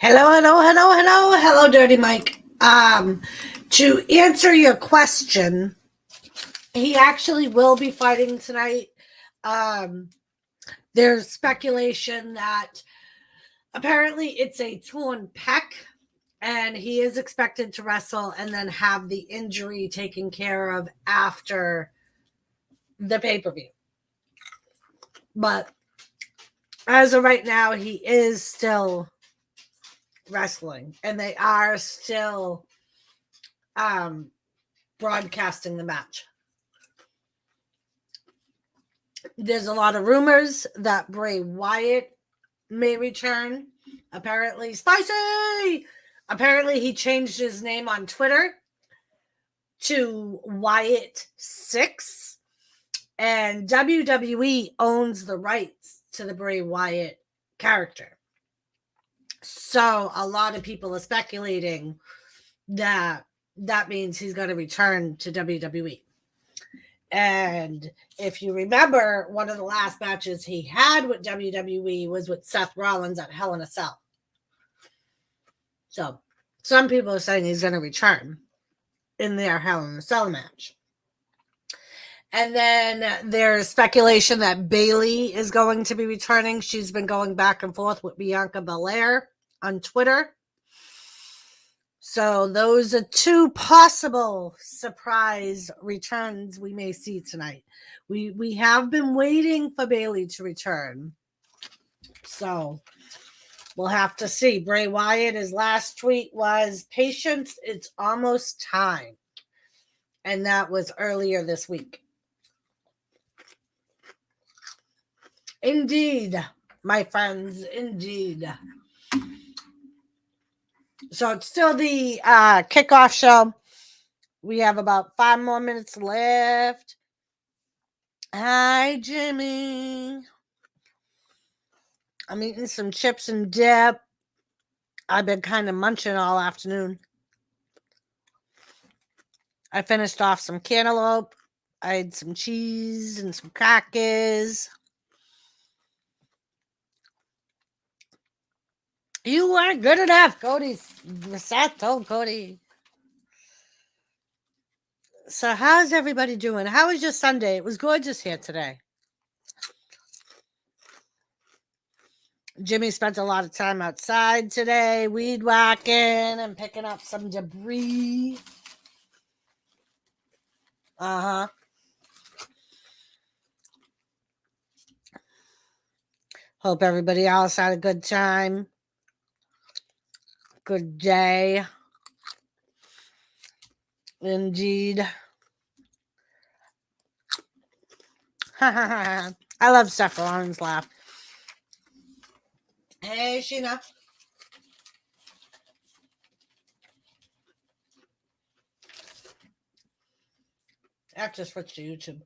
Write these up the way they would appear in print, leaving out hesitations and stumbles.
Hello, Dirty Mike. To answer your question, he actually will be fighting tonight. There's speculation that apparently it's a torn pec, and he is expected to wrestle and then have the injury taken care of after the pay-per-view. But as of right now, he is still wrestling, and they are still broadcasting the match. There's a lot of rumors that Bray Wyatt may return. Apparently, spicy! Apparently, he changed his name on Twitter to Wyatt6. And WWE owns the rights to the Bray Wyatt character. So a lot of people are speculating that means he's going to return to WWE. And if you remember, one of the last matches he had with WWE was with Seth Rollins at Hell in a Cell. So some people are saying he's going to return in their Hell in a Cell match. And then there's speculation that Bayley is going to be returning. She's been going back and forth with Bianca Belair on Twitter. So those are two possible surprise returns we may see tonight. We have been waiting for Bayley to return. So we'll have to see. Bray Wyatt, his last tweet was, "Patience, it's almost time." And that was earlier this week. Indeed, my friends, indeed. So it's still the kickoff show. We have about 5 more minutes left. Hi, Jimmy. I'm eating some chips and dip. I've been kind of munching all afternoon. I finished off some cantaloupe. I had some cheese and some crackers. You weren't good enough, Cody. Seth told Cody. So how's everybody doing? How was your Sunday? It was gorgeous here today. Jimmy spent a lot of time outside today, weed whacking and picking up some debris. Uh-huh. Hope everybody else had a good time. Good day. Indeed. I love Seth Rollins' laugh. Hey, Sheena. I have to switch to YouTube.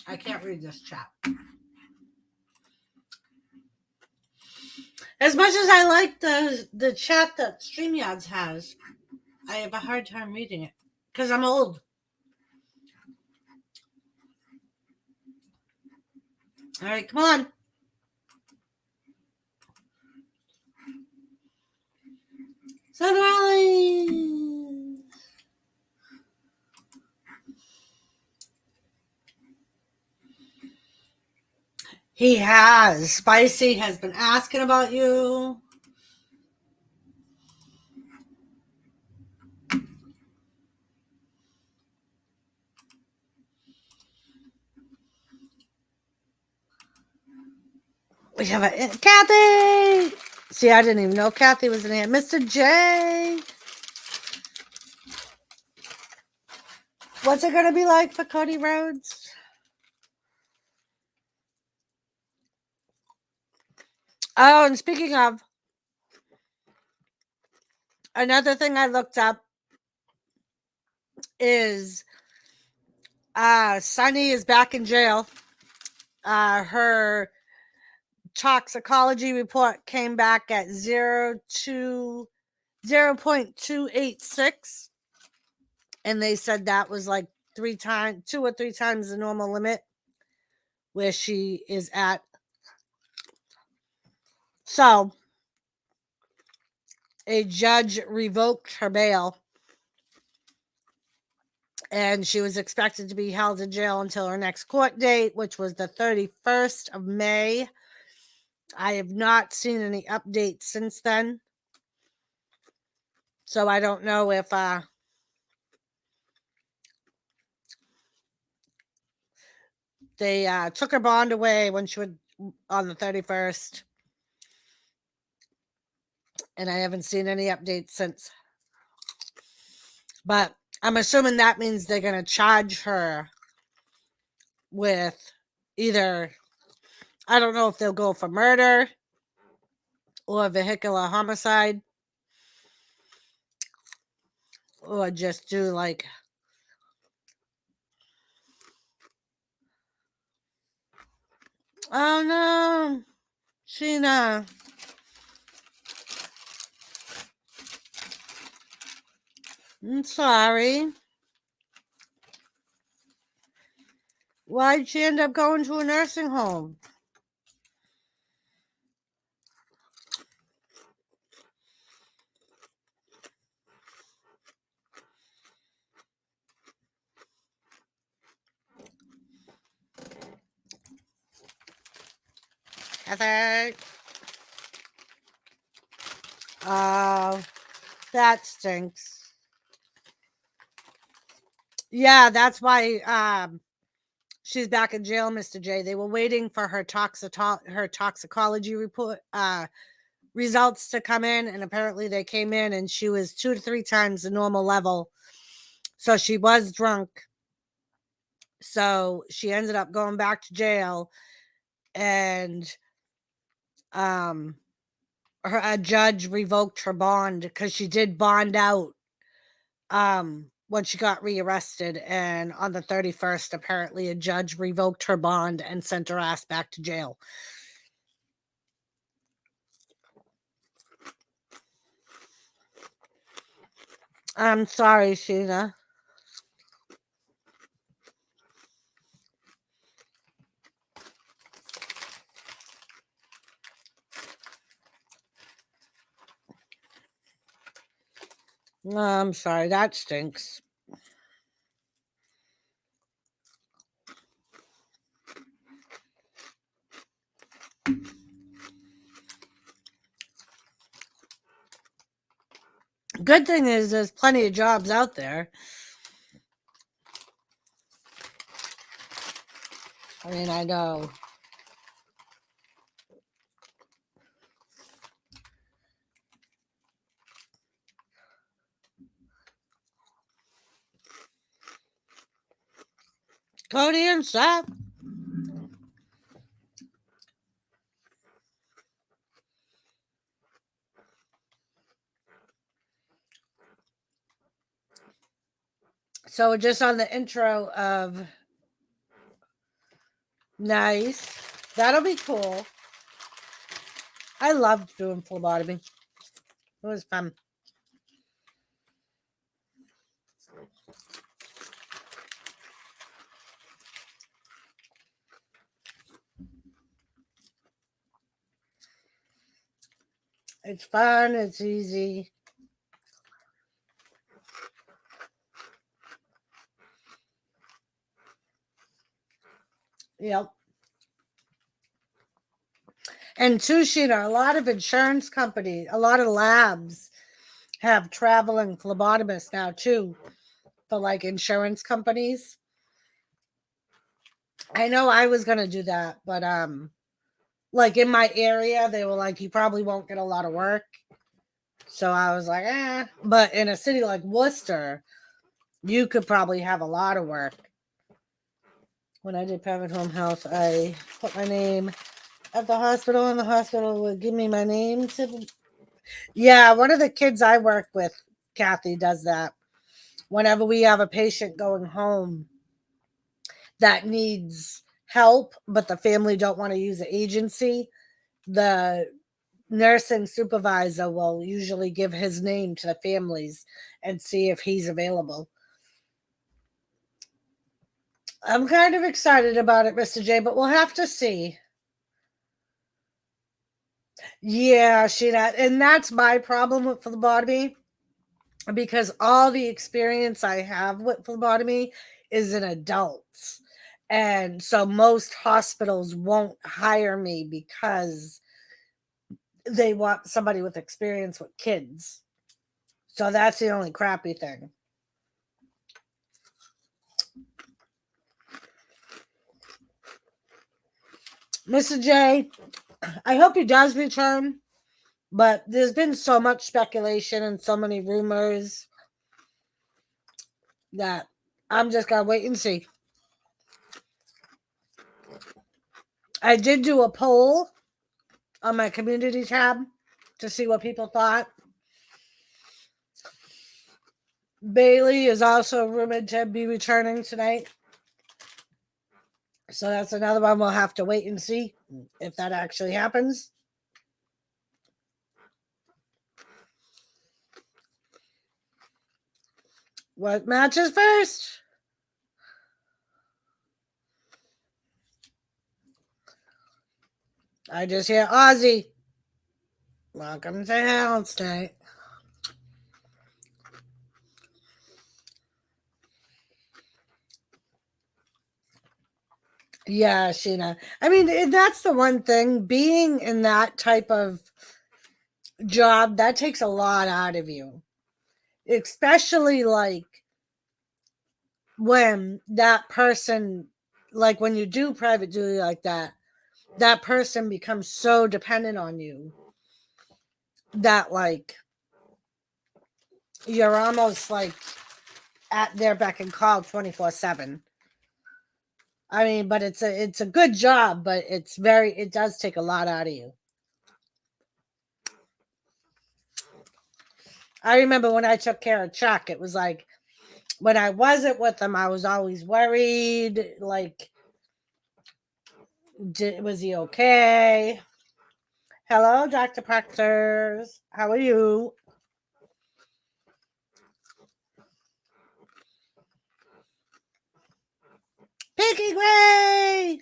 I can't read this chat. As much as I like the chat that StreamYards has, I have a hard time reading it because I'm old. All right, come on. Seth Rollins. He has. Spicy has been asking about you. We have a Kathy. See, I didn't even know Kathy was in here. Mr. J. What's it going to be like for Cody Rhodes? Oh, and speaking of, another thing I looked up is Sunny is back in jail. Her toxicology report came back at 0.286, and they said that was like 2 or 3 times the normal limit where she is at. So a judge revoked her bail, and she was expected to be held in jail until her next court date, which was the 31st of May. I have not seen any updates since then, so I don't know if they took her bond away when she was on the 31st, and I haven't seen any updates since. But I'm assuming that means they're going to charge her with either, I don't know if they'll go for murder or vehicular homicide, or just do like, oh no, Sheena. I'm sorry. Why'd she end up going to a nursing home? Heather. Oh, that stinks. Yeah, that's why she's back in jail, Mr. J. They were waiting for her toxicology report results to come in, and apparently they came in and she was 2 to 3 times the normal level. So she was drunk. So she ended up going back to jail, and a judge revoked her bond because she did bond out when she got rearrested, and on the 31st apparently a judge revoked her bond and sent her ass back to jail. I'm sorry, Sheena. I'm sorry, that stinks. Good thing is there's plenty of jobs out there. I mean, I know. Cody and Seth. So just on the intro of nice. That'll be cool. I loved doing phlebotomy. It was fun. It's fun. It's easy. Yep. And too, Sheena, a lot of insurance companies, a lot of labs have traveling phlebotomists now too, for like insurance companies. I know I was gonna do that, but like in my area, they were like, you probably won't get a lot of work. So I was like, eh. But in a city like Worcester, you could probably have a lot of work. When I did private home health, I put my name at the hospital, and the hospital would give me my name to. Yeah, one of the kids I work with, Kathy, does that. Whenever we have a patient going home that needs help, but the family don't want to use the agency, the nursing supervisor will usually give his name to the families and see if he's available. I'm kind of excited about it, Mr. J, but we'll have to see. Yeah, and that's my problem with phlebotomy, because all the experience I have with phlebotomy is in adults. And so most hospitals won't hire me because they want somebody with experience with kids. So that's the only crappy thing. Mr. J, I hope he does return, but there's been so much speculation and so many rumors that I'm just gonna wait and see. I did do a poll on my community tab to see what people thought. Bailey is also rumored to be returning tonight. So that's another one we'll have to wait and see if that actually happens. What matches first? I just hear Ozzy. Welcome to Hell State. Yeah, Sheena. I mean, that's the one thing. Being in that type of job, that takes a lot out of you. Especially like when that person, like when you do private duty like that, that person becomes so dependent on you that like you're almost like at their beck and call 24/7. I mean, but it's a good job, but it does take a lot out of you. I remember when I took care of Chuck, it was like when I wasn't with him, I was always worried, like, was he okay? Hello, Dr. Proctors. How are you? Pinky Gray!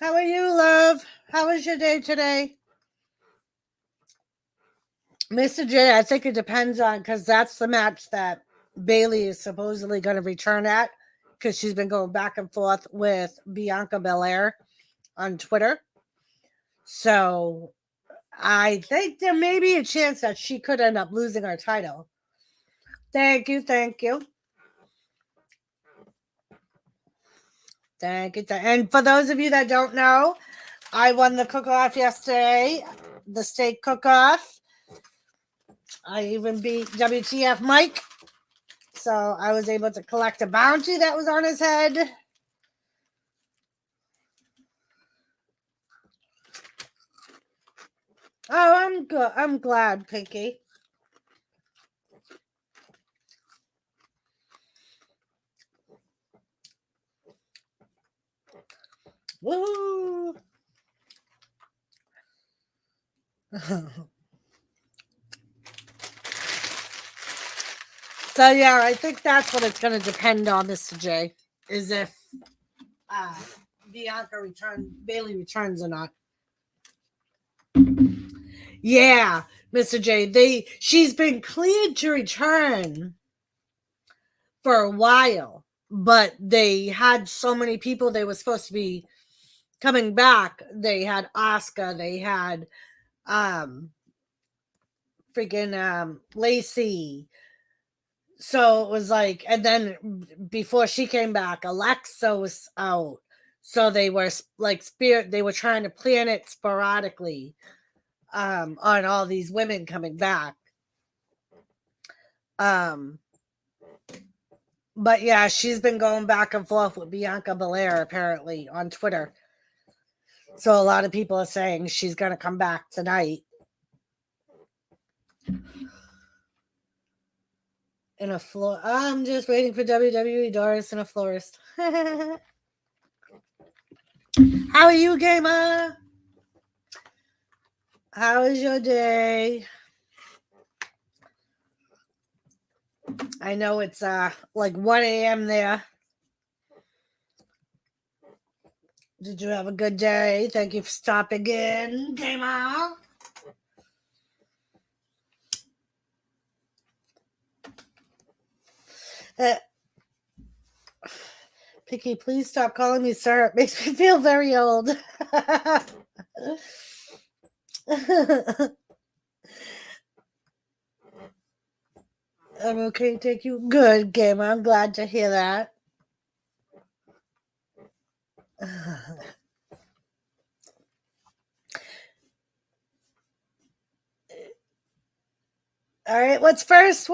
How are you, love? How was your day today? Mr. J, I think it depends on, because that's the match that Bailey is supposedly going to return at, because she's been going back and forth with Bianca Belair on Twitter. So I think there may be a chance that she could end up losing her title. Thank you. Thank you. Thank you. And for those of you that don't know, I won the cook-off yesterday, the steak cook-off. I even beat WTF Mike. So I was able to collect a bounty that was on his head. Oh, I'm good. I'm glad, Pinky. Woo! So yeah, I think that's what it's going to depend on, Mr. J, is if Bailey returns or not. Yeah, Mr. J, she's been cleared to return for a while, but they had so many people they were supposed to be coming back. They had Asuka, they had freaking Lacey. So it was like, and then before she came back, Alexa was out. So they were like they were trying to plan it sporadically on all these women coming back. But yeah, she's been going back and forth with Bianca Belair apparently on Twitter. So a lot of people are saying she's going to come back tonight. In a floor. I'm just waiting for WWE Doris and a florist. How are you, gamer? How is your day? I know it's like 1 a.m. there. Did you have a good day? Thank you for stopping in, Gamer. Picky, please stop calling me sir. It makes me feel very old. I'm okay, thank you. Good, Gamer. I'm glad to hear that. All right, what's first?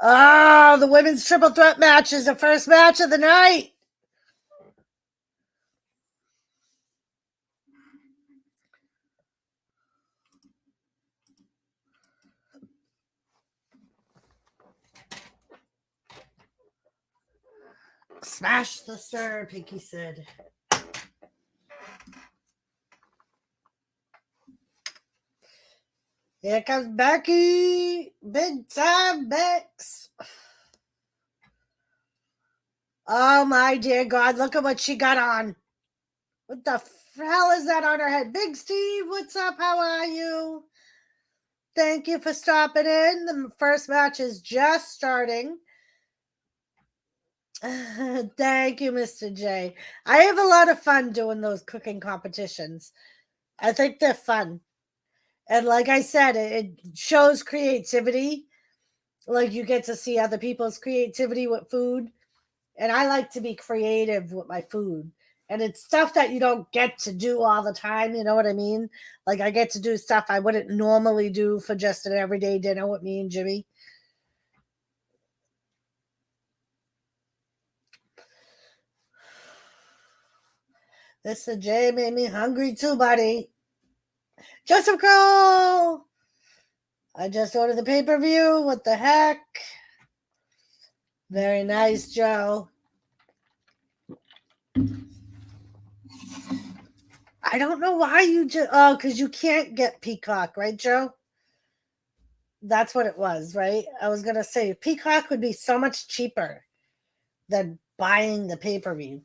Oh, the women's triple threat match is the first match of the night. Smash the stir, Pinky said. Here comes Becky. Big time Bex. Oh my dear God, look at what she got on. What the hell is that on her head? Big Steve, what's up? How are you? Thank you for stopping in. The first match is just starting. Thank you, Mr. J. I have a lot of fun doing those cooking competitions. I think they're fun. And like I said, it shows creativity. Like you get to see other people's creativity with food. And I like to be creative with my food. And it's stuff that you don't get to do all the time. You know what I mean? Like I get to do stuff I wouldn't normally do for just an everyday dinner with me and Jimmy. Mr. J made me hungry too, buddy. Joseph Crow! I just ordered the pay-per-view. What the heck? Very nice, Joe. I don't know why you just... Oh, because you can't get Peacock, right, Joe? That's what it was, right? I was going to say, Peacock would be so much cheaper than buying the pay-per-view.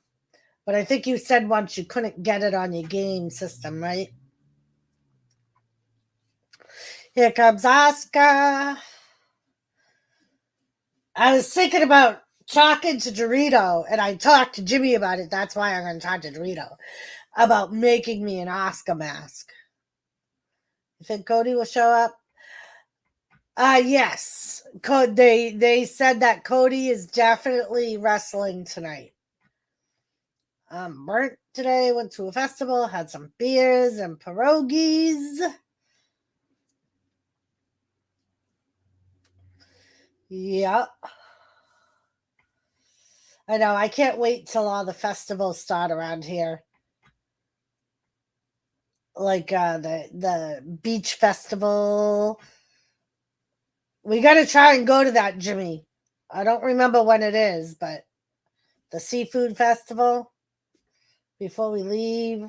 But I think you said once you couldn't get it on your game system, right? Here comes Asuka. I was thinking about talking to Dorito, and I talked to Jimmy about it. That's why I'm going to talk to Dorito about making me an Asuka mask. You think Cody will show up? Yes. They said that Cody is definitely wrestling tonight. Burnt today, went to a festival, had some beers and pierogies. Yep. I know. I can't wait till all the festivals start around here. Like the beach festival. We got to try and go to that, Jimmy. I don't remember when it is, but the seafood festival before we leave.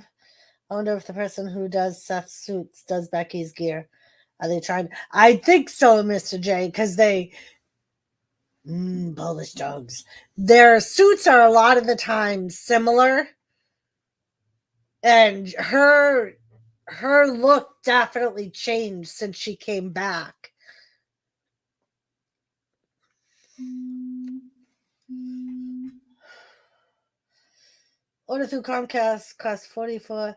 I wonder if the person who does Seth's suits does Becky's gear. Are they trying? I think so, Mr. J, because they Polish dogs. Their suits are a lot of the time similar, and her look definitely changed since she came back. Order through Comcast cost $44.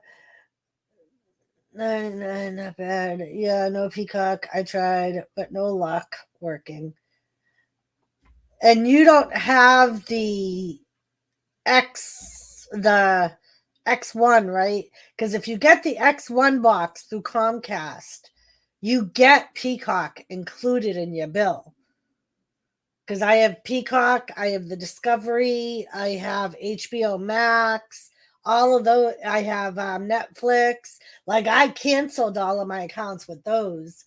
No, not bad. Yeah, no Peacock. I tried, but no luck working. And you don't have the X1, right? Because if you get the X1 box through Comcast, you get Peacock included in your bill. Because I have Peacock, I have the Discovery, I have HBO Max, all of those. I have Netflix. Like I canceled all of my accounts with those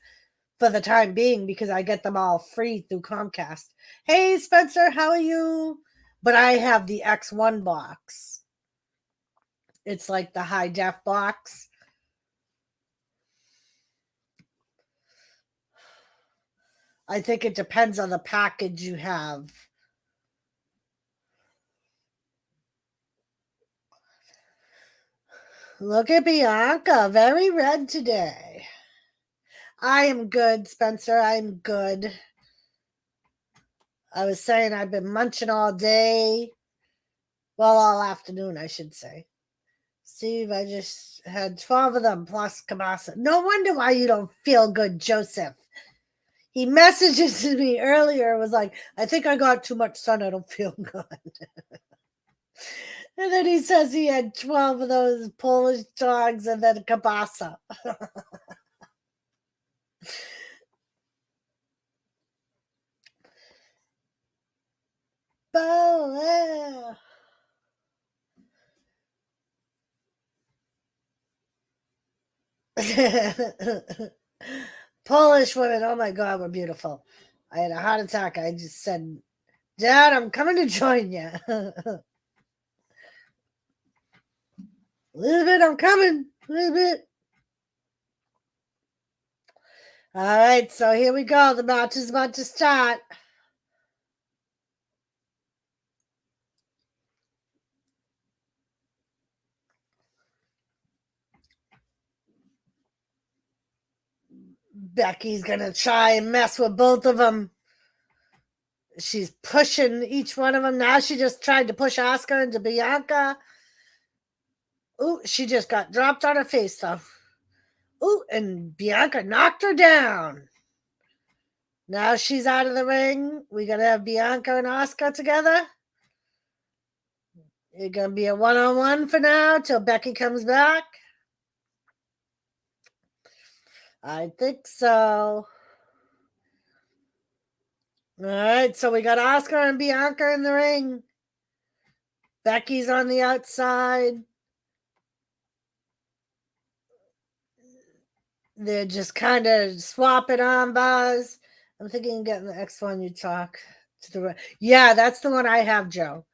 for the time being because I get them all free through Comcast. Hey, Spencer, how are you? But I have the X1 box. It's like the high def box. I think it depends on the package you have. Look at Bianca, very red today. I am good, Spencer. I'm good. I was saying I've been munching all day. Well, all afternoon, I should say. Steve, I just had 12 of them plus kielbasa. No wonder why you don't feel good, Joseph. He messages me earlier, was like, I think I got too much sun. I don't feel good. And then he says he had 12 of those Polish dogs and then kielbasa. Belair. Polish women, oh my God, were beautiful. I had a heart attack. I just said, Dad, I'm coming to join you. Elizabeth, I'm coming. Elizabeth. All right, so here we go. The match is about to start. Becky's going to try and mess with both of them. She's pushing each one of them. Now she just tried to push Asuka into Bianca. Ooh, she just got dropped on her face, though. Ooh, and Bianca knocked her down. Now she's out of the ring. We're going to have Bianca and Asuka together. It's going to be a one-on-one for now till Becky comes back. I think so. All right, so we got Asuka and Bianca in the ring. Becky's on the outside. They're just kind of swapping on bars. I'm thinking of getting the X one you talk to the right. Yeah, that's the one I have, Joe.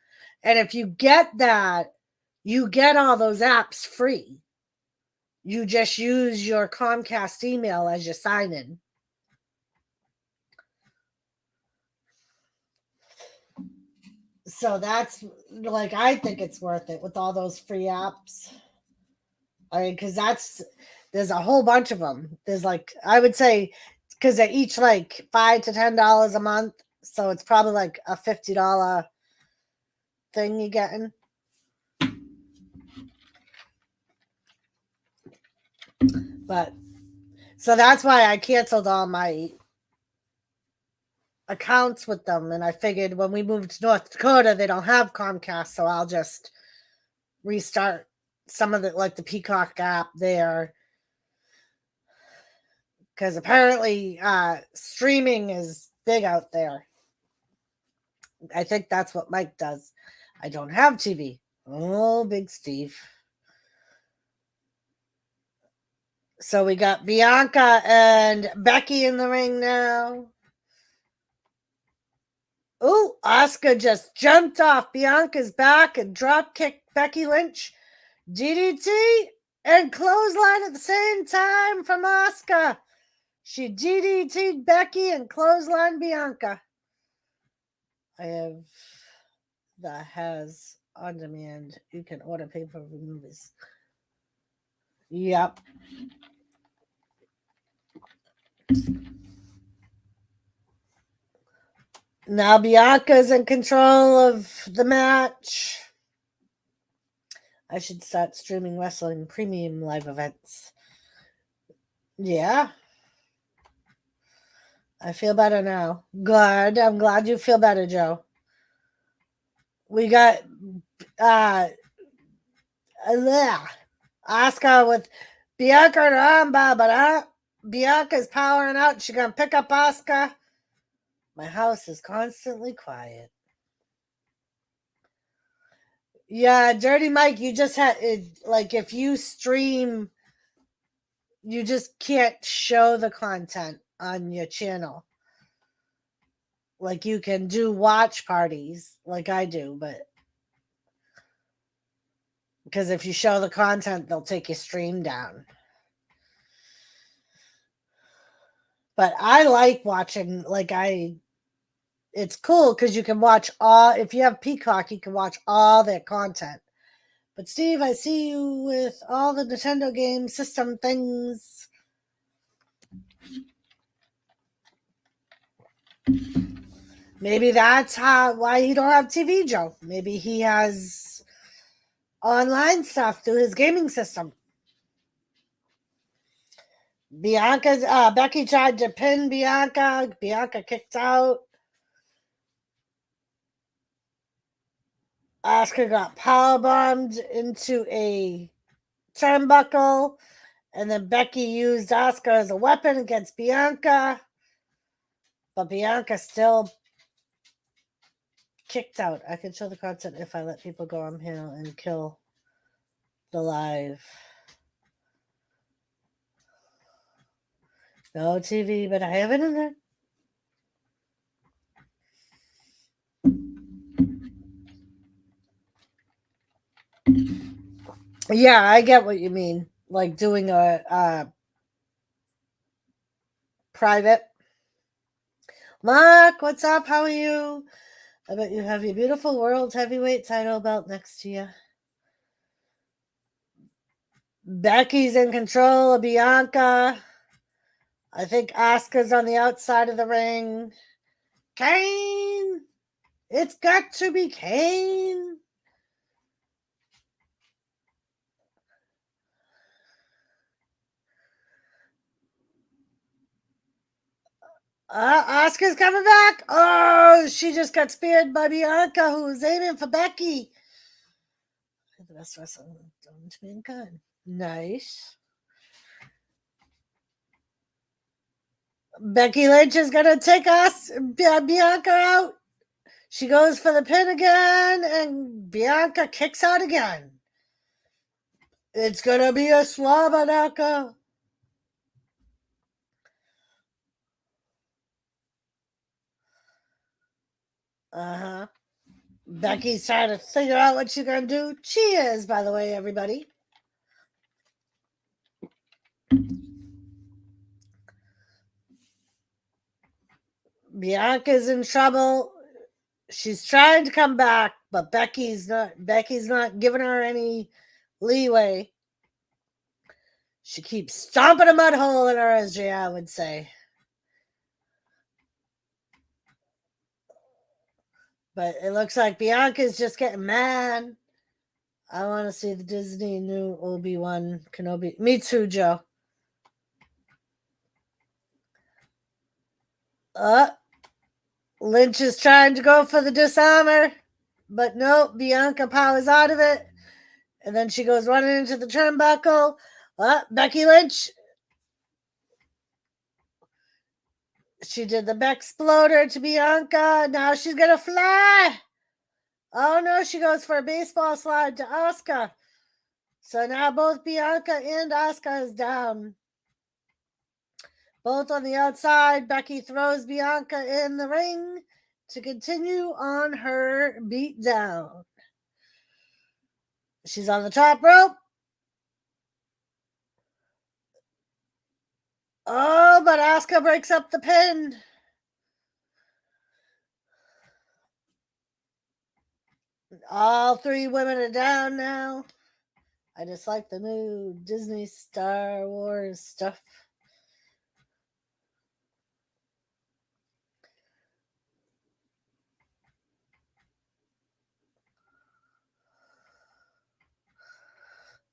And if you get that, you get all those apps free. You just use your Comcast email as your sign-in. So that's like, I think it's worth it with all those free apps. I mean, because there's a whole bunch of them. There's like, I would say, because they're each like $5 to $10 a month. So it's probably like a $50 thing you're getting. But so that's why I canceled all my accounts with them. And I figured when we moved to North Dakota, they don't have Comcast. So I'll just restart some of the, like the Peacock app there. Because apparently streaming is big out there. I think that's what Mike does. I don't have TV. Oh, Big Steve. So we got Bianca and Becky in the ring now. Oh, Asuka just jumped off Bianca's back and drop kicked Becky Lynch. DDT and clothesline at the same time from Asuka. She DDT'd Becky and clothesline Bianca. I have the Has on demand. You can order pay-per-view movies. Yep. Now Bianca's in control of the match. I should start streaming wrestling premium live events. Yeah. I feel better now. Good. I'm glad you feel better, Joe. We got Asuka with Bianca and armbar, but Bianca's powering out. She's going to pick up Asuka. My house is constantly quiet. Yeah, Dirty Mike, you just had like if you stream, you just can't show the content on your channel. Like you can do watch parties like I do, but because if you show the content, they'll take your stream down. But I like watching, it's cool because you can watch if you have Peacock, you can watch all their content. But Steve, I see you with all the Nintendo game system things. Maybe that's why you don't have TV, Joe. Maybe he has online stuff through his gaming system. Becky tried to pin Bianca. Bianca kicked out. Asuka got powerbombed into a turnbuckle. And then Becky used Asuka as a weapon against Bianca. But Bianca still kicked out. I can show the content if I let people go on here and kill the live. No TV, but I have it in there. Yeah, I get what you mean. Like doing a private. Mark, what's up? How are you? I bet you have your beautiful world heavyweight title belt next to you. Becky's in control of Bianca. I think Asuka's on the outside of the ring. Kane! It's got to be Kane. Asuka's coming back. Oh, she just got speared by Bianca, who was aiming for Becky. The best wrestler known to mankind. Nice. Becky Lynch is going to take Bianca out. She goes for the pin again, and Bianca kicks out again. It's going to be a Slabanaka. Uh-huh. Becky's trying to figure out what she's going to do. She is, by the way, everybody. Bianca's in trouble. She's trying to come back, but Becky's not giving her any leeway. She keeps stomping a mud hole in her, as JR would say. But it looks like Bianca's just getting mad. I want to see the Disney new Obi-Wan Kenobi. Me too, Joe. Lynch is trying to go for the dishonor, but no, Bianca powers out of it. And then she goes running into the turnbuckle. Becky Lynch. She did the Bexploder to Bianca. Now she's going to fly. Oh, no, she goes for a baseball slide to Asuka. So now both Bianca and Asuka is down. Both on the outside. Becky throws Bianca in the ring to continue on her beatdown. She's on the top rope. Oh, but Asuka breaks up the pin. All three women are down now. I just like the new Disney Star Wars stuff.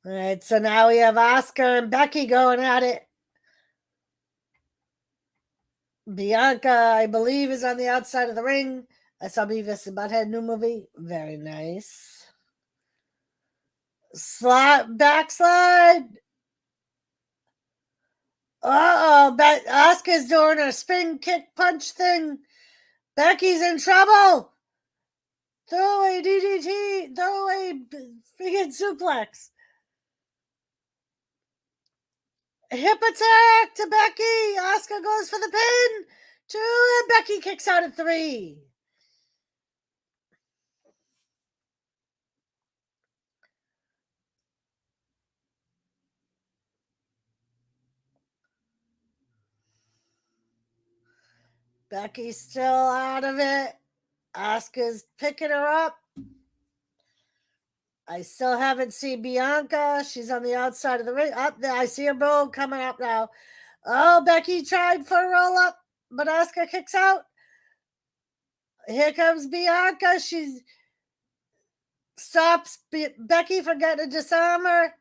All right, so now we have Asuka and Becky going at it. Bianca, I believe, is on the outside of the ring. I saw Beavis and Butthead new movie. Very nice. Backslide. Asuka's doing her spin kick punch thing. Becky's in trouble. Throw away DDT. Throw away friggin' suplex. Hip attack to Becky. Asuka goes for the pin. 2, and Becky kicks out at 3. Becky's still out of it. Asuka's picking her up. I still haven't seen Bianca. She's on the outside of the ring. Up there, I see her bowl coming up now. Oh, Becky tried for a roll up, but Asuka kicks out. Here comes Bianca. She stops Becky from getting a disarmer.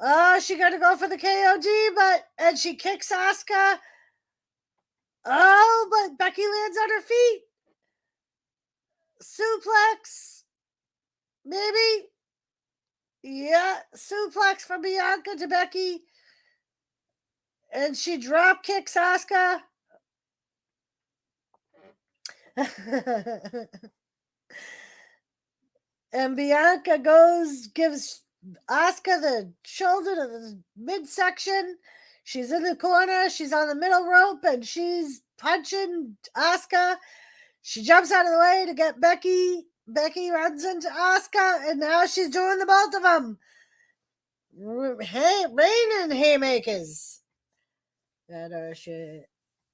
Oh, she got to go for the KOD, and she kicks Asuka. Oh, but Becky lands on her feet. Suplex. Maybe. Yeah, suplex from Bianca to Becky. And she drop kicks Asuka. And Bianca gives Asuka the shoulder to the midsection. She's in the corner. She's on the middle rope, and she's punching Asuka. She jumps out of the way to get Becky. Becky runs into Asuka, and now she's doing the both of them. Hey, raining haymakers. That shit.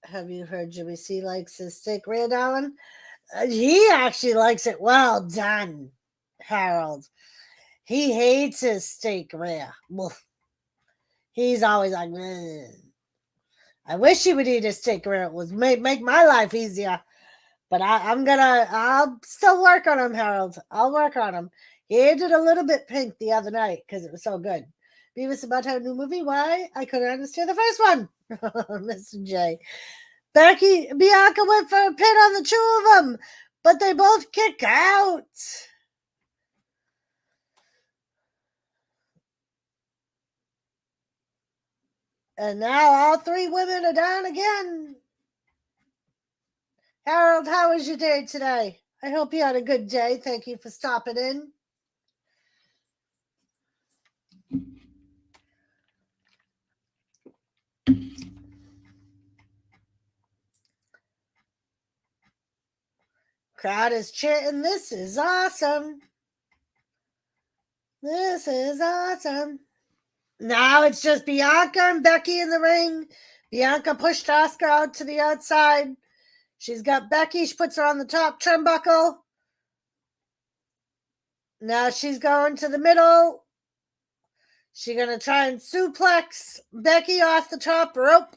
Have you heard Jimmy C likes his steak rare, darling? He actually likes it well done, Harold. He hates his steak rare. He's always like, ugh. I wish he would eat his steak rare. It would make my life easier. But I'll still work on him, Harold. I'll work on him. He did a little bit pink the other night because it was so good. Beavis about to have a new movie. Why? I couldn't understand the first one. Mr. J. Bianca went for a pin on the two of them, but they both kick out. And now all three women are down again. Harold, how was your day today? I hope you had a good day. Thank you for stopping in. Crowd is chanting, "This is awesome. This is awesome." Now it's just Bianca and Becky in the ring. Bianca pushed Asuka out to the outside. She's got Becky. She puts her on the top turnbuckle. Now she's going to the middle. She's going to try and suplex Becky off the top rope.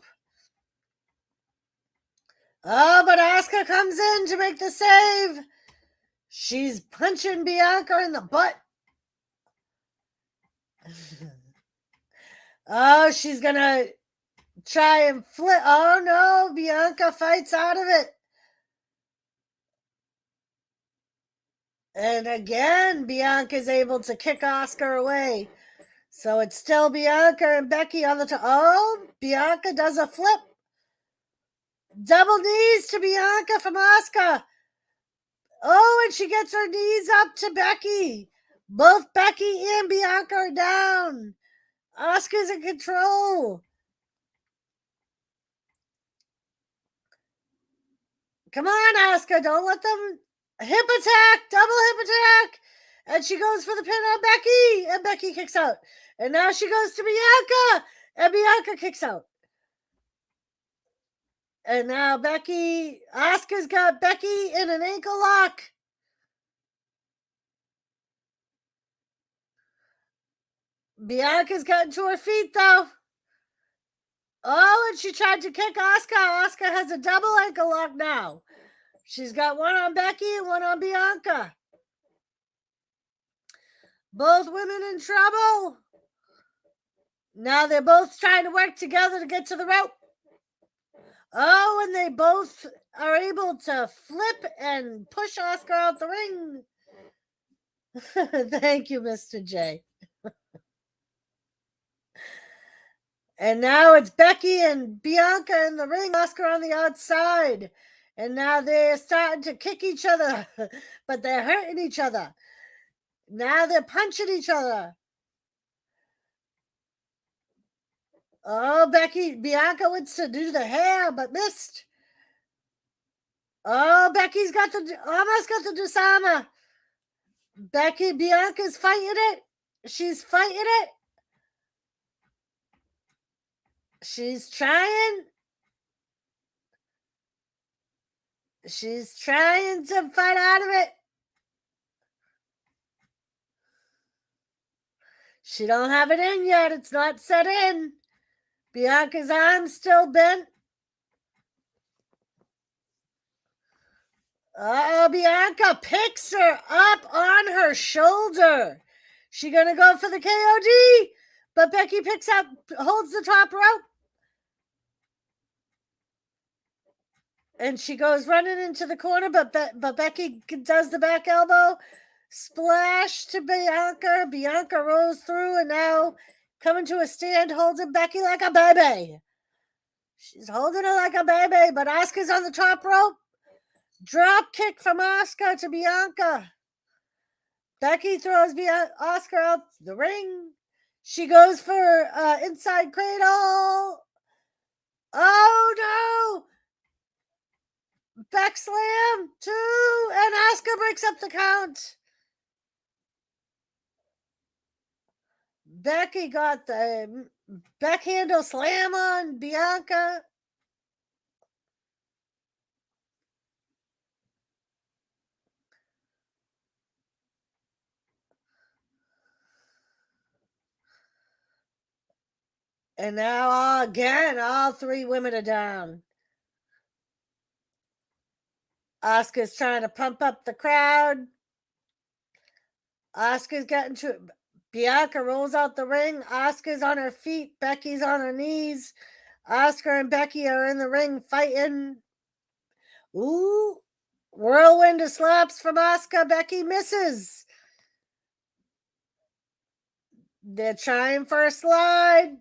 Oh, but Asuka comes in to make the save. She's punching Bianca in the butt. Oh, she's going to try and flip. Oh, no. Bianca fights out of it. And again, Bianca's able to kick Asuka away. So it's still Bianca and Becky on the top. Oh, Bianca does a flip. Double knees to Bianca from Asuka. Oh, and she gets her knees up to Becky. Both Becky and Bianca are down. Asuka's in control. Come on, Asuka. Don't let them hip attack. Double hip attack. And she goes for the pin on Becky. And Becky kicks out. And now she goes to Bianca. And Bianca kicks out. And now Asuka's got Becky in an ankle lock. Bianca's gotten to her feet, though. Oh, and she tried to kick Asuka. Asuka has a double ankle lock now. She's got one on Becky and one on Bianca. Both women in trouble. Now they're both trying to work together to get to the rope. Oh, and they both are able to flip and push Asuka out the ring. Thank you, Mr. J. And now it's Becky and Bianca in the ring, Asuka on the outside. And now they're starting to kick each other, but they're hurting each other. Now they're punching each other. Oh, Bianca went to do the hair, but missed. Oh, Becky's almost got the disarmer. Bianca's fighting it. She's fighting it. She's trying. She's trying to fight out of it. She don't have it in yet. It's not set in. Bianca's arm's still bent. Bianca picks her up on her shoulder. She gonna go for the KOD, but Becky holds the top rope. And she goes running into the corner, but Becky does the back elbow. Splash to Bianca. Bianca rolls through and now coming to a stand, holding Becky like a baby. She's holding her like a baby, but Asuka's on the top rope. Drop kick from Asuka to Bianca. Becky throws Asuka out the ring. She goes for inside cradle. Oh no! Back slam, 2, and Asuka breaks up the count. Becky got the backhandle slam on Bianca. And now again, all 3 women are down. Asuka's trying to pump up the crowd. Asuka's getting to Bianca rolls out the ring. Asuka's on her feet. Becky's on her knees. Asuka and Becky are in the ring fighting. Ooh. Whirlwind of slaps from Asuka. Becky misses. They're trying for a slide.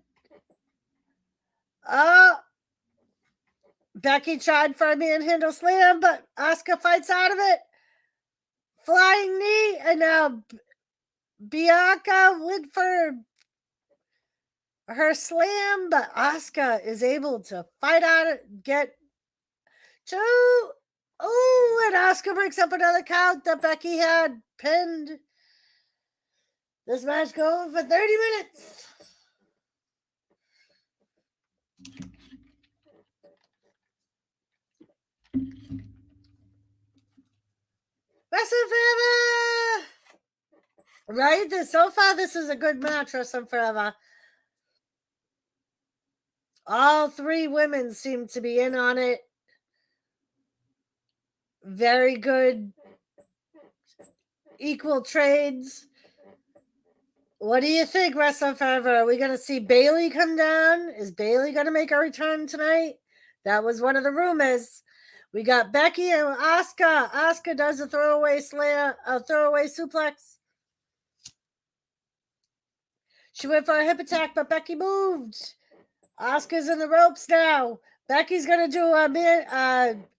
Becky tried for a manhandle slam, but Asuka fights out of it. Flying knee, and now Bianca went for her slam, but Asuka is able to fight out it, get 2. Oh, and Asuka breaks up another count that Becky had pinned. This match going for 30 minutes. Wrestle Forever! Right? So far, this is a good match, Wrestle Forever. All 3 women seem to be in on it. Very good. Equal trades. What do you think, Wrestle Forever? Are we going to see Bayley come down? Is Bayley going to make a return tonight? That was one of the rumors. We got Becky and Asuka. Asuka does a throwaway suplex. She went for a hip attack, but Becky moved. Asuka's in the ropes now. Becky's going to do a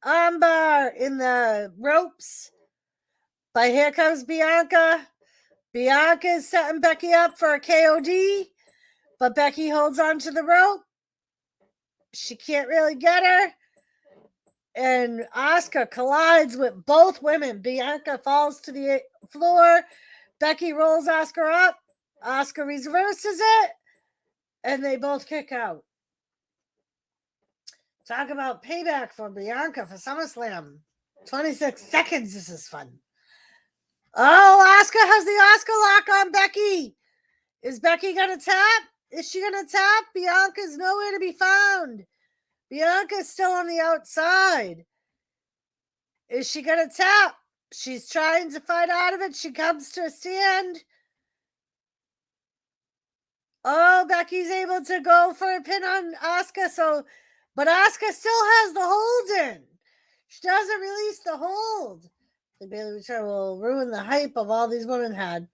armbar in the ropes. But here comes Bianca. Bianca is setting Becky up for a KOD, but Becky holds on to the rope. She can't really get her. And Asuka collides with both women. Bianca falls to the floor. Becky rolls Asuka up. Asuka reverses it. And they both kick out. Talk about payback for Bianca for SummerSlam. 26 seconds. This is fun. Oh, Asuka has the Asuka lock on Becky. Is Becky going to tap? Is she going to tap? Bianca's nowhere to be found. Bianca's still on the outside. Is she going to tap? She's trying to fight out of it. She comes to a stand. Oh, Becky's able to go for a pin on Asuka. But Asuka still has the hold in. She doesn't release the hold. The Bayley return will ruin the hype of all these women had.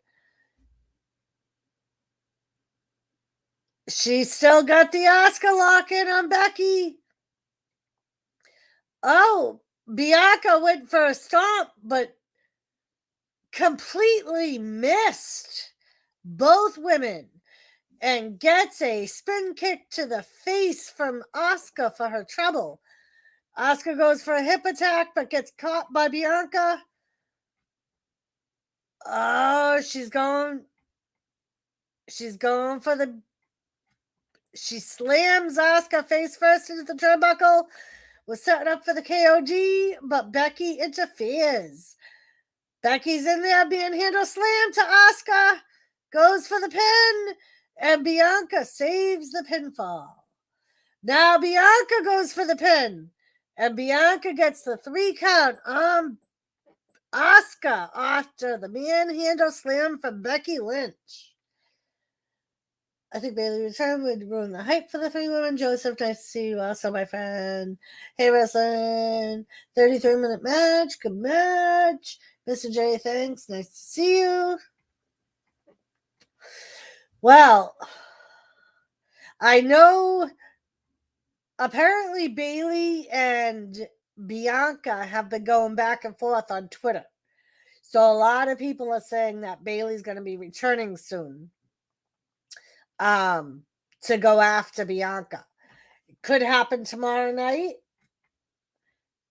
She still got the Asuka lock in on Becky. Oh, Bianca went for a stomp, but completely missed both women and gets a spin kick to the face from Asuka for her trouble. Asuka goes for a hip attack, but gets caught by Bianca. Oh, she's going for the... She slams Asuka face first into the turnbuckle. Was setting up for the KOD, but Becky interferes. Becky's in there being handle slam to Asuka. goes for the pin, and Bianca saves the pinfall. Now Bianca goes for the pin, and Bianca gets the 3 count on Asuka after the manhandle slam from Becky Lynch. I think Bayley return would ruin the hype for the 3 women. Joseph, nice to see you also, my friend. Hey, wrestling. 33-minute match. Good match. Mr. J, thanks. Nice to see you. Well, I know apparently Bayley and Bianca have been going back and forth on Twitter. So a lot of people are saying that Bayley's going to be returning soon to go after Bianca. It could happen tomorrow night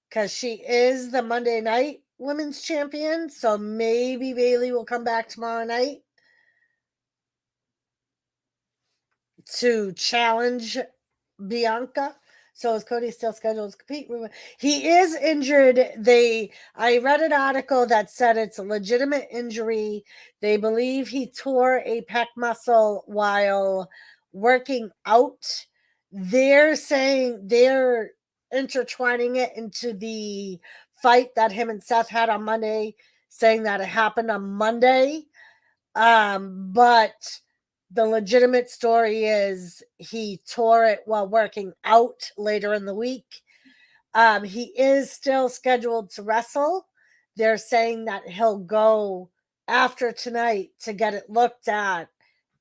because she is the Monday night women's champion. So maybe Bayley will come back tomorrow night to challenge Bianca. So is Cody still scheduled to compete? He is injured. I read an article that said it's a legitimate injury. They believe he tore a pec muscle while working out. They're saying they're intertwining it into the fight that him and Seth had on Monday, saying that it happened on Monday. But the legitimate story is he tore it while working out later in the week. He is still scheduled to wrestle. They're saying that he'll go after tonight to get it looked at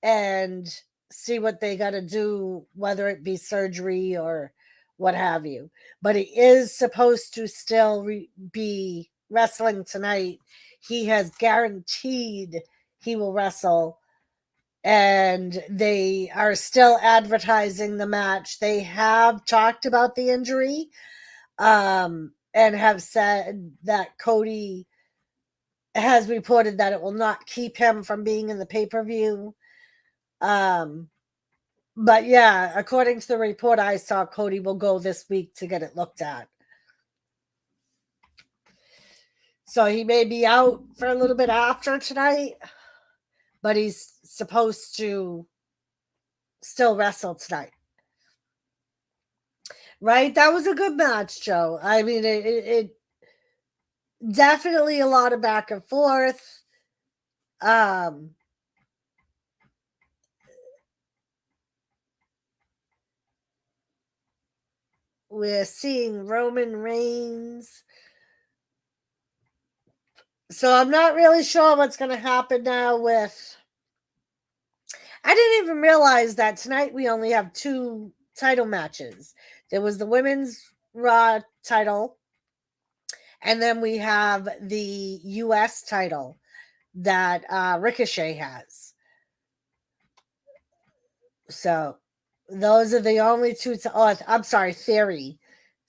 and see what they got to do, whether it be surgery or what have you. But he is supposed to still be wrestling tonight. He has guaranteed he will wrestle, and they are still advertising the match. They have talked about the injury and have said that Cody has reported that it will not keep him from being in the pay-per-view. But yeah, according to the report I saw, Cody will go this week to get it looked at. So he may be out for a little bit after tonight, but he's supposed to still wrestle tonight. Right? That was a good match, Joe. I mean, it definitely a lot of back and forth. We're seeing Roman Reigns. So I'm not really sure what's going to happen now with... I didn't even realize that tonight we only have 2 title matches. There was the women's Raw title, and then we have the US title that Ricochet has. So those are the only 2. I'm sorry, Theory.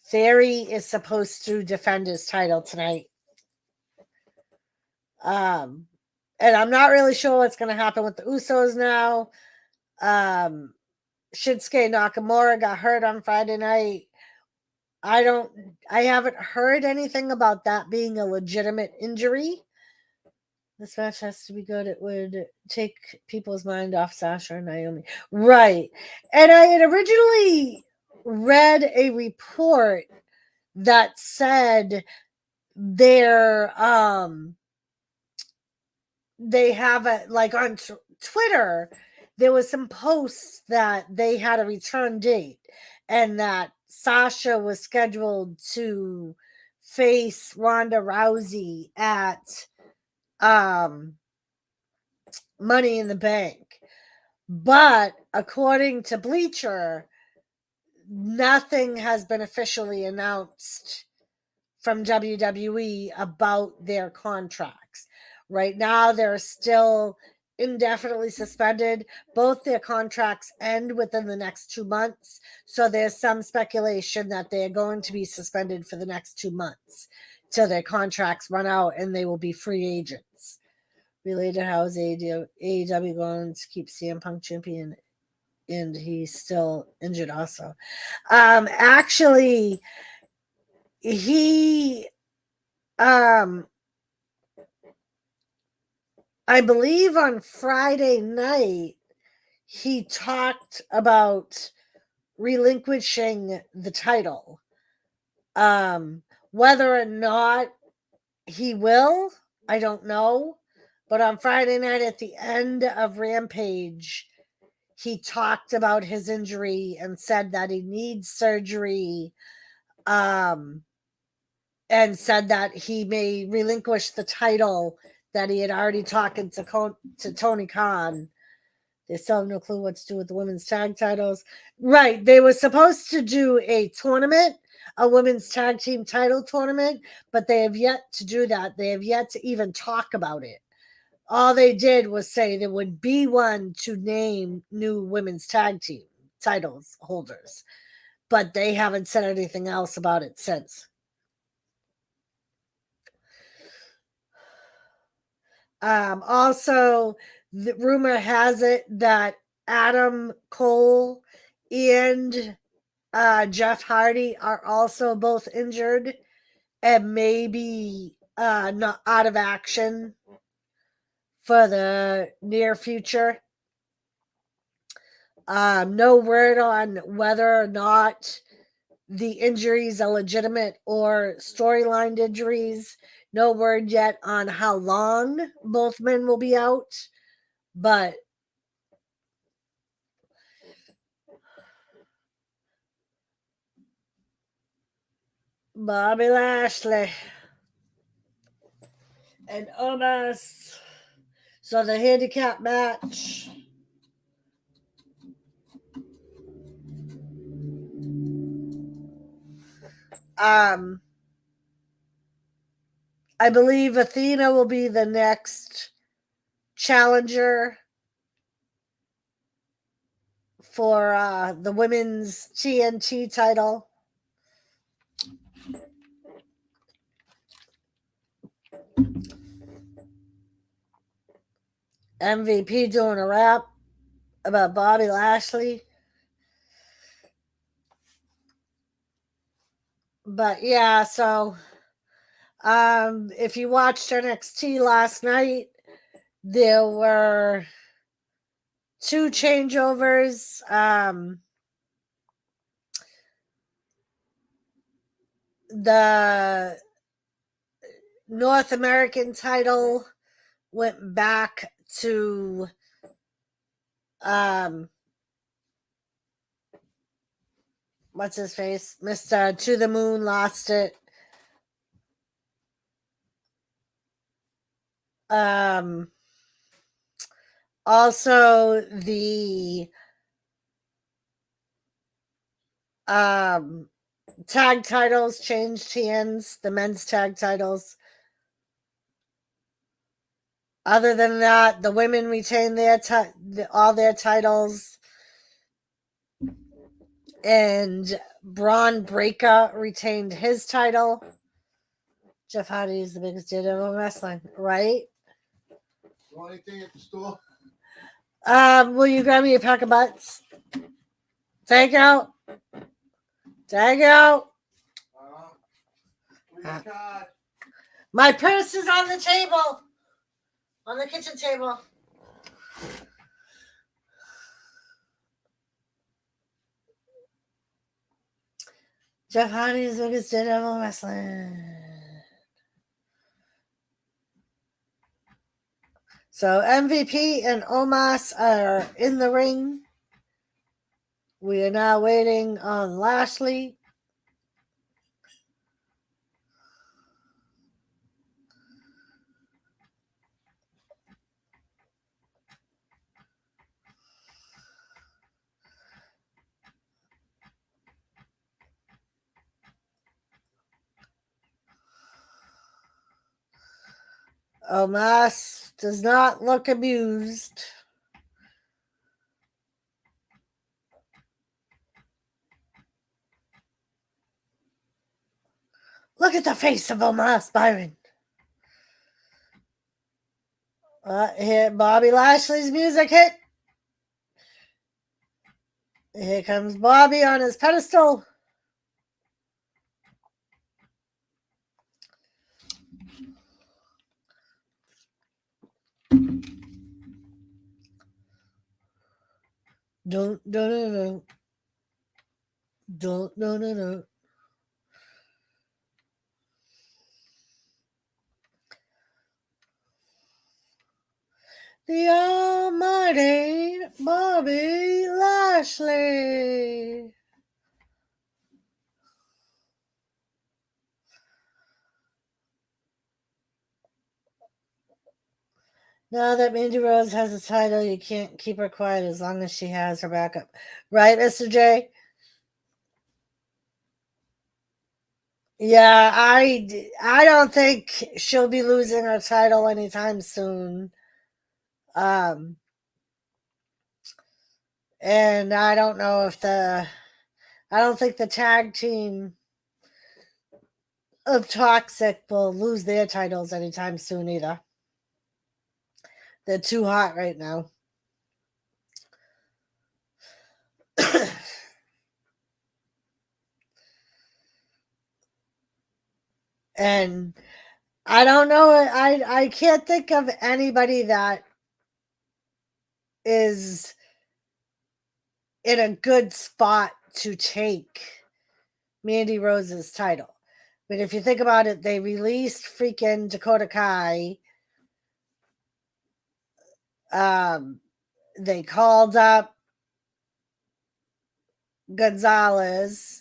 Theory is supposed to defend his title tonight. And I'm not really sure what's going to happen with the Usos now. Shinsuke Nakamura got hurt on Friday night. I haven't heard anything about that being a legitimate injury. This match has to be good. It would take people's mind off Sasha and Naomi. Right. And I had originally read a report that said they have on Twitter, there was some posts that they had a return date and that Sasha was scheduled to face Ronda Rousey at Money in the Bank. But according to Bleacher, nothing has been officially announced from WWE about their contracts. Right now, they're still indefinitely suspended. Both their contracts end within the next 2 months. So there's some speculation that they're going to be suspended for the next 2 months till their contracts run out and they will be free agents. Related, how is AEW going to keep CM Punk champion? And he's still injured also. Actually, he I believe on Friday night, he talked about relinquishing the title. Whether or not he will, I don't know. But on Friday night at the end of Rampage, he talked about his injury and said that he needs surgery. And said that he may relinquish the title that he had already talked to Tony Khan. They still have no clue what to do with the women's tag titles. Right. They were supposed to do a tournament, a women's tag team title tournament, but they have yet to do that. They have yet to even talk about it. All they did was say there would be one to name new women's tag team titles holders, but they haven't said anything else about it since. Also, the rumor has it that Adam Cole and Jeff Hardy are also both injured and maybe not out of action for the near future. No word on whether or not the injuries are legitimate or storyline injuries. No word yet on how long both men will be out, but Bobby Lashley and Omos. So the handicap match. I believe Athena will be the next challenger for the women's TNT title. MVP doing a rap about Bobby Lashley. But yeah, so if you watched NXT last night, there were 2 changeovers. The North American title went back to what's his face? Mr. To the Moon lost it. Also the tag titles changed hands, the men's tag titles. Other than that, the women retained all their titles. And Braun Breaker retained his title. Jeff Hardy is the biggest dude ever in wrestling, right? Want anything at the store? Will you grab me a pack of butts? Take out. Take out. My purse is on the table. On the kitchen table. Jeff Hardy is the biggest dude ever in wrestling. So MVP and Omos are in the ring. We are now waiting on Lashley. Omos does not look amused. Look at the face of Omos, Byron. Here, Bobby Lashley's music hit. Here comes Bobby on his pedestal. Don't, don't. The almighty Bobby Lashley. Now that Mandy Rose has a title, you can't keep her quiet as long as she has her backup. Right, Mr. J? Yeah, I don't think she'll be losing her title anytime soon. And I don't know if I don't think the tag team of Toxic will lose their titles anytime soon either. They're too hot right now. And I don't know. I can't think of anybody that is in a good spot to take Mandy Rose's title. But if you think about it, they released freaking Dakota Kai. They called up Gonzalez.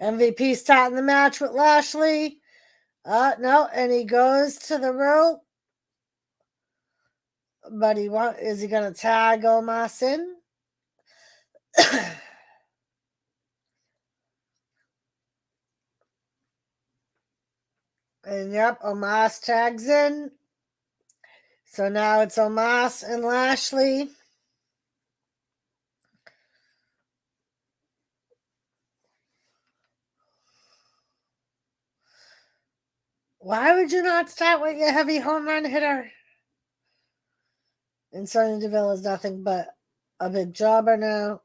MVP starting the match with Lashley. No, and he goes to the rope. But is he going to tag Omos in? And yep, Omos tags in. So now it's Omos and Lashley. Why would you not start with your heavy home run hitter? And Sonya Deville is nothing but a big jobber now.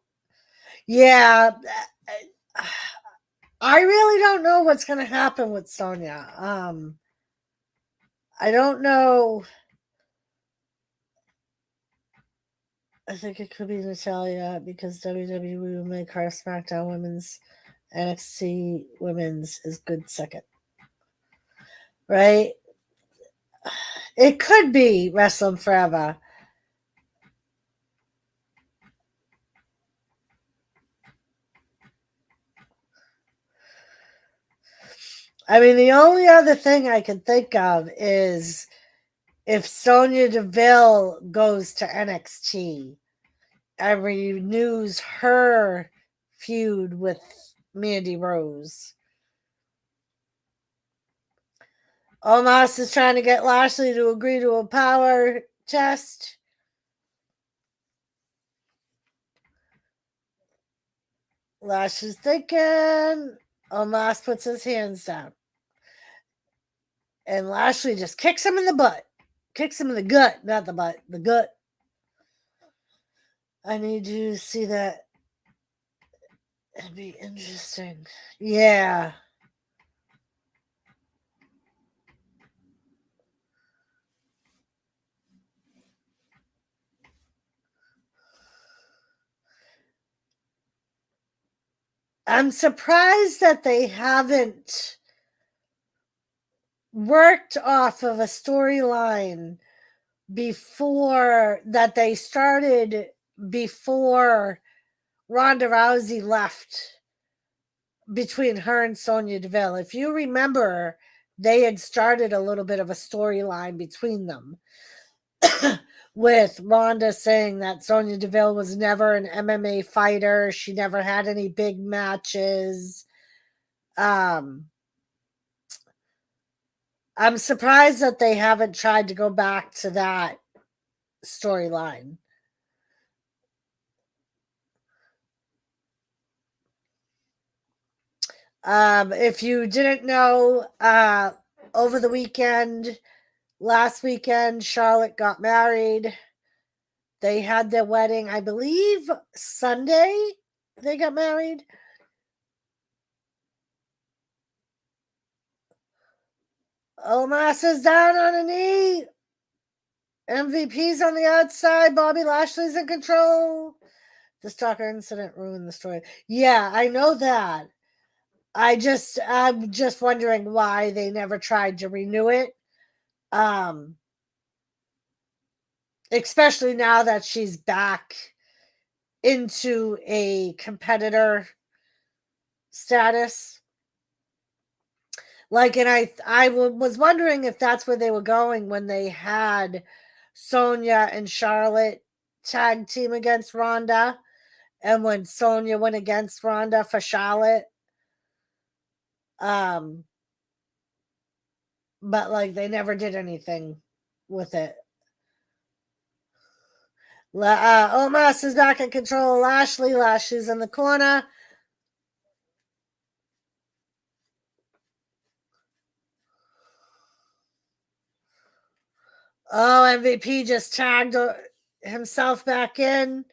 Yeah. I really don't know what's going to happen with Sonya. I don't know. I think it could be Natalya because WWE will make her SmackDown Women's, NXT Women's is good second. Right? It could be Wrestling Forever. I mean, the only other thing I can think of is if Sonya Deville goes to NXT and renews her feud with Mandy Rose. Omos is trying to get Lashley to agree to a power test. Lashley's thinking. Omos puts his hands down. And Lashley just kicks him in the butt. Kicks him in the gut, not the butt, the gut. I need you to see that. It'd be interesting. Yeah. I'm surprised that they haven't worked off of a storyline before that they started before Ronda Rousey left between her and Sonya Deville. If you remember, they had started a little bit of a storyline between them with Ronda saying that Sonya Deville was never an MMA fighter. She never had any big matches. I'm surprised that they haven't tried to go back to that storyline. If you didn't know, over the weekend, last weekend, Charlotte got married. They had their wedding, I believe, Sunday. They got married. Omos is down on a knee. MVP's on the outside. Bobby Lashley's in control. The stalker incident ruined the story. Yeah, I know that. I'm just wondering why they never tried to renew it. Especially now that she's back into a competitor status. Like, and I was wondering if that's where they were going when they had Sonya and Charlotte tag team against Ronda, and when Sonya went against Ronda for Charlotte. But like they never did anything with it. Omos is back in control of Lashley. Lashley's in the corner. Oh, MVP just tagged himself back in.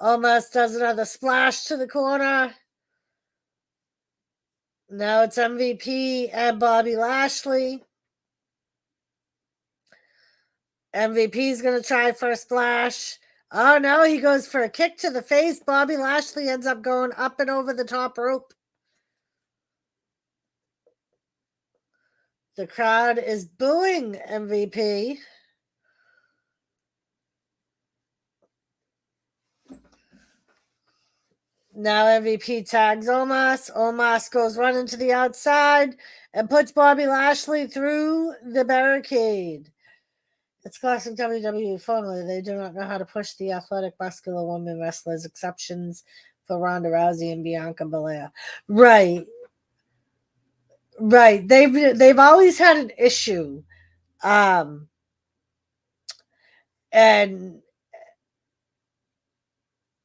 Omos does another splash to the corner. Now it's MVP and Bobby Lashley. MVP's going to try for a splash. Oh, no, he goes for a kick to the face. Bobby Lashley ends up going up and over the top rope. The crowd is booing MVP. Now MVP tags Omos. Omos goes running to the outside and puts Bobby Lashley through the barricade. It's classic WWE formula. They do not know how to push the athletic, muscular women wrestlers, exceptions for Ronda Rousey and Bianca Belair. Right. They've always had an issue. And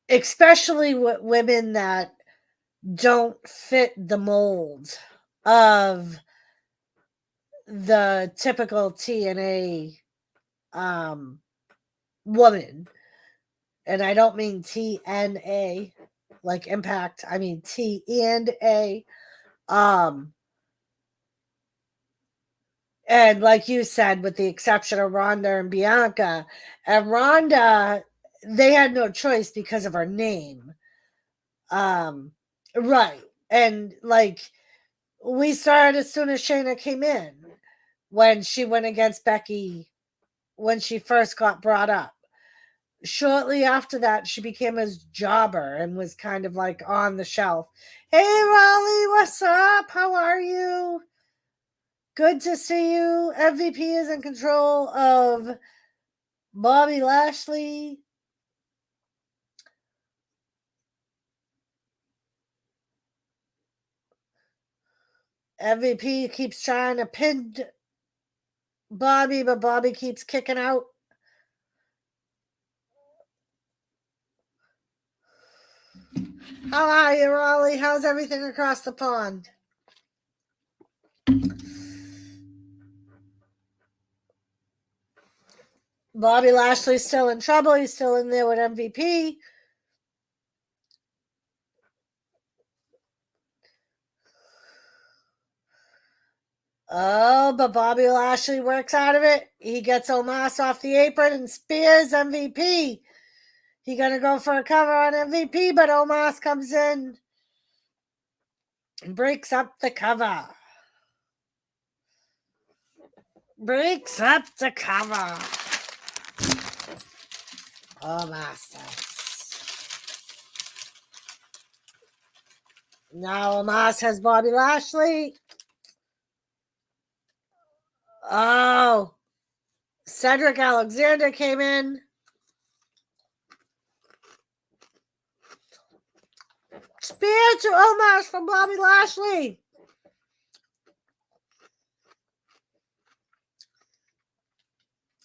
especially with women that don't fit the mold of the typical TNA woman. And I don't mean TNA like Impact. I mean T&A. And like you said, with the exception of Ronda and Bianca, and Ronda, they had no choice because of her name. Right. And like we started as soon as Shayna came in when she went against Becky when she first got brought up. Shortly after that, she became his jobber and was kind of like on the shelf. Hey, Raleigh, what's up? How are you? Good to see you. MVP is in control of Bobby Lashley. MVP keeps trying to pin Bobby, but Bobby keeps kicking out. How are you, Raleigh? How's everything across the pond? Bobby Lashley's still in trouble. He's still in there with MVP. Oh, but Bobby Lashley works out of it. He gets Omos off the apron and spears MVP. He gonna go for a cover on MVP, but Omos comes in and breaks up the cover. Breaks up the cover. Omos. Now Omos has Bobby Lashley. Oh, Cedric Alexander came in. Spear to Omos from Bobby Lashley.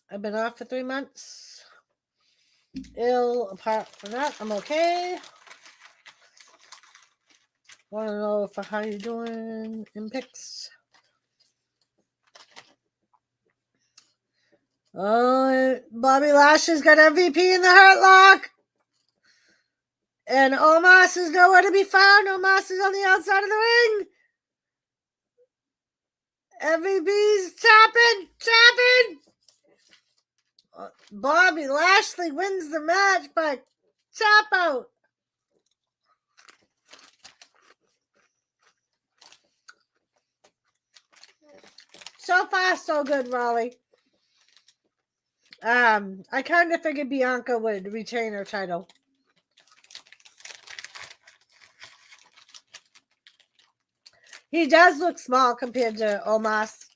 I've been off for 3 months. Ill, apart from that, I'm okay. Want to know for how you doing in picks? Oh, Bobby Lashley's got MVP in the Hurt Lock. And Omos is nowhere to be found. Omos is on the outside of the ring. MVP's tapping. Bobby Lashley wins the match by tap out. So far, so good, Raleigh. I kind of figured Bianca would retain her title. He does look small compared to Omos.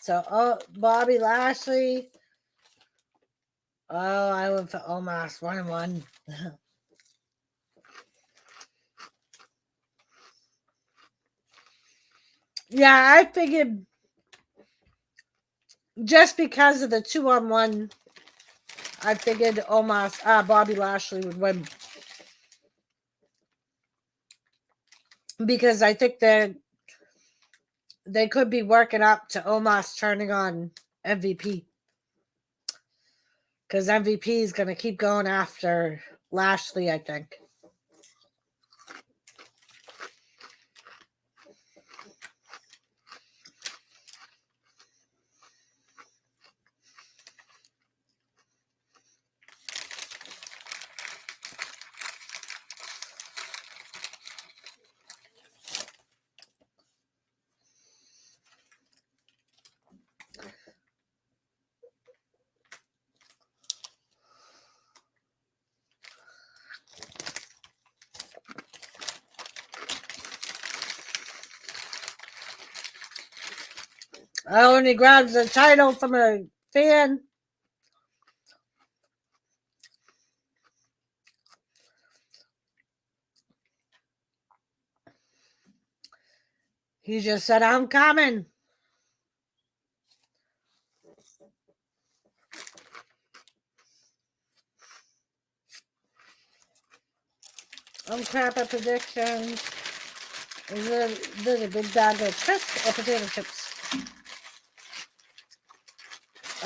So, Bobby Lashley. Oh, I went for Omos 1-1. Yeah, I figured just because of the 2-on-1, I figured Bobby Lashley would win. Because I think they could be working up to Omos turning on MVP. Because MVP is going to keep going after Lashley, I think. Oh, and he grabs the title from a fan. He just said, I'm coming. Oh, crap at predictions. There's a big bag of crisps or potato chips.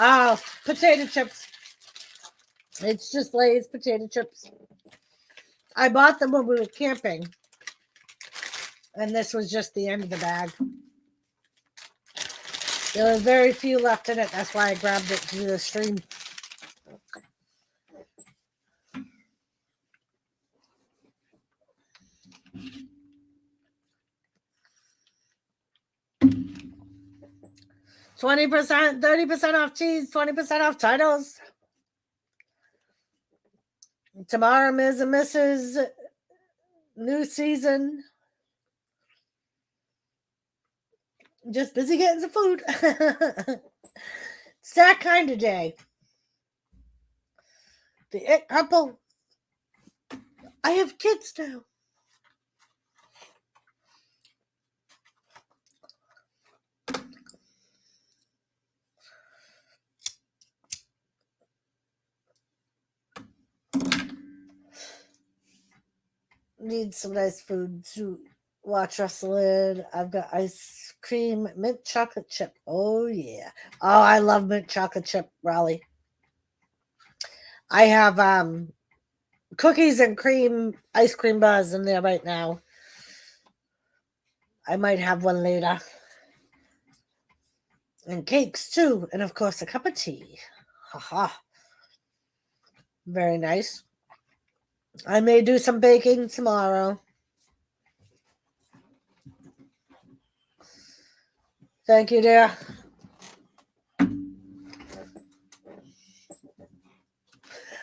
Oh, potato chips. It's just Lay's potato chips. I bought them when we were camping. And this was just the end of the bag. There was very few left in it. That's why I grabbed it to do the stream. %, 30% off cheese, 20% off titles. Tomorrow, Ms. and Mrs. New season. Just busy getting some food. It's that kind of day. The It Couple. I have kids now. Need some nice food to watch wrestling. I've got ice cream, mint chocolate chip. Oh, yeah. Oh, I love mint chocolate chip, Raleigh. I have cookies and cream ice cream bars in there right now. I might have one later. And cakes, too. And, of course, a cup of tea. Haha. Very nice. I may do some baking tomorrow. Thank you, dear.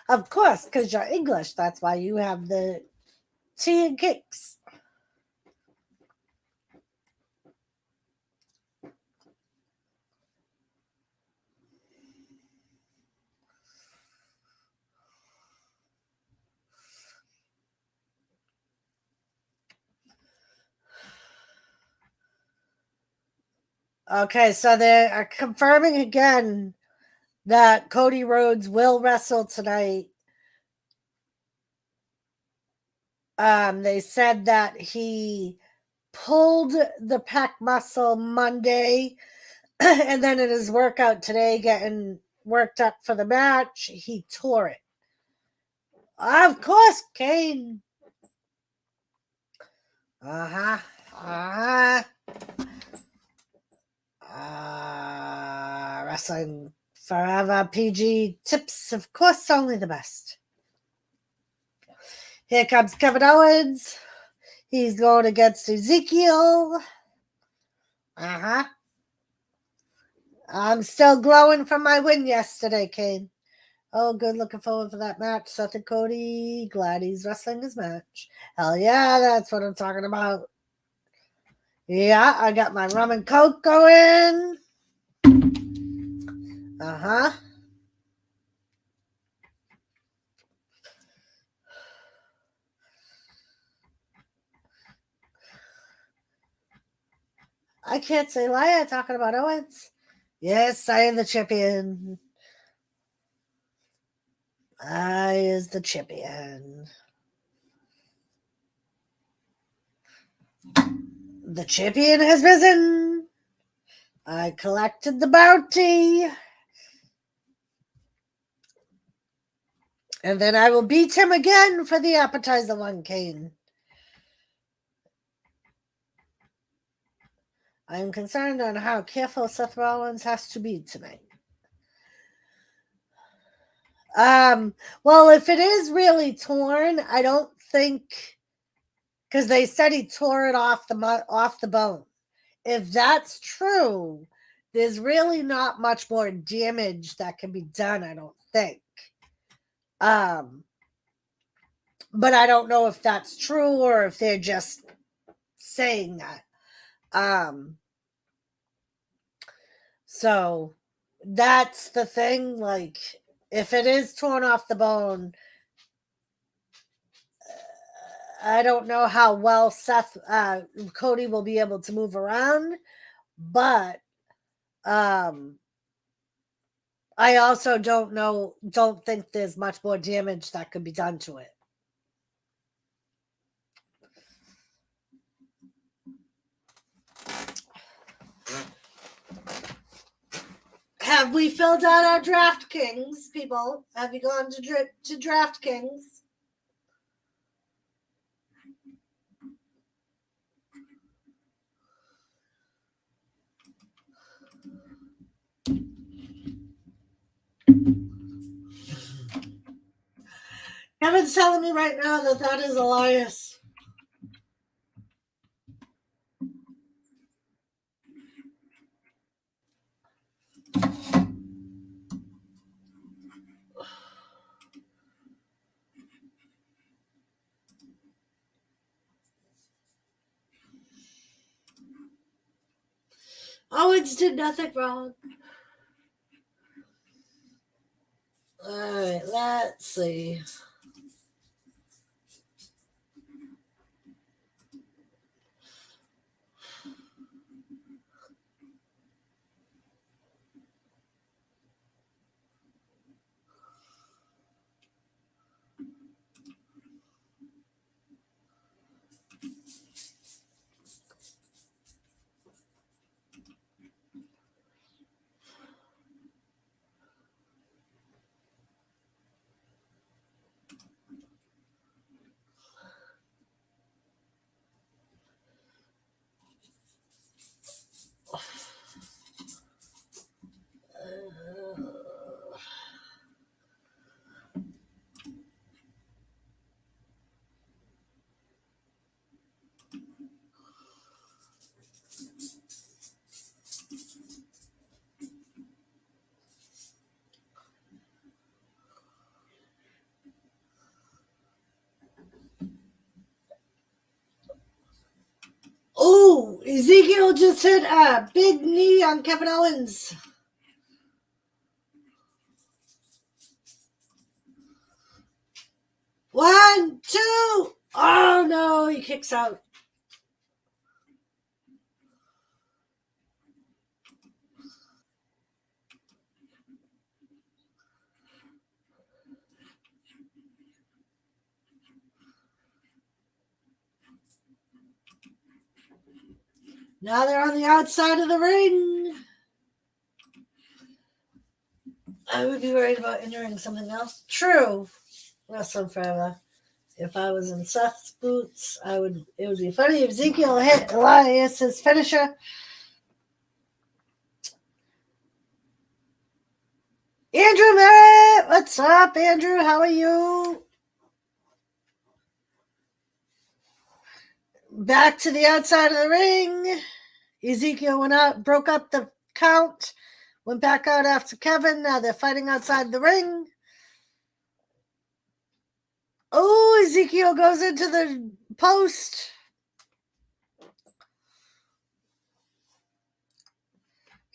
Of course, because you're English. That's why you have the tea and cakes. Okay, so they are confirming again that Cody Rhodes will wrestle tonight They said that he pulled the pec muscle Monday, and then in his workout today, getting worked up for the match, he tore it. Of course, Kane. Wrestling Forever PG tips, of course, only the best. Here comes Kevin Owens. He's going against Ezekiel. I'm still glowing from my win yesterday, Kane. Oh, good. Looking forward for that match. Seth and Cody. Glad he's wrestling his match. Hell yeah, that's what I'm talking about. Yeah, I got my rum and coke going. I can't say lie. I'm talking about Owens. Yes, I am the champion. I is the champion. The champion has risen. I collected the bounty. And then I will beat him again for the appetizer one, Kane. I am concerned on how careful Seth Rollins has to be tonight. Well, if it is really torn, I don't think, because they said he tore it off the bone. If that's true, there's really not much more damage that can be done, I don't think. But I don't know if that's true or if they're just saying that. So that's the thing. Like, if it is torn off the bone, I don't know how well Cody will be able to move around, but I also don't think there's much more damage that could be done to it. Have we filled out our DraftKings, people? Have you gone to DraftKings? Kevin's telling me right now that is Elias. Owens did nothing wrong. All right, let's see. Oh, Ezekiel just hit a big knee on Kevin Owens. One, two. Oh, no, he kicks out. Now they're on the outside of the ring. I would be worried about entering something else. True. Wrestling forever. If I was in Seth's boots, it would be funny if Ezekiel hit Elias's finisher. Andrew Merritt, what's up, Andrew? How are you? Back to the outside of the ring. Ezekiel went out, broke up the count, went back out after Kevin. Now they're fighting outside the ring. Oh, Ezekiel goes into the post.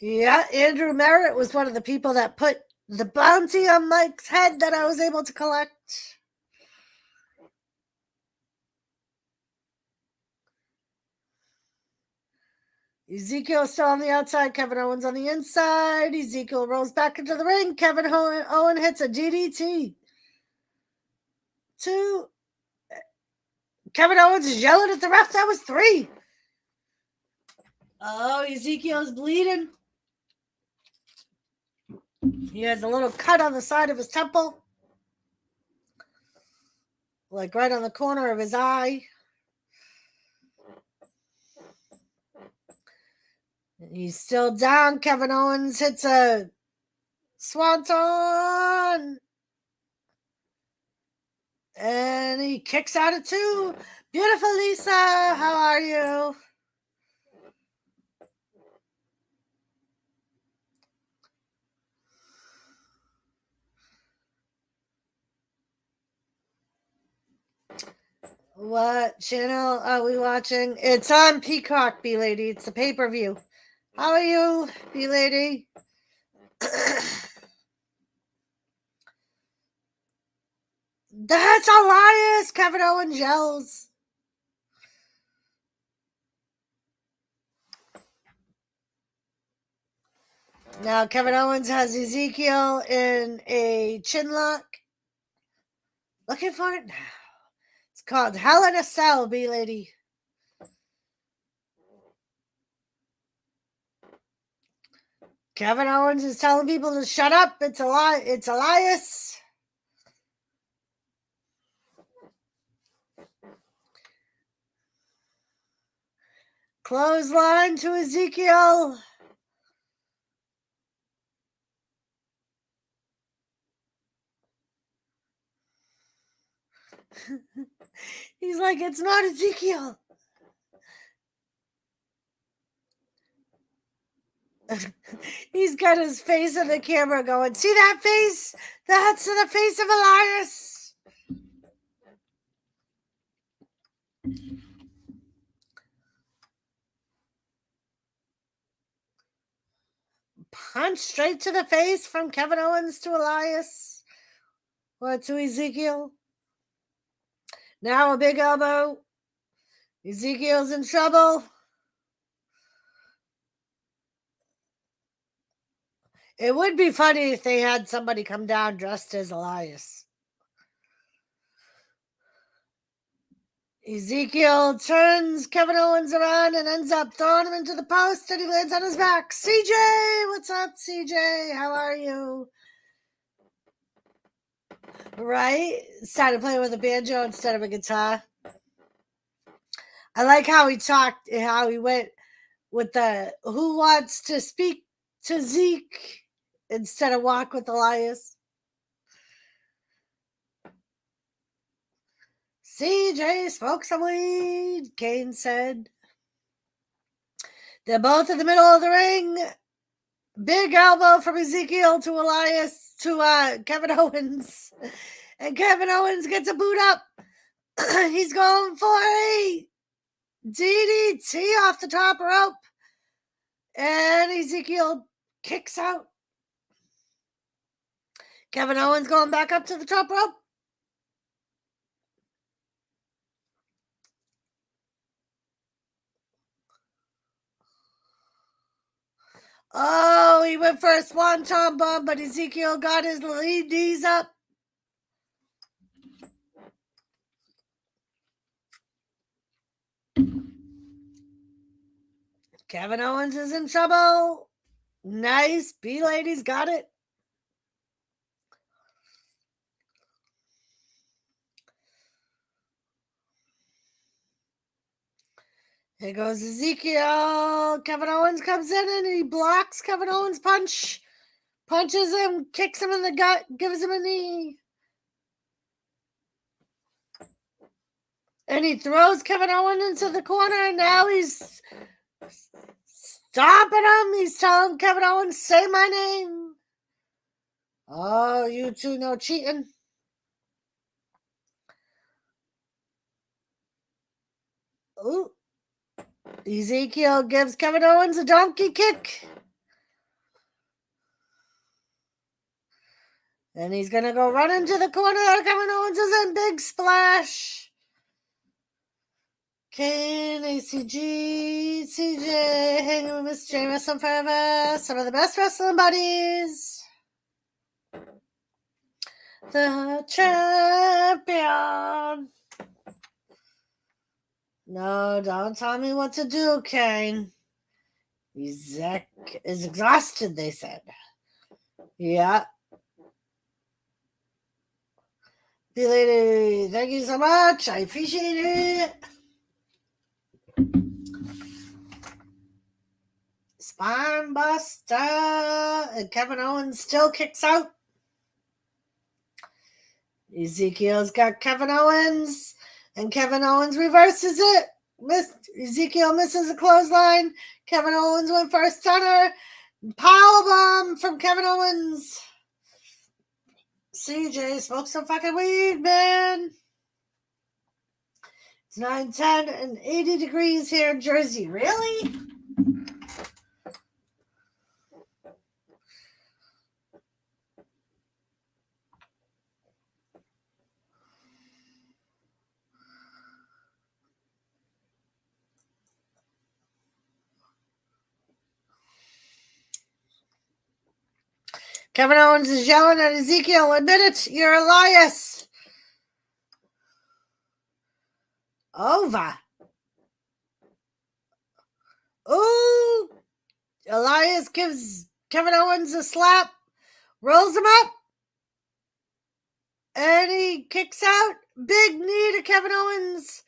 Yeah, Andrew Merritt was one of the people that put the bounty on Mike's head that I was able to collect. Ezekiel still on the outside. Kevin Owens on the inside. Ezekiel rolls back into the ring. Kevin Owens hits a DDT. Two. Kevin Owens is yelling at the ref. That was 3. Oh, Ezekiel's bleeding. He has a little cut on the side of his temple. Like right on the corner of his eye. He's still down. Kevin Owens hits a swanton. And he kicks out at 2. Beautiful Lisa, how are you? What channel are we watching? It's on Peacock, B-Lady. It's the pay-per-view. How are you, B-Lady? That's Elias! Kevin Owens yells. Now Kevin Owens has Ezekiel in a chin lock. Looking for it now. It's called Hell in a Cell, B-Lady. Kevin Owens is telling people to shut up. It's Elias. Clothesline to Ezekiel. He's like, it's not Ezekiel. He's got his face in the camera going, see that face? That's the face of Elias. Punch straight to the face from Kevin Owens to Elias. Or to Ezekiel. Now a big elbow. Ezekiel's in trouble. It would be funny if they had somebody come down dressed as Elias. Ezekiel turns Kevin Owens around and ends up throwing him into the post, and he lands on his back. CJ, what's up, CJ? How are you? Right? Started playing with a banjo instead of a guitar. I like how he talked, how he went with the who wants to speak to Zeke instead of walk with Elias. CJ smoked some weed, Kane said. They're both in the middle of the ring. Big elbow from Ezekiel to Elias, to Kevin Owens. And Kevin Owens gets a boot up. He's going for a DDT off the top rope. And Ezekiel kicks out. Kevin Owens going back up to the top rope. Oh, he went for a swanton bomb, but Ezekiel got his lead knees up. Kevin Owens is in trouble. Nice. B-Lady's got it. Here goes Ezekiel. Kevin Owens comes in and he blocks Kevin Owens' punch. Punches him, kicks him in the gut, gives him a knee. And he throws Kevin Owens into the corner. And now he's stomping him. He's telling Kevin Owens, say my name. Oh, you two know cheating. Ooh. Ezekiel gives Kevin Owens a donkey kick. And he's going to go run into the corner. Kevin Owens is in. Big splash. Kane, ACG, CJ, hanging with Miss Jameson forever. Some of the best wrestling buddies. The champion. No, don't tell me what to do, Kane. Ezek is exhausted, they said. Yeah. B-Lady, thank you so much. I appreciate it. Spine buster. And Kevin Owens still kicks out. Ezekiel's got Kevin Owens. And Kevin Owens reverses it. Ezekiel misses a clothesline. Kevin Owens went for a stunner. Powerbomb from Kevin Owens. CJ, smoke some fucking weed, man. It's 9, 10, and 80 degrees here in Jersey. Really? Kevin Owens is yelling at Ezekiel. Admit it, you're Elias. Over. Ooh. Elias gives Kevin Owens a slap. Rolls him up. And he kicks out. Big knee to Kevin Owens.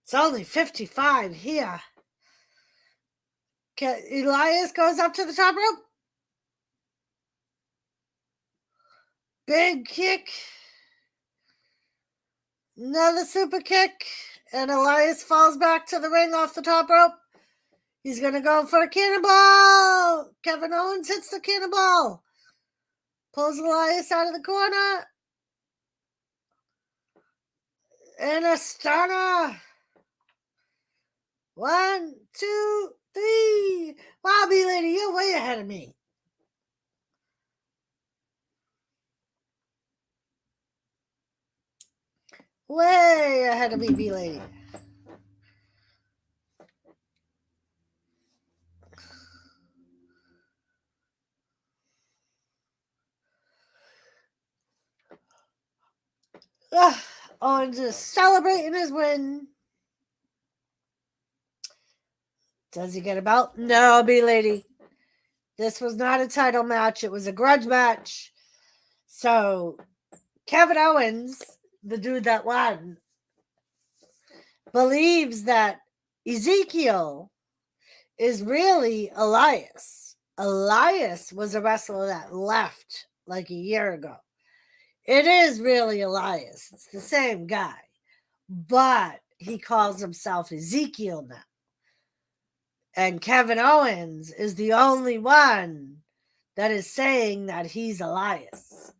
It's only 55 here. Elias goes up to the top rope. Big kick. Another super kick. And Elias falls back to the ring off the top rope. He's going to go for a cannonball. Kevin Owens hits the cannonball. Pulls Elias out of the corner. And a stunner. 1, 2, 3. Wow, B-Lady, you're way ahead of me. Way ahead of me, B-Lady. Owens is celebrating his win. Does he get a belt? No, B-Lady. This was not a title match. It was a grudge match. So, Kevin Owens, the dude that won, believes that Ezekiel is really Elias. Elias was a wrestler that left like a year ago. It is really Elias. It's the same guy. But he calls himself Ezekiel now. And Kevin Owens is the only one that is saying that he's Elias.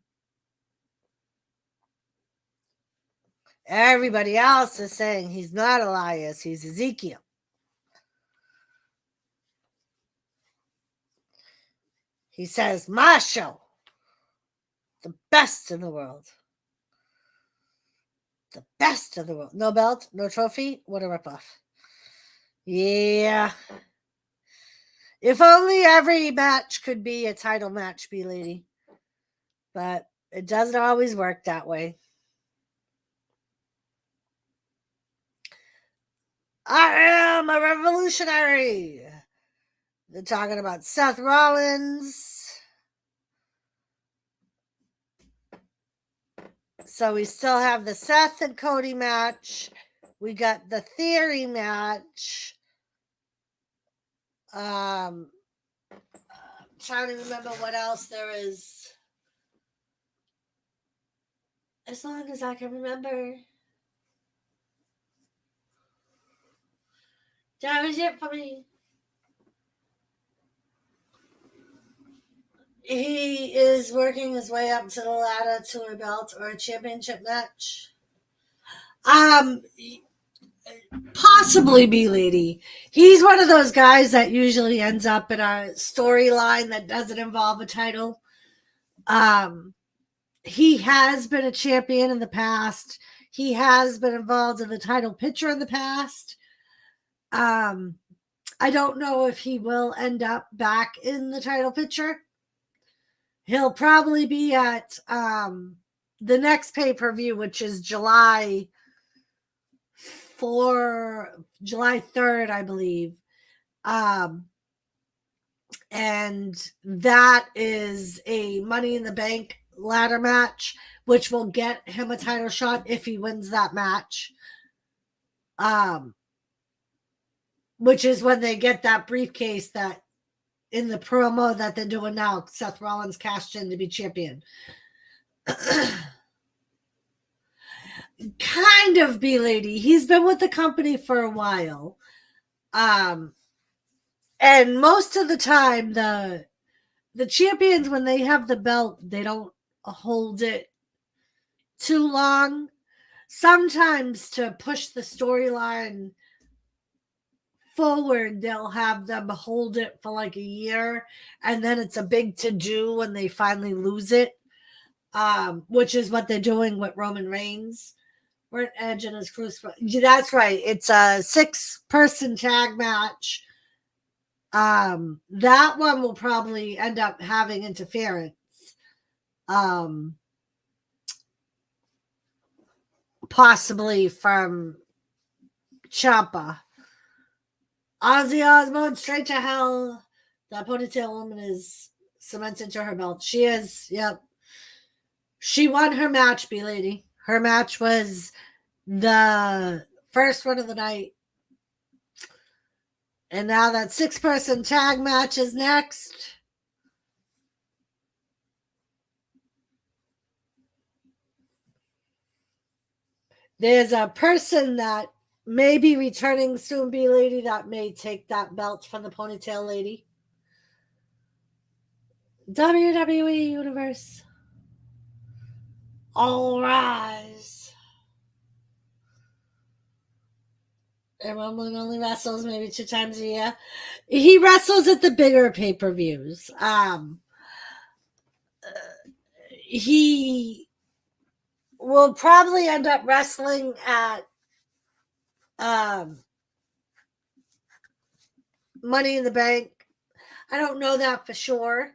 Everybody else is saying he's not Elias, he's Ezekiel. He says, my show, the best in the world. The best of the world. No belt, no trophy. What a ripoff. Yeah. If only every match could be a title match, B-Lady. But it doesn't always work that way. I am a revolutionary. They're talking about Seth Rollins. So we still have the Seth and Cody match. We got the Theory match. I'm trying to remember what else there is. As long as I can remember. That was it for me. He is working his way up to the ladder to a belt or a championship match. Possibly B-Lady. He's one of those guys that usually ends up in a storyline that doesn't involve a title. He has been a champion in the past. He has been involved in the title picture in the past. I don't know if he will end up back in the title picture. He'll probably be at the next pay-per-view, which is July 3rd, I believe. And that is a Money in the Bank ladder match, which will get him a title shot if he wins that match. Which is when they get that briefcase that in the promo that they're doing now, Seth Rollins cashed in to be champion. Kind of B-Lady. He's been with the company for a while. And most of the time, the champions, when they have the belt, they don't hold it too long. Sometimes to push the storyline forward, they'll have them hold it for like a year, and then it's a big to-do when they finally lose it, which is what they're doing with Roman Reigns. We're at Edge and his crucifix. That's right. It's a 6-person tag match. That one will probably end up having interference. Possibly from Ciampa. Ozzy Osbourne, straight to hell. That ponytail woman is cemented to her belt. She is, yep. She won her match, B-Lady. Her match was the first one of the night. And now that 6-person tag match is next. There's a person that may be returning soon, B-Lady, that may take that belt from the ponytail lady. WWE Universe. All rise. And Roman only wrestles maybe 2 times a year. He wrestles at the bigger pay-per-views. He will probably end up wrestling at Money in the Bank. I don't know that for sure.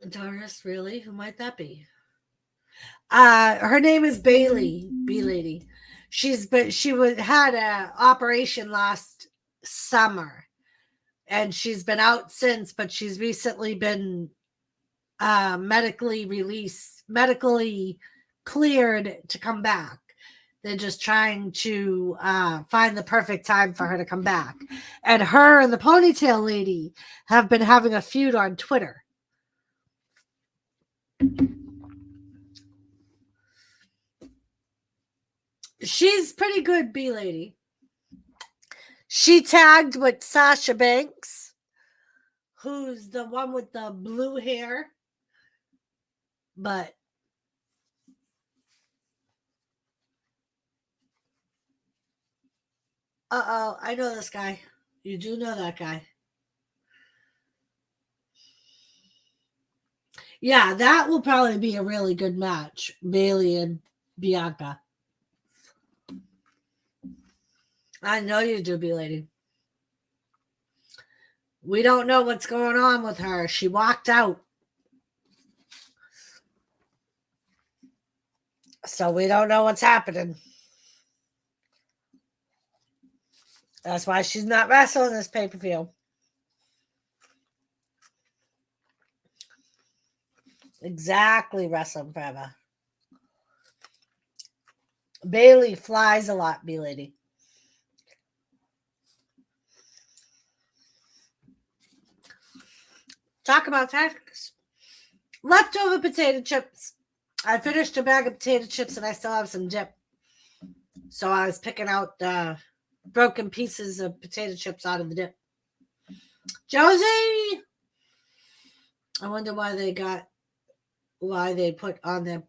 Doris, really? Who might that be? Her name is Bailey, B-Lady. She had an operation last summer, and she's been out since, but she's recently been medically cleared to come back. They're just trying to find the perfect time for her to come back. And her and the ponytail lady have been having a feud on Twitter. She's pretty good, B-Lady. She tagged with Sasha Banks, who's the one with the blue hair. But I know this guy. You do know that guy. Yeah, that will probably be a really good match. Bailey and Bianca. I know you do, B-Lady. We don't know what's going on with her. She walked out. So we don't know what's happening. That's why she's not wrestling this pay-per-view. Exactly, wrestling forever. Bailey flies a lot, B-Lady. Talk about tactics. Leftover potato chips. I finished a bag of potato chips and I still have some dip. So I was picking out broken pieces of potato chips out of the dip. Josie! I wonder why they put on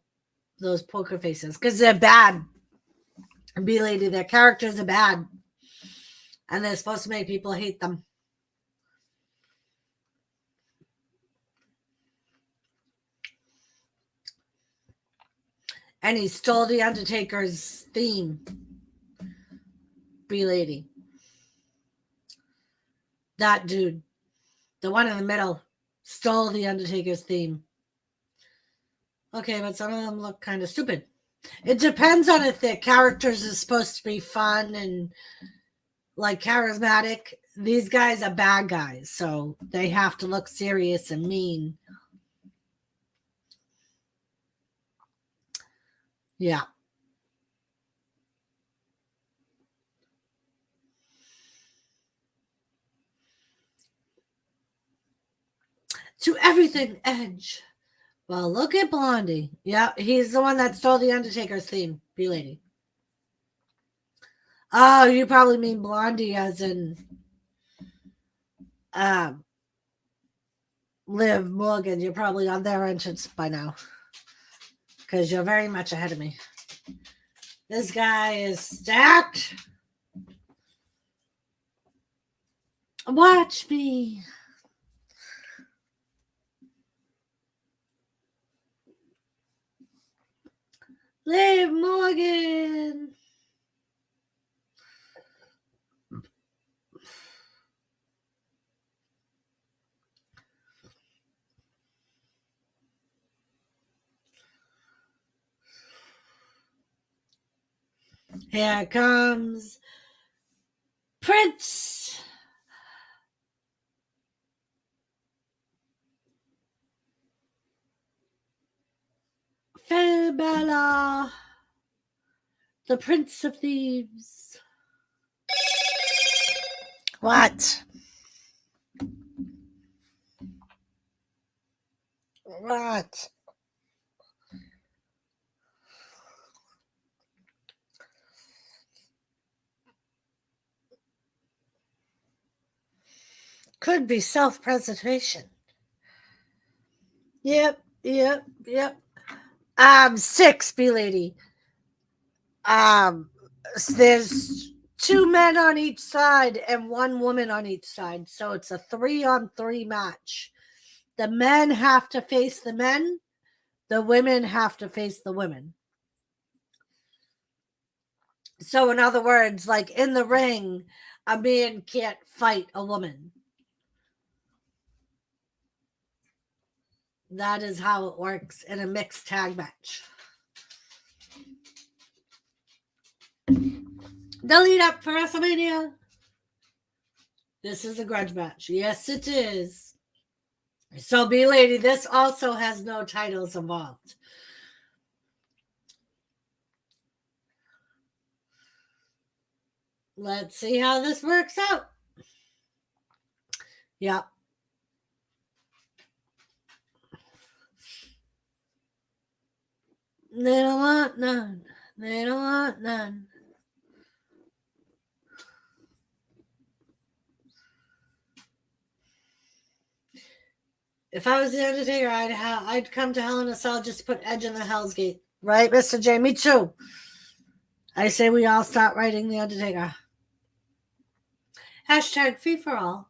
those poker faces. Because they're bad. B-Lady, their characters are bad. And they're supposed to make people hate them. And he stole the Undertaker's theme. B-Lady. That dude. The one in the middle. Stole the Undertaker's theme. Okay, but some of them look kind of stupid. It depends on if their characters are supposed to be fun and like charismatic. These guys are bad guys, so they have to look serious and mean. Yeah. To everything, Edge. Well, look at Blondie. Yeah, he's the one that stole the Undertaker's theme, B-Lady. Oh, you probably mean Blondie as in Liv Morgan. You're probably on their entrance by now. Because you're very much ahead of me. This guy is stacked. Watch me. Liv Morgan. Here comes Prince. Belair, the Prince of Thieves. What? What? Could be self-preservation. Yep. 6, B-Lady. There's 2 men on each side and 1 woman on each side. So it's a 3-on-3 match. The men have to face the men. The women have to face the women. So in other words, like in the ring, a man can't fight a woman. That is how it works in a mixed tag match. The lead up for WrestleMania. This is a grudge match. Yes, it is. So, B-Lady, this also has no titles involved. Let's see how this works out. Yep. They don't want none. They don't want none. If I was the Undertaker, I'd come to Hell in a Cell just to put Edge in the Hell's Gate. Right, Mr. J? Me too. I say we all start writing the Undertaker. Hashtag free for all.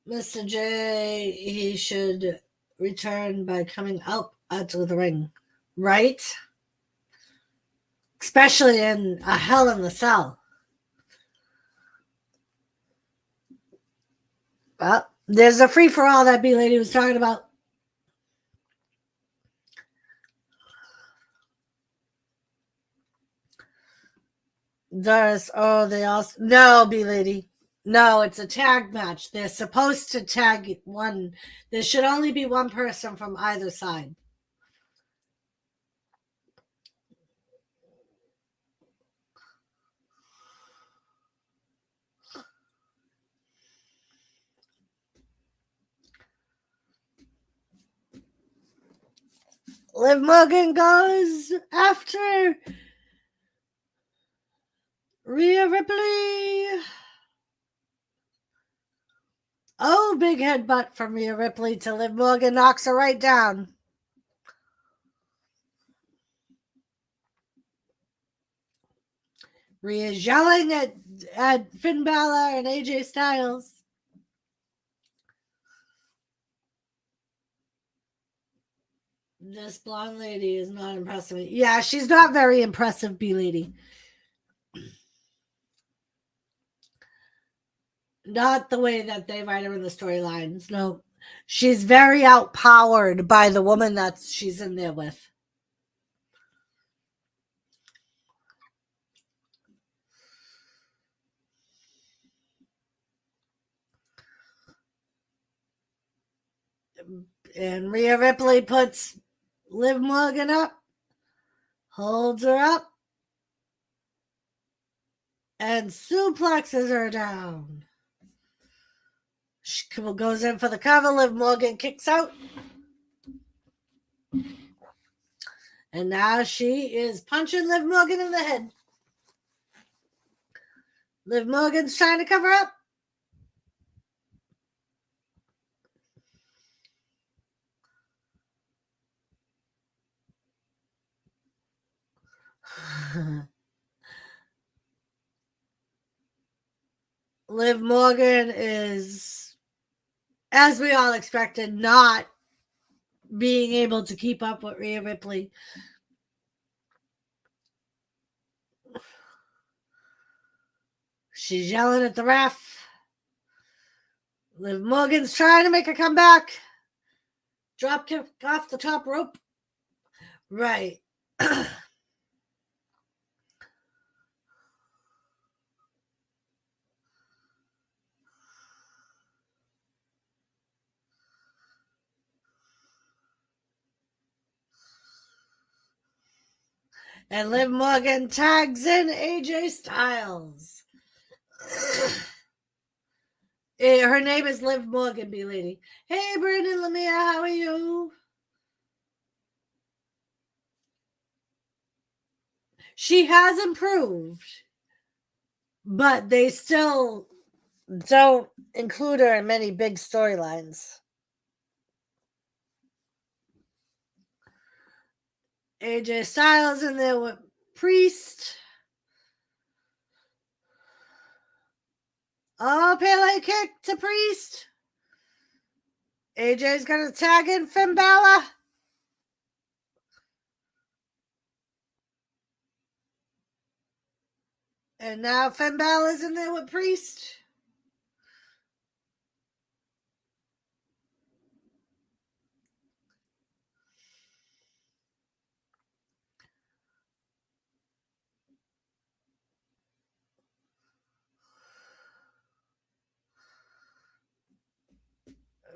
Mr. J, he should return by coming out of the ring. Right? especially in a Hell in the Cell. Well, there's a free-for-all that B-Lady was talking about. No, B-Lady. No, it's a tag match. They're supposed to tag one. There should only be one person from either side. Liv Morgan goes after Rhea Ripley. Oh, big headbutt from Rhea Ripley to Liv Morgan, knocks her right down. Rhea's yelling at Finn Balor and AJ Styles. This blonde lady is not impressive. Yeah, she's not very impressive, B-Lady. Not the way that they write her in the storylines. No. She's very outpowered by the woman that she's in there with. And Rhea Ripley puts Liv Morgan up, holds her up, and suplexes her down. She goes in for the cover. Liv Morgan kicks out. And now she is punching Liv Morgan in the head. Liv Morgan's trying to cover up. Liv Morgan is, as we all expected, not being able to keep up with Rhea Ripley. She's yelling at the ref. Liv Morgan's trying to make a comeback. Drop kick off the top rope. Right. And Liv Morgan tags in AJ Styles. Her name is Liv Morgan, B-Lady. Hey, Brandon Lemire, how are you? She has improved, but they still don't include her in many big storylines. AJ Styles in there with Priest. Oh, Pele kick to Priest. AJ's going to tag in Finn Balor. And now Finn Balor's in there with Priest.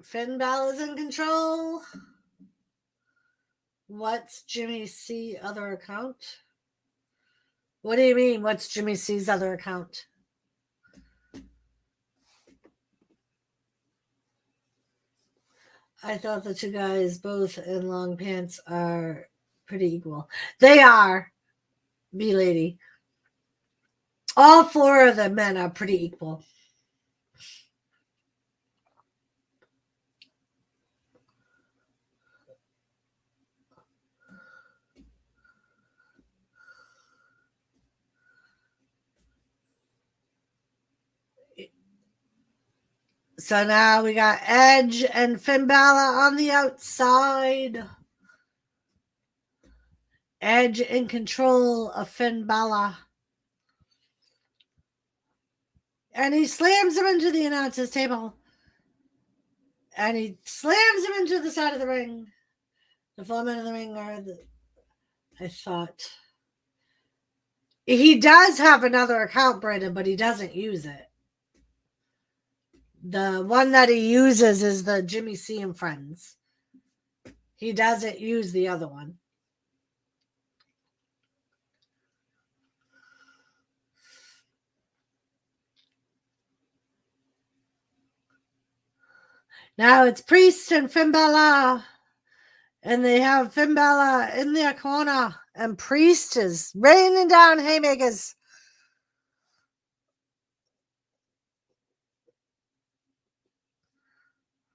Finn Balor's in control. What's Jimmy C other account? What do you mean, what's Jimmy C's other account? I thought the two guys, both in long pants, are pretty equal. They are, B-Lady. All four of the men are pretty equal. So now we got Edge and Finn Balor on the outside. Edge in control of Finn Balor. And he slams him into the announcer's table. And he slams him into the side of the ring. The 4 men in the ring are I thought. He does have another account, Brandon, but he doesn't use it. The one that he uses is the Jimmy C and Friends. He doesn't use the other one. Now it's Priest and Finn Balor. And they have Finn Balor in their corner. And Priest is raining down haymakers.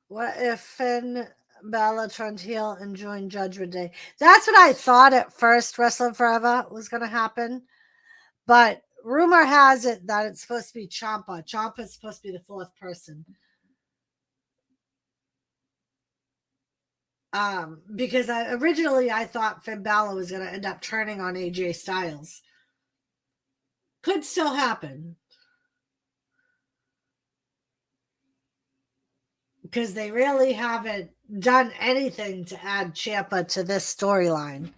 What if Finn Balor turned heel and joined Judgment Day? That's what I thought at first Wrestling Forever was going to happen. But rumor has it that it's supposed to be Ciampa. Ciampa is supposed to be the fourth person. Because originally I thought Finn Balor was going to end up turning on AJ Styles. Could still happen. Because they really haven't done anything to add Ciampa to this storyline.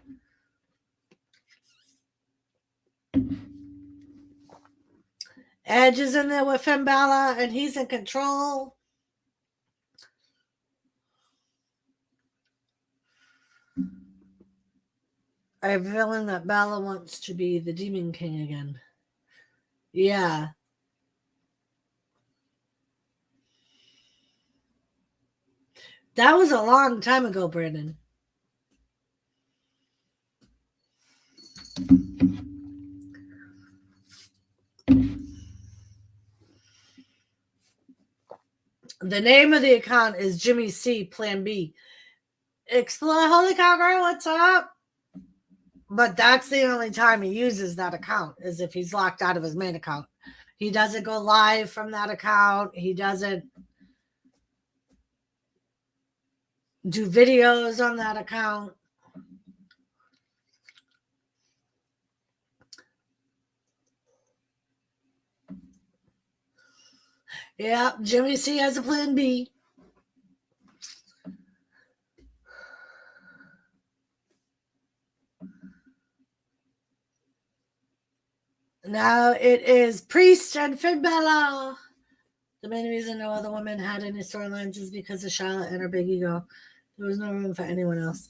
Edge is in there with Finn Balor, and he's in control. I have a feeling that Balor wants to be the Demon King again. Yeah. That was a long time ago, Brandon. The name of the account is Jimmy C Plan B. Explore, holy cow, girl, what's up? But that's the only time he uses that account is if he's locked out of his main account. He doesn't go live from that account. He doesn't do videos on that account. Yeah, Jimmy C has a Plan B. Now it is Priest and Finn Balor. The main reason no other woman had any storylines is because of Charlotte and her big ego. There was no room for anyone else.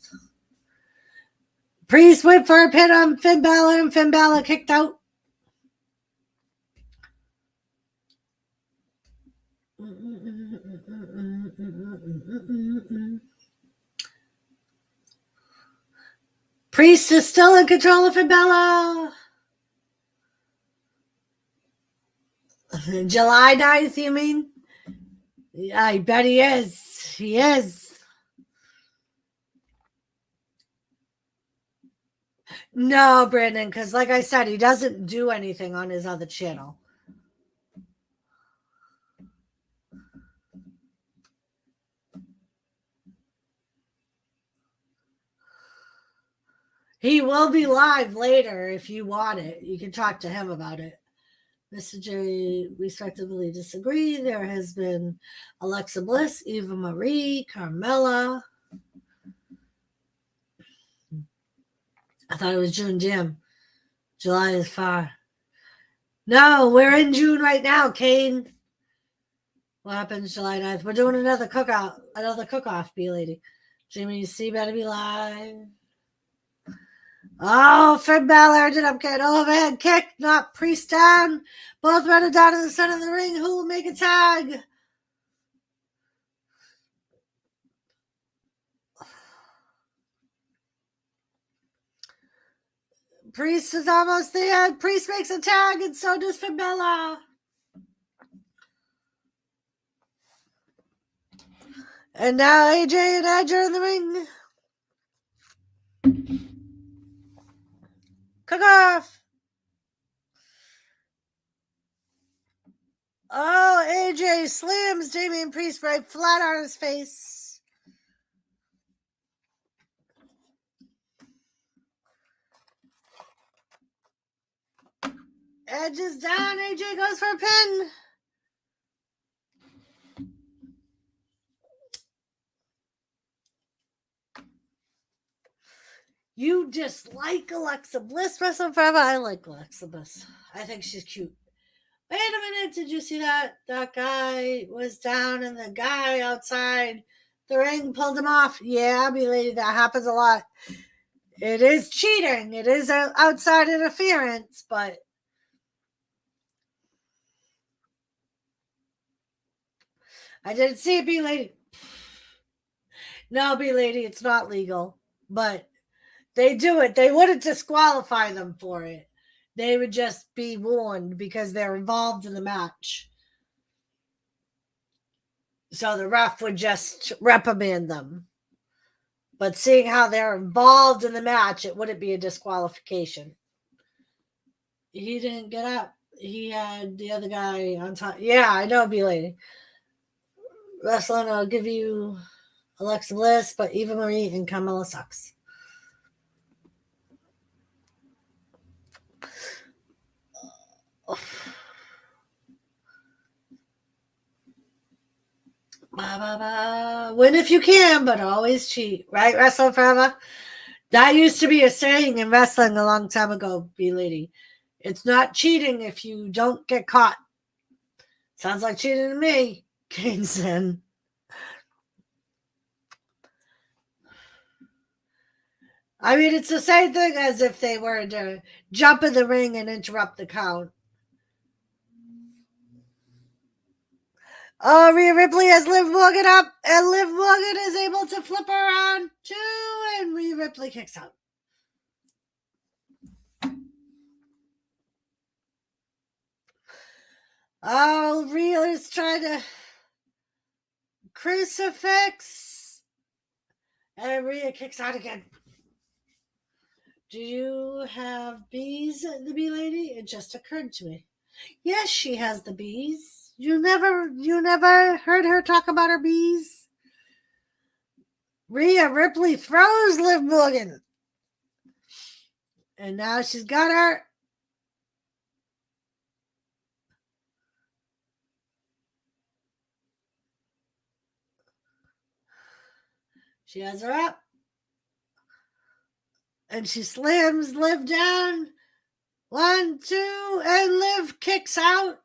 Priest went for a pin on Finn Balor, and Finn Balor kicked out. Priest is still in control of Finn Balor. July 9th, you mean? Yeah, I bet he is. He is. No, Brandon, because like I said, he doesn't do anything on his other channel. He will be live later if you want it. You can talk to him about it. Mr. J respectively disagree. There has been Alexa Bliss, Eva Marie, Carmella. I thought it was June Jim. July is far. No, we're in June right now, Kane. What happens July 9th? We're doing another cook-off, B-Lady. Jimmy C better be live. Oh, Finn Balor ended up getting overhead kick, not Priest down. Both men are down in the center of the ring. Who will make a tag? Priest is almost there. Priest makes a tag, and so does Finn Balor. And now AJ and Edge are in the ring. Cook off. Oh, AJ slams Damian Priest right flat on his face. Edge is down. AJ goes for a pin. You dislike Alexa Bliss wrestling forever? I like Alexa Bliss. I think she's cute. Wait a minute. Did you see that? That guy was down and the guy outside the ring pulled him off. Yeah, lady, that happens a lot. It is cheating. It is outside interference, but I didn't see it, lady. No, lady, it's not legal. But they do it. They wouldn't disqualify them for it. They would just be warned because they're involved in the match. So the ref would just reprimand them. But seeing how they're involved in the match, it wouldn't be a disqualification. He didn't get up. He had the other guy on top. Yeah, I know, lady. Wrestling, I'll give you Alexa Bliss, but Eva Marie and Carmella sucks. Win if you can, but always cheat. Right, Wrestling Forever? That used to be a saying in wrestling a long time ago, lady. It's not cheating if you don't get caught. Sounds like cheating to me, Kingston. I mean, it's the same thing as if they were to jump in the ring and interrupt the count. Oh, Rhea Ripley has Liv Morgan up, and Liv Morgan is able to flip her around too, and Rhea Ripley kicks out. Oh, Rhea is trying to crucifix, and Rhea kicks out again. Do you have bees, the bee lady? It just occurred to me. Yes, she has the bees. You never heard her talk about her bees? Rhea Ripley throws Liv Morgan. And now she's got her. She has her up. And she slams Liv down. 1, 2, and Liv kicks out.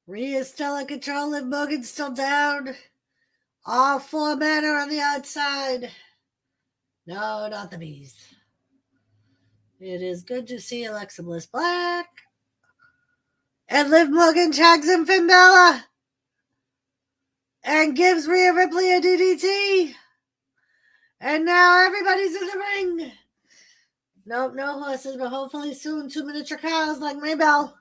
Rhea's still in control. Liv Morgan's still down. All 4 men are on the outside. No, not the bees. It is good to see Alexa Bliss Black. And Liv Morgan tags in Finn Balor. And gives Rhea Ripley a DDT. And now everybody's in the ring. Nope, no horses, but hopefully soon 2 miniature cows like Maybell.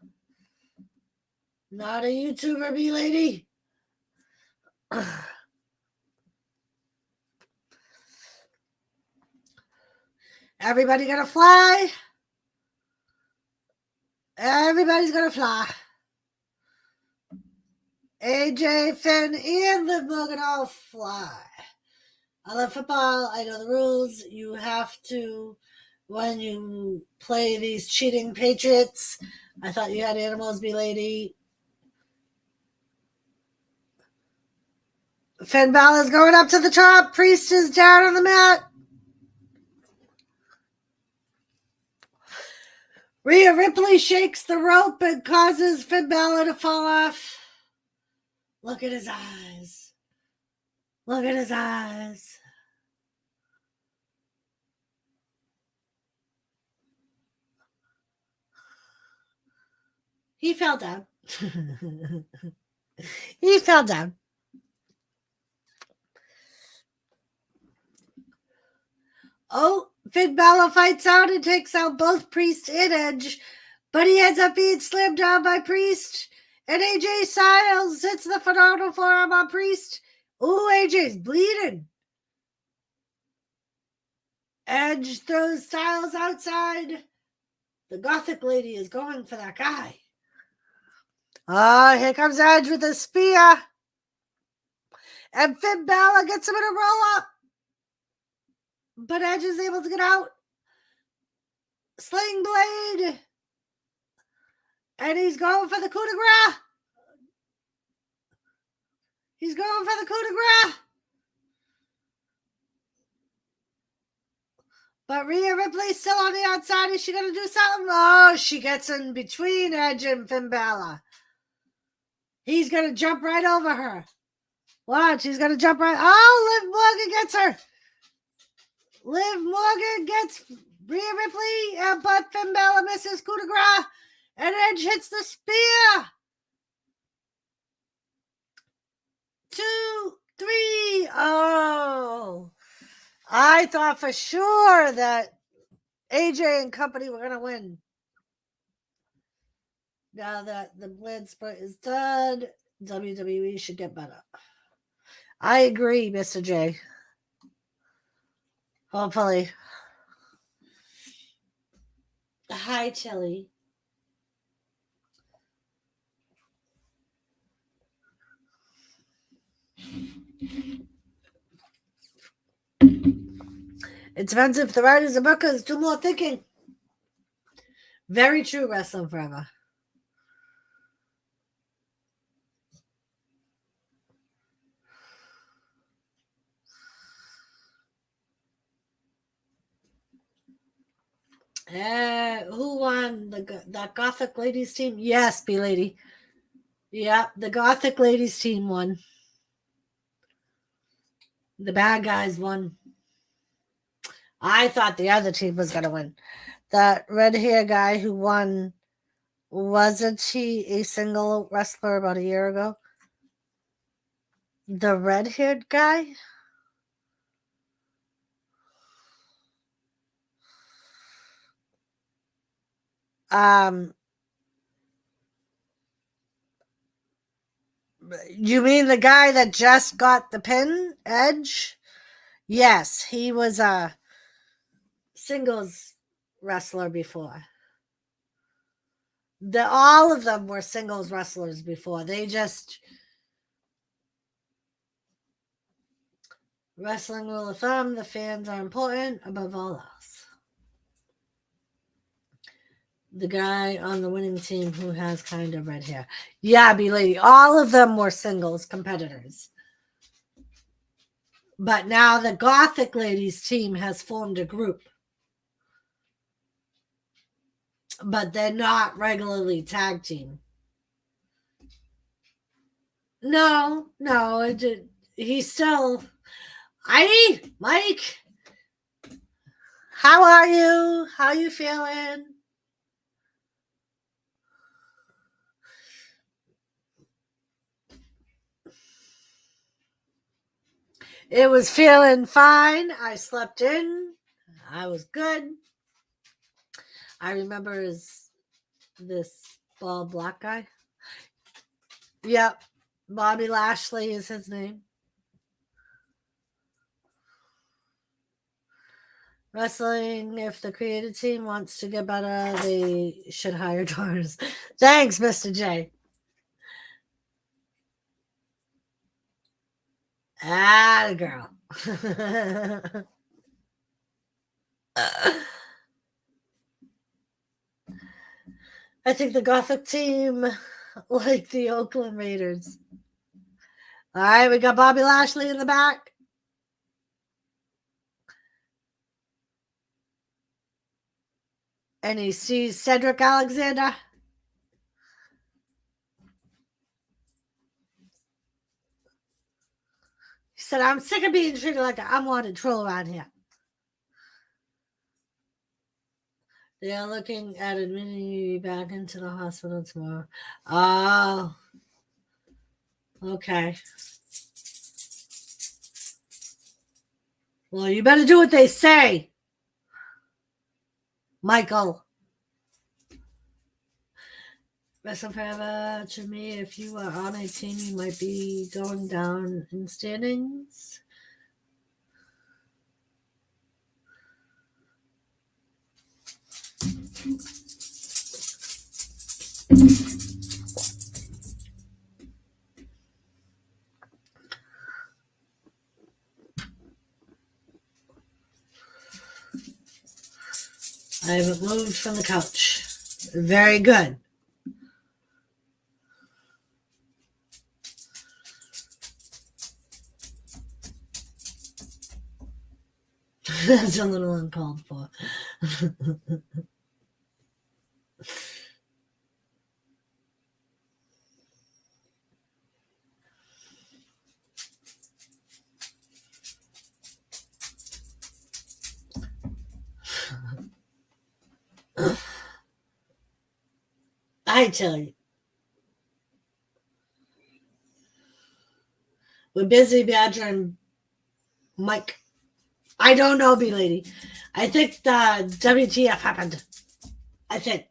Not a YouTuber, lady. Everybody gonna fly. Everybody's gonna fly. AJ, Finn, and Liv Morgan all fly. I love football. I know the rules. You have to, when you play these cheating Patriots, I thought you had animals, lady. Finn Balor's going up to the top. Priest is down on the mat. Rhea Ripley shakes the rope and causes Finn Balor to fall off. Look at his eyes. Look at his eyes. He fell down. He fell down. Oh, Finn Balor fights out and takes out both Priest and Edge, but he ends up being slammed down by Priest. And AJ Styles hits the phenomenal forearm on Priest. Ooh, AJ's bleeding. Edge throws Styles outside. The Gothic lady is going for that guy. Ah, here comes Edge with a spear. And Finn Balor gets him in a roll-up. But Edge is able to get out. Sling Blade. And he's going for the coup de grace. He's going for the coup de grace. But Rhea Ripley's still on the outside. Is she going to do something? Oh, she gets in between Edge and Finn Balor. He's going to jump right over her. Watch, he's going to jump right. Oh, Liv Morgan gets her. Liv Morgan gets Rhea Ripley, but Finn Balor misses coup de grace. And Edge hits the spear. 2, 3. Oh. I thought for sure that AJ and company were going to win. Now that the blood spurt is done, WWE should get better. I agree, Mr. J. Hopefully. Hi, Tilly. It depends if the writers and bookers do more thinking. Very true, Wrestling Forever. Who won that Gothic ladies team? Yes, B lady. Yeah, the Gothic ladies team won. The bad guys won. I thought the other team was going to win. That red hair guy who won, wasn't he a single wrestler about a year ago? The red haired guy? You mean the guy that just got the pin, Edge? Yes, he was a singles wrestler before. All of them were singles wrestlers before. They just wrestling rule of thumb, the fans are important above all else. The guy on the winning team who has kind of red hair. Yeah, B-Lady. All of them were singles competitors. But now the Gothic ladies team has formed a group. But they're not regularly tag team. No. He's still... Heidi, Mike, how are you? How you feeling? It was feeling fine. I slept in. I was good. I remember this bald black guy. Yep. Bobby Lashley is his name. Wrestling, if the creative team wants to get better, they should hire doors. Thanks, Mr. J. Ah, girl. I think the Gothic team, like the Oakland Raiders. All right, we got Bobby Lashley in the back. And he sees Cedric Alexander. He said, I'm sick of being treated like an unwanted troll around here. They are looking at admitting you back into the hospital tomorrow. Oh. Okay. Well, you better do what they say, Michael. Wrestle forever to me. If you are on a team, you might be going down in standings. I haven't moved from the couch. Very good. That's a little uncalled for. I tell you. We're busy badgering Mike. I don't know, B-Lady. I think the WTF happened. I think.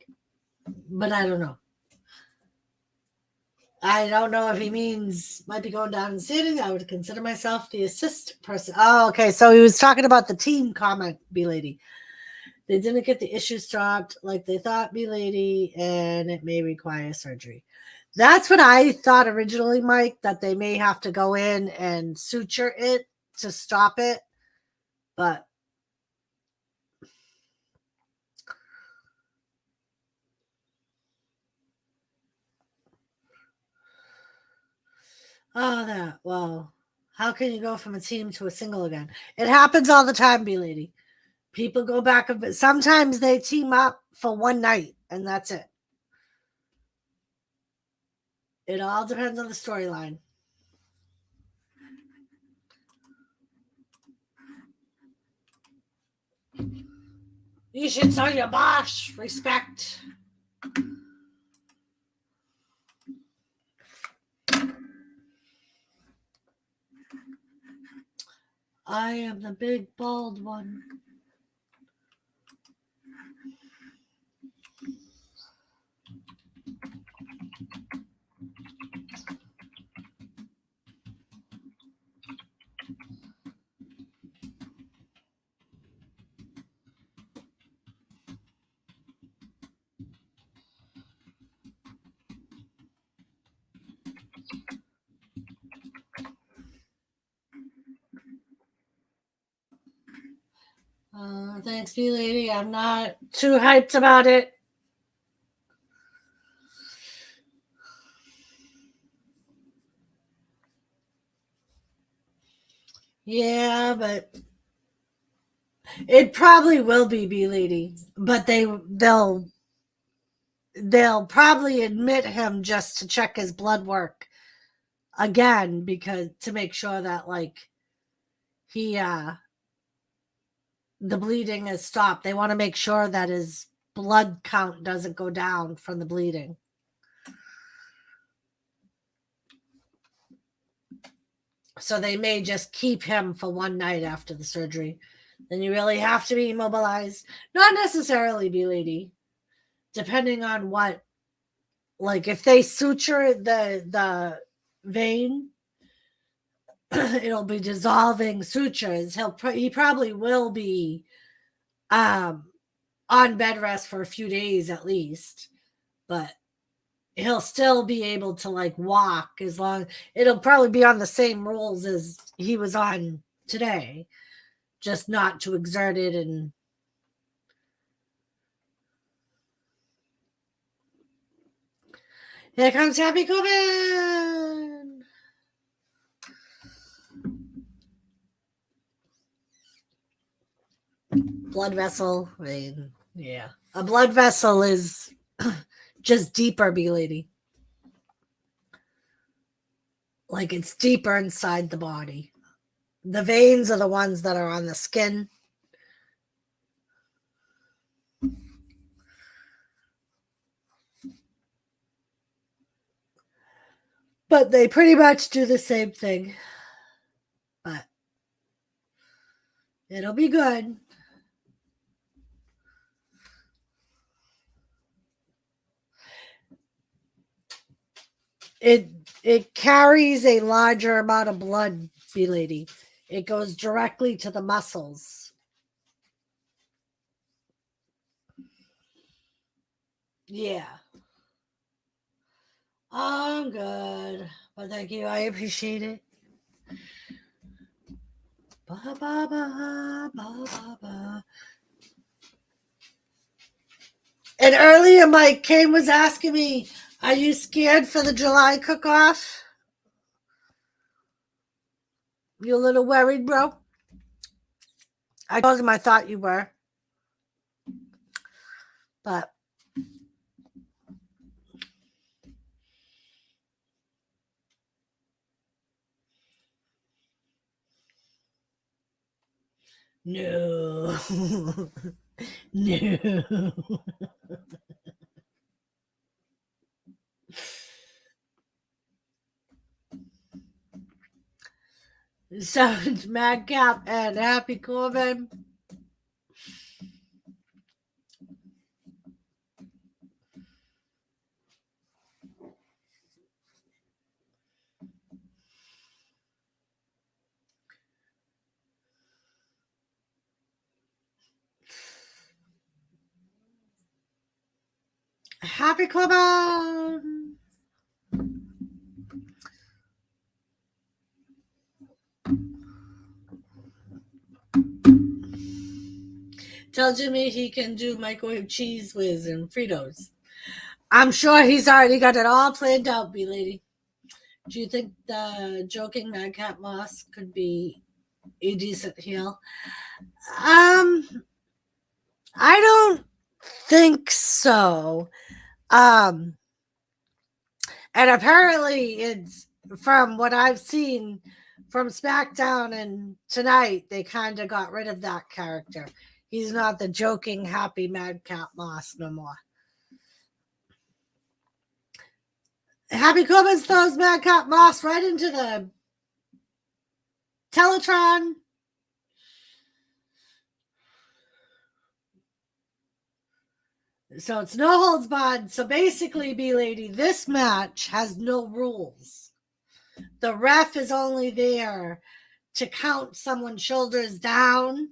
But I don't know. I don't know if he means might be going down and sitting. I would consider myself the assist person. Oh, okay. So he was talking about the team comment, B-Lady. They didn't get the issues dropped like they thought, B-Lady, and it may require surgery. That's what I thought originally, Mike, that they may have to go in and suture it to stop it. But well, how can you go from a team to a single again? It happens all the time, B-Lady. People go back, sometimes they team up for one night, and that's it. It all depends on the storyline. You should tell your boss respect. I am the big bald one. Thanks, B-Lady. I'm not too hyped about it. Yeah, but it probably will be B-Lady. But they'll probably admit him just to check his blood work again, because to make sure that like he the bleeding has stopped. They want to make sure that his blood count doesn't go down from the bleeding. So they may just keep him for one night after the surgery. Then you really have to be immobilized. Not necessarily, B-Lady. Depending on what, like if they suture the vein, it'll be dissolving sutures. He probably will be on bed rest for a few days at least, but he'll still be able to like walk as long. It'll probably be on the same rules as he was on today, just not to exert it. And here comes Happy Corbin. Blood vessel. I mean, yeah. A blood vessel is just deeper, B-Lady. Like it's deeper inside the body. The veins are the ones that are on the skin. But they pretty much do the same thing. But it'll be good. It carries a larger amount of blood, B-Lady. It goes directly to the muscles. Yeah. I'm good. But thank you. I appreciate it. Ba, ba, ba, ba, ba, ba. And earlier, Mike Kane was asking me, are you scared for the July cook-off? You a little worried, bro? I told him I thought you were. But no. No. So it's Madcap and Happy Corbin. Happy Corbin. Tell Jimmy he can do microwave cheese whiz and Fritos. I'm sure he's already got it all planned out, B-Lady. Do you think the joking Madcap Moss could be a decent heel? I don't think so. And apparently it's from what I've seen from SmackDown and tonight, they kind of got rid of that character. He's not the joking, happy Madcap Moss no more. Happy Corbin throws Madcap Moss right into the Teletron. So it's no holds barred. So basically, B-Lady, this match has no rules. The ref is only there to count someone's shoulders down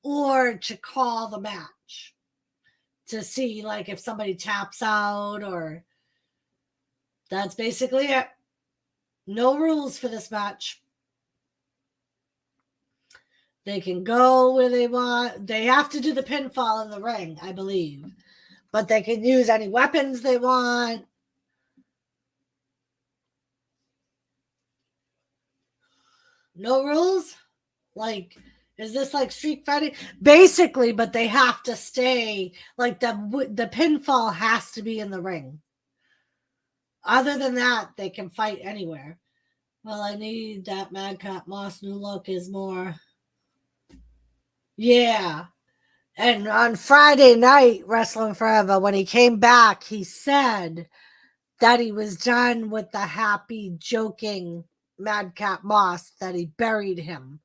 or to call the match. To see, like, if somebody taps out or... That's basically it. No rules for this match. They can go where they want. They have to do the pinfall in the ring, I believe. But they can use any weapons they want. No rules? Like, is this like street fighting? Basically, but they have to stay. Like, the pinfall has to be in the ring. Other than that, they can fight anywhere. Well, I need that Madcap Moss new look is more... Yeah. And on Friday night, Wrestling Forever, when he came back, he said that he was done with the happy, joking Madcap Moss, that he buried him.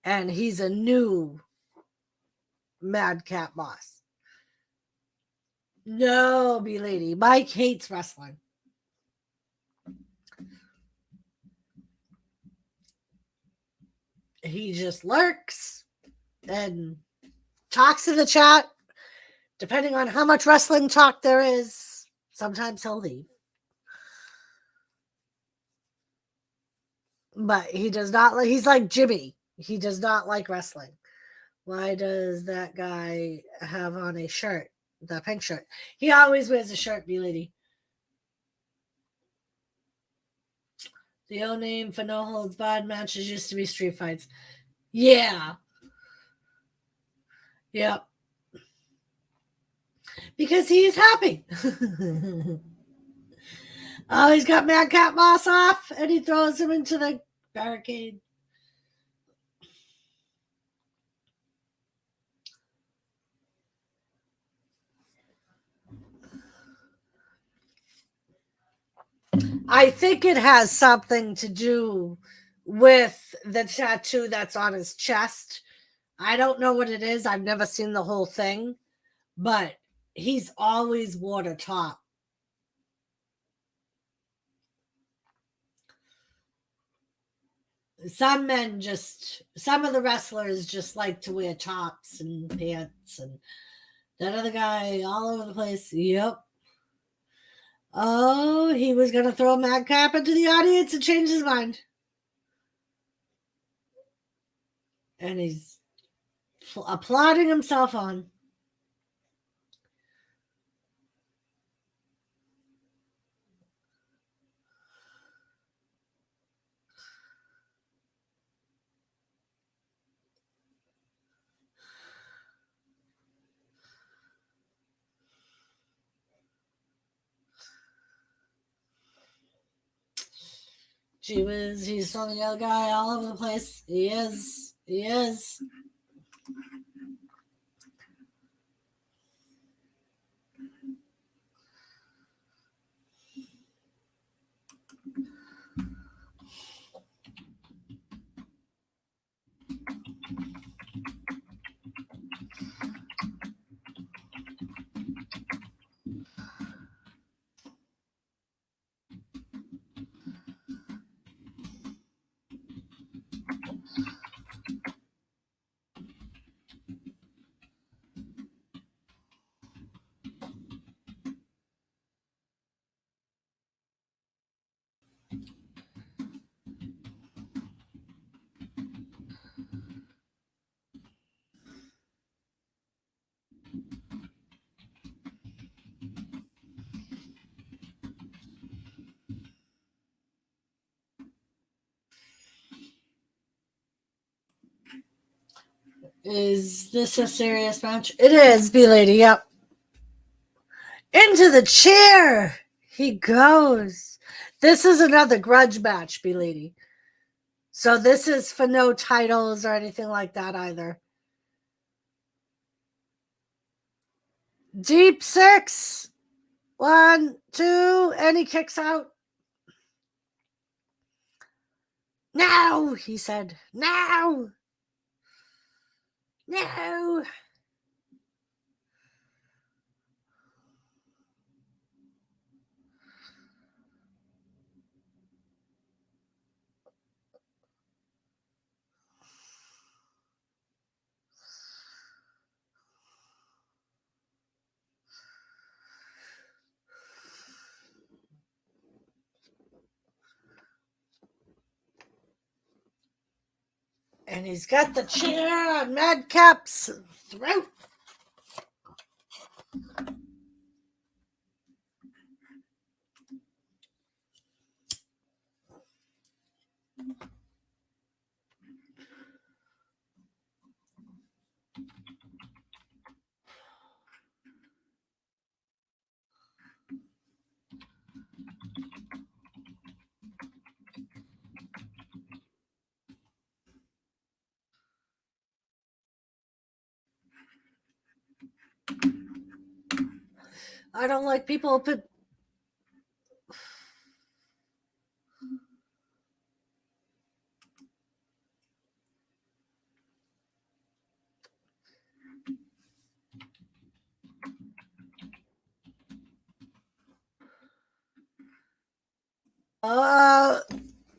And he's a new Madcap Moss. No, B-Lady. Mike hates wrestling. He just lurks and talks in the chat. Depending on how much wrestling talk there is, sometimes he'll leave. But he does not like, he's like Jimmy. He does not like wrestling. Why does that guy have on a shirt? The pink shirt. He always wears a shirt, B-Lady. The old name for no holds barred matches used to be street fights. Yeah. Yep. Because he's happy. Oh, he's got Madcap Moss off and he throws him into the barricade. I think it has something to do with the tattoo that's on his chest. I don't know what it is. I've never seen the whole thing, but he's always wore a top. Some of the wrestlers just like to wear tops and pants, and that other guy all over the place. Yep. Oh, he was going to throw Madcap into the audience and change his mind. And he's applauding himself on. He's throwing the other guy all over the place. He is. Is this a serious match? It is, B-Lady, yep. Into the chair he goes. This is another grudge match, B-Lady. So this is for no titles or anything like that either. Deep 6. 1, 2, and he kicks out. Now, he said. Now. No. And he's got the chair on Madcap's throat. I don't like people put.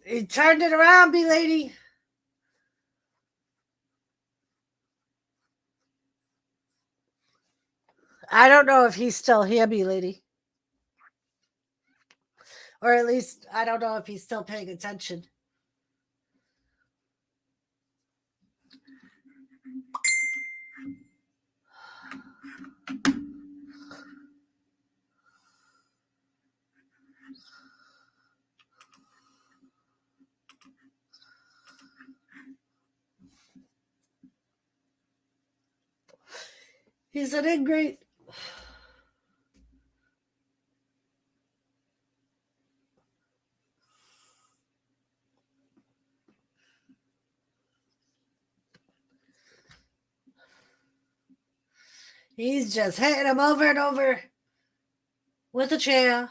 He turned it around, B-Lady. I don't know if he's still here, B-Lady. Or at least, I don't know if he's still paying attention. He's an ingrate. He's just hitting him over and over with a chair.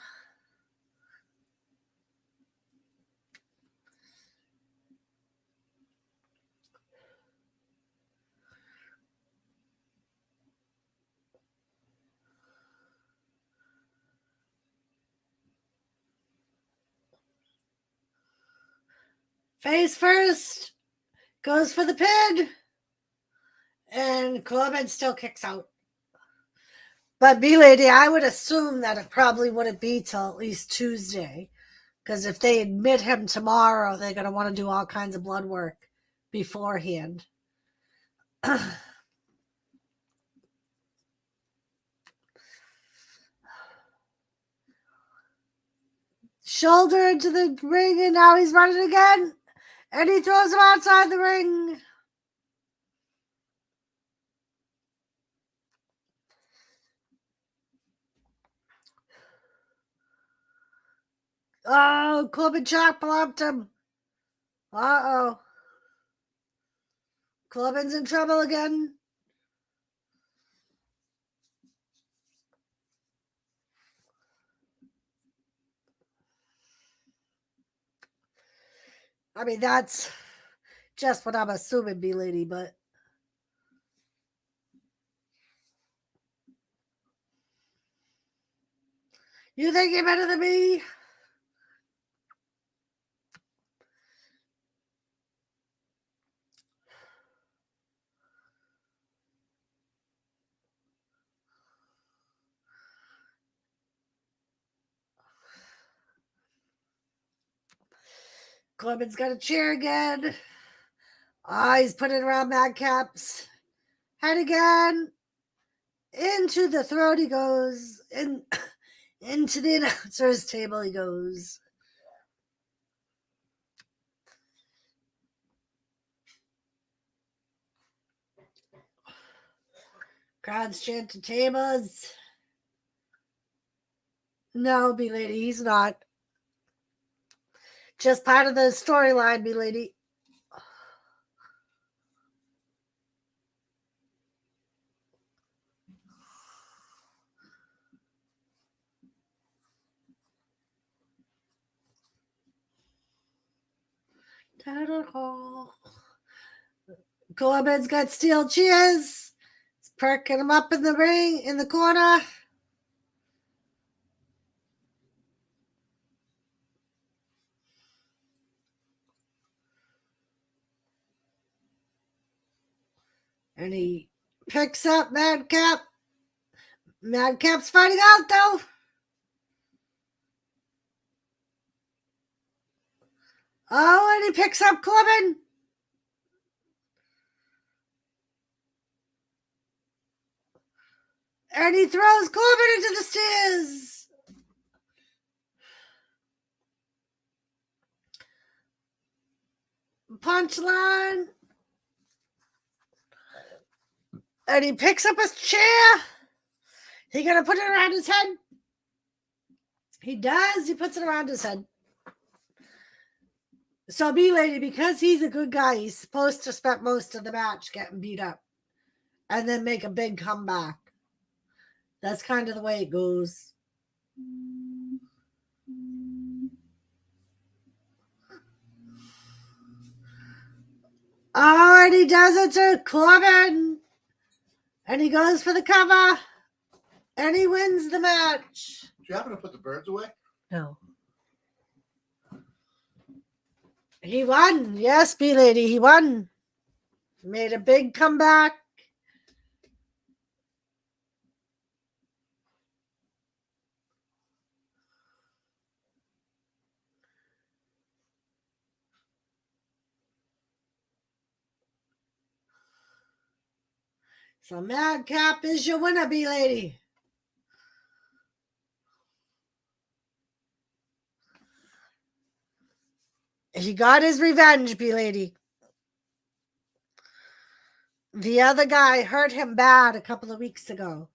Face first. Goes for the pin. And Corbin still kicks out. But B-Lady, I would assume that it probably wouldn't be till at least Tuesday. Because if they admit him tomorrow, they're going to want to do all kinds of blood work beforehand. Shoulder into the ring, and now he's running again. And he throws him outside the ring. Oh, Corbin chop blocked him. Uh-oh. Corbin's in trouble again. I mean, that's just what I'm assuming, B-Lady, but... You think you're better than me? Corbin's got a chair again. He's putting around Madcap's head again. Into the throat he goes. Into the announcer's table he goes. Crowd's chanting tables. No, B-Lady, he's not. Just part of the storyline, B-Lady. Corbin's got steel chairs. He's perking him up in the ring, in the corner. And he picks up Madcap. Madcap's fighting out, though. Oh, and he picks up Corbin. And he throws Corbin into the stairs. Punchline. And he picks up his chair. He gonna put it around his head? He does. He puts it around his head. So, B-Lady, because he's a good guy, he's supposed to spend most of the match getting beat up and then make a big comeback. That's kind of the way it goes. Oh, and he does it to Corbin. And he goes for the cover. And he wins the match. Did you happen to put the birds away? No. He won. Yes, B-Lady, he won. Made a big comeback. So Madcap is your winner, B-Lady. He got his revenge, B-Lady. The other guy hurt him bad a couple of weeks ago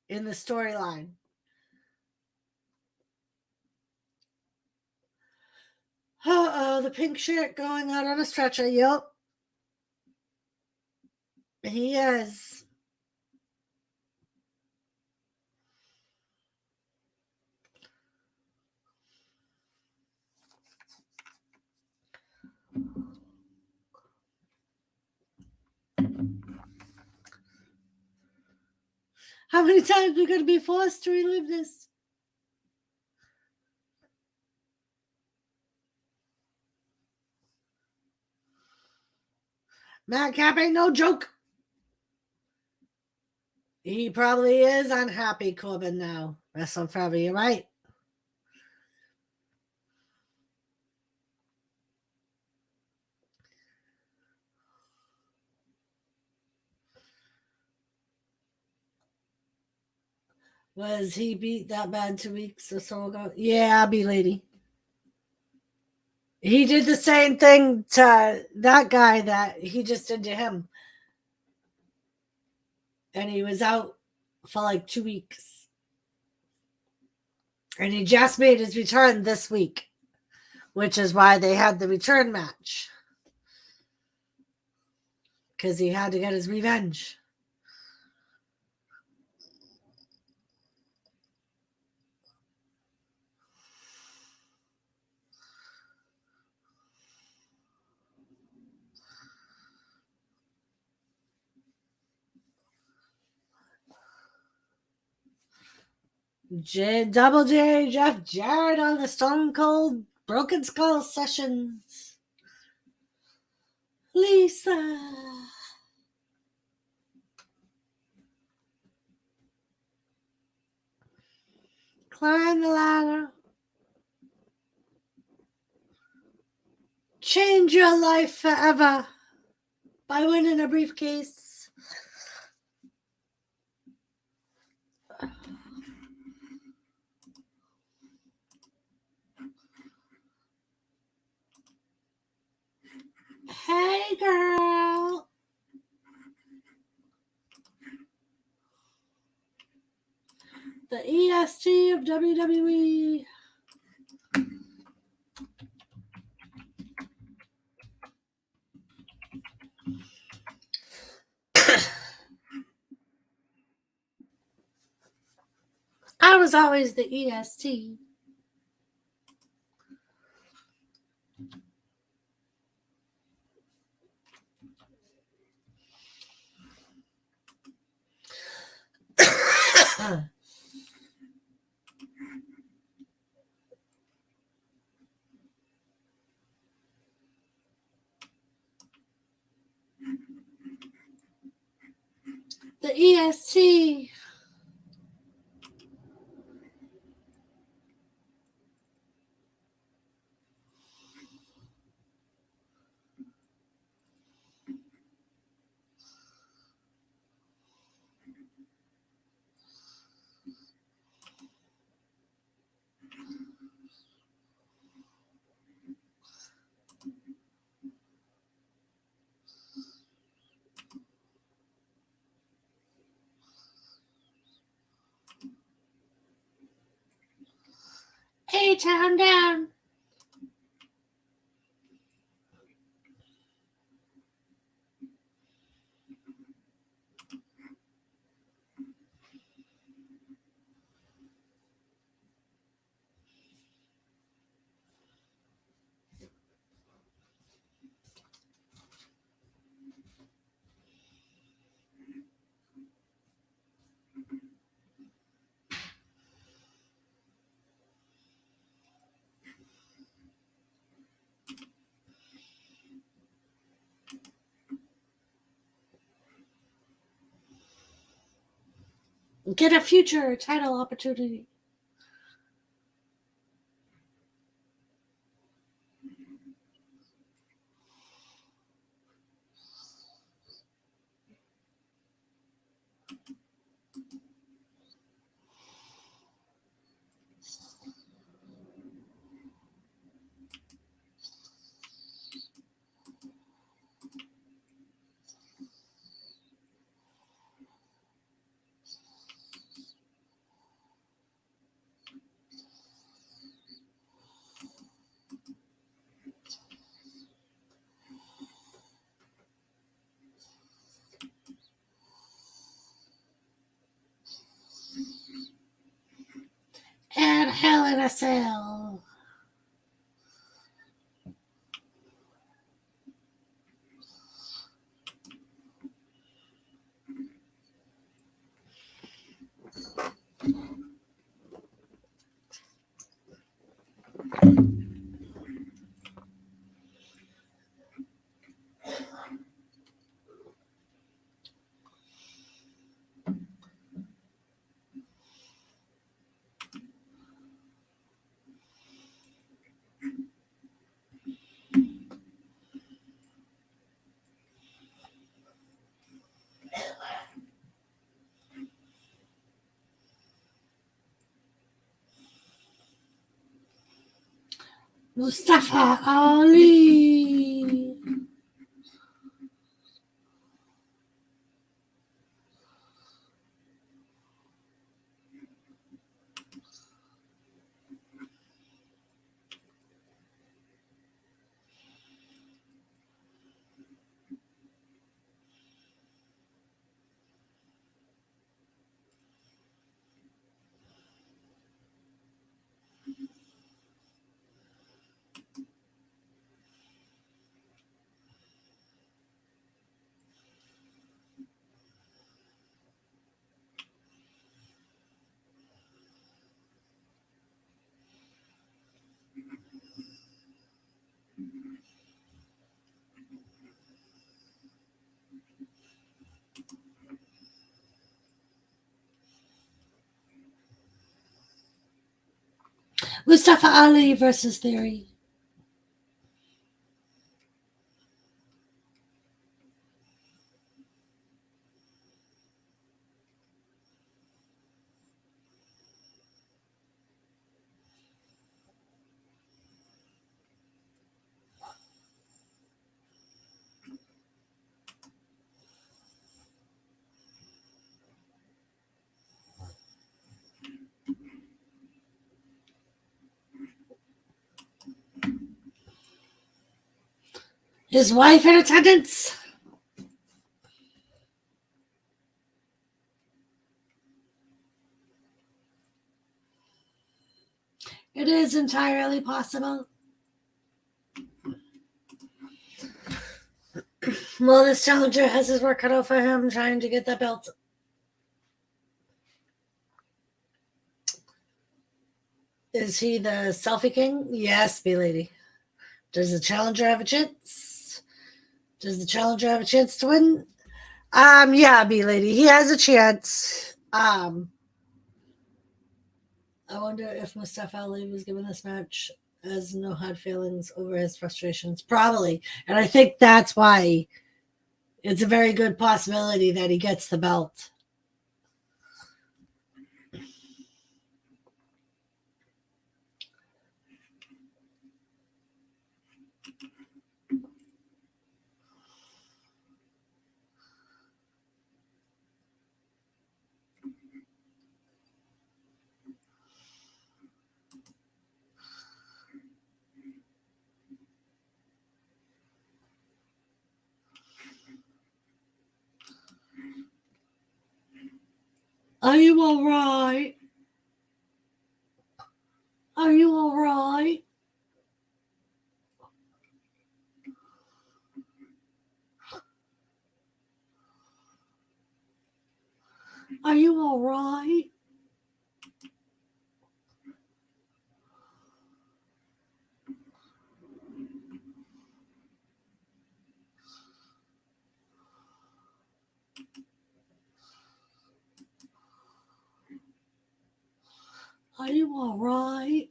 in the storyline. Uh-oh, the pink shirt going out on a stretcher. Yep. He is. How many times are we going to be forced to relive this? Madcap ain't no joke. He probably is unhappy, Corbin, now. Wrestling forever, you're right. Was he beat that bad 2 weeks or so ago? Yeah, B-Lady. He did the same thing to that guy that he just did to him. And he was out for like 2 weeks. And he just made his return this week, which is why they had the return match. Because he had to get his revenge. Double J, Jeff Jarrett on the Stone Cold Broken Skull sessions. Lisa. Climb the ladder. Change your life forever by winning a briefcase. Hey, girl. The EST of WWE. I was always the EST. The EST. A-Town down. Get a future title opportunity. And Hell in a Cell. Mustafa Ali. Mustafa Ali versus Theory. His wife in attendance. It is entirely possible. Well, this challenger has his work cut out for him trying to get that belt. Is he the selfie king? Yes, B-Lady. Does the challenger have a chance? Does the challenger have a chance to win? Yeah, B-Lady. He has a chance. I wonder if Mustafa Ali was given this match as no hard feelings over his frustrations. Probably. And I think that's why it's a very good possibility that he gets the belt. Are you all right? Are you all right? Are you all right? Are you all right?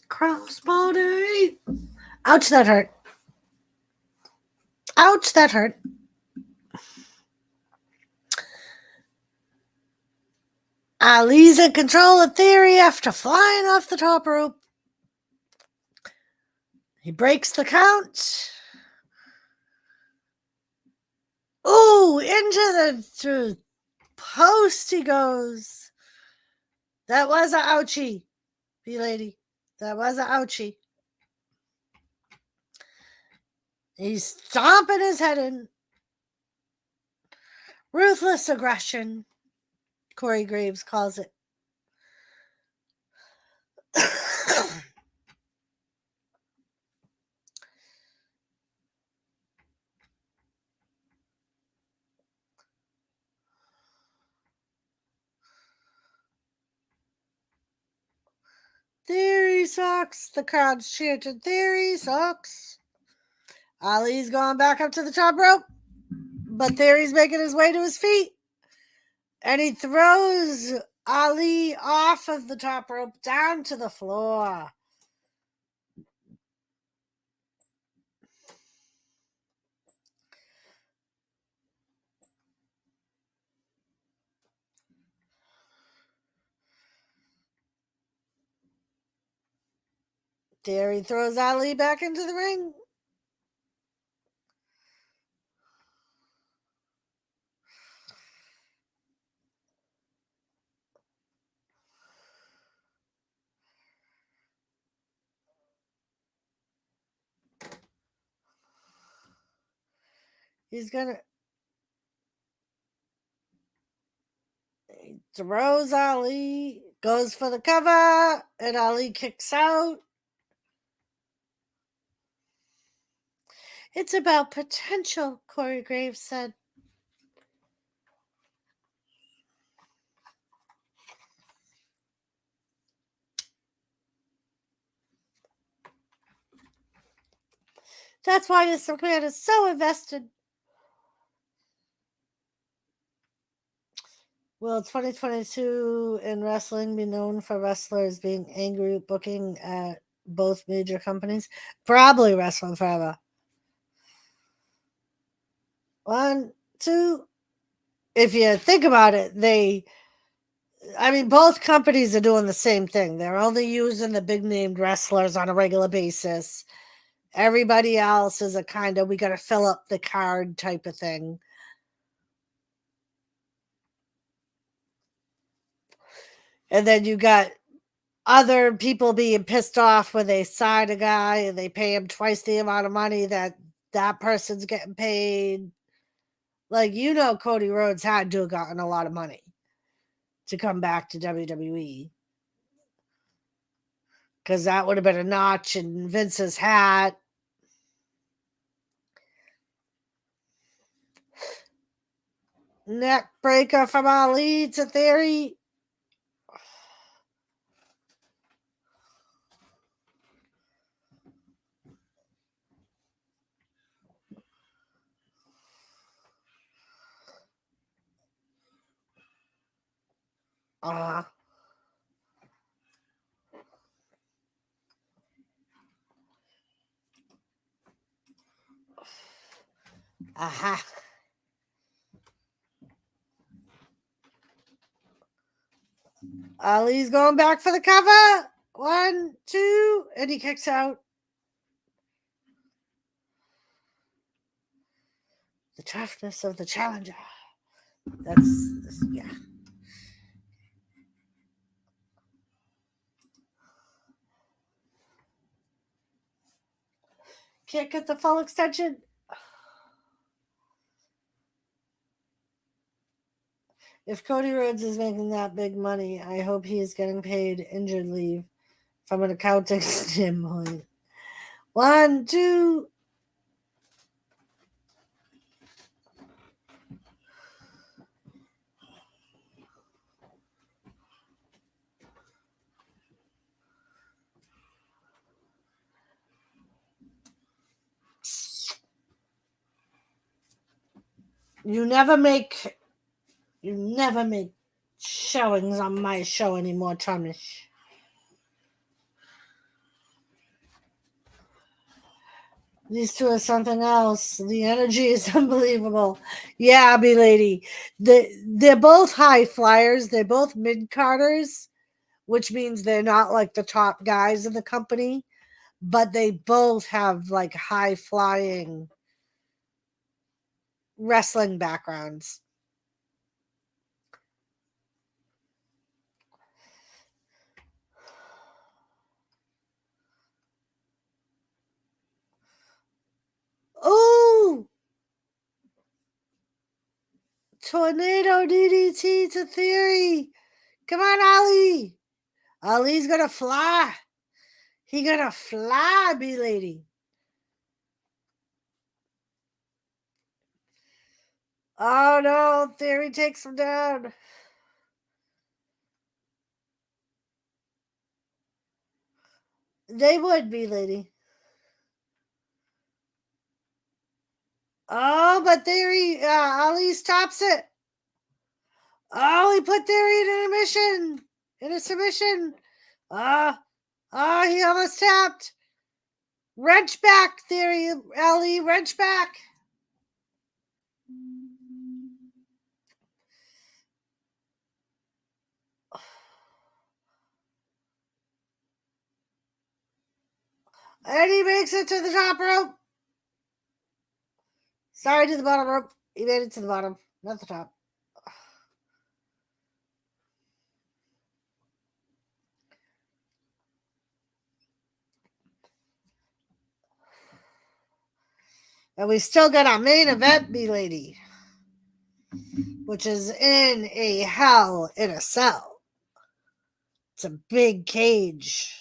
Crossbody. Ouch, that hurt. Ouch, that hurt. Ali's in control of Theory after flying off the top rope. He breaks the count. Ooh, into the post he goes. That was an ouchie, B-Lady. That was an ouchie. He's stomping his head in. Ruthless aggression, Corey Graves calls it. Theory sucks. The crowd's chanting, Theory sucks. Ali's going back up to the top rope, but Theory's making his way to his feet. And he throws Ali off of the top rope down to the floor. Theory throws Ali back into the ring. He throws Ali, goes for the cover, and Ali kicks out. It's about potential, Corey Graves said. That's why this man is so invested. Will 2022 in wrestling be known for wrestlers being angry at booking at both major companies? Probably Wrestling Forever. 1, 2. If you think about it, both companies are doing the same thing. They're only using the big named wrestlers on a regular basis. Everybody else is a kind of, we got to fill up the card type of thing. And then you got other people being pissed off when they sign a guy and they pay him twice the amount of money that person's getting paid. Like, Cody Rhodes had to have gotten a lot of money to come back to WWE. Because that would have been a notch in Vince's hat. Neck breaker from Ali to Theory. Aha. Ali's going back for the cover. 1, 2, and he kicks out. The toughness of the challenger. Yeah. Can't get the full extension. If Cody Rhodes is making that big money, I hope he is getting paid injured leave from an accounting standpoint. 1, 2. You never make showings on my show anymore, Thomas. These two are something else. The energy is unbelievable. Yeah, lady. They're both high flyers. They're both mid-carders, which means they're not like the top guys in the company, but they both have like high flying wrestling backgrounds. Oh! Tornado DDT to Theory. Come on, Ali. Ali's gonna fly. He gonna fly, lady. Oh no, Theory takes him down. They would be, lady. Oh, but Theory, Ali stops it. Oh, he put Theory in a submission. He almost tapped. Wrench back, Theory, Ali, wrench back. And he makes it to the top rope. Sorry, to the bottom rope. He made it to the bottom, not the top. And we still got our main event, lady, which is in a Hell in a Cell. It's a big cage.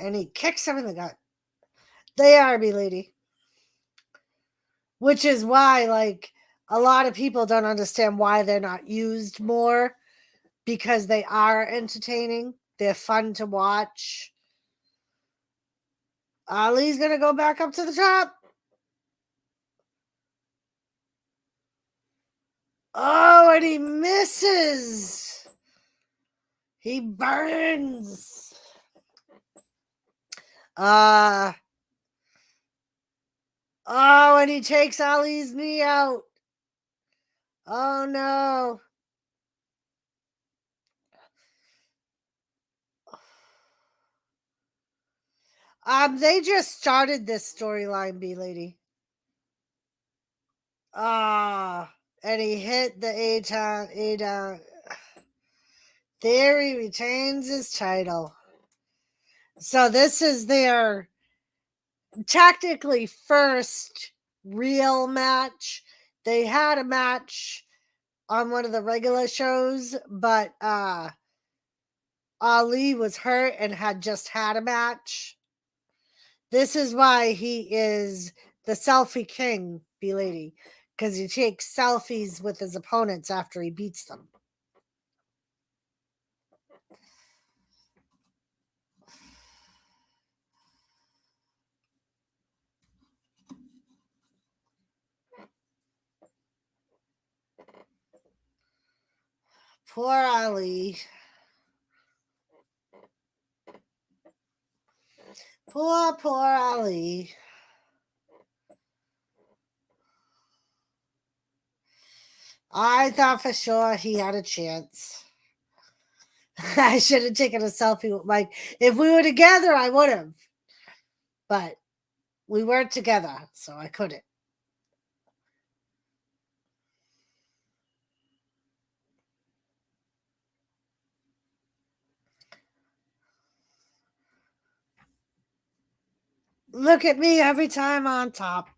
And he kicks him in the gut. They are, lady. Which is why, like, a lot of people don't understand why they're not used more, because they are entertaining. They're fun to watch. Ali's going to go back up to the top. Oh, and he misses. He burns. Oh, and he takes Ali's knee out. Oh, no. They just started this storyline, B-Lady. And he hit the A-down. Theory retains his title. So this is their technically first real match. They had a match on one of the regular shows, but Ali was hurt and had just had a match. This is why he is the selfie king, B-Lady, because he takes selfies with his opponents after he beats them. Poor Ali. Poor Ali. I thought for sure he had a chance. I should have taken a selfie with Mike. If we were together, I would have. But we weren't together, so I couldn't. Look at me every time on top.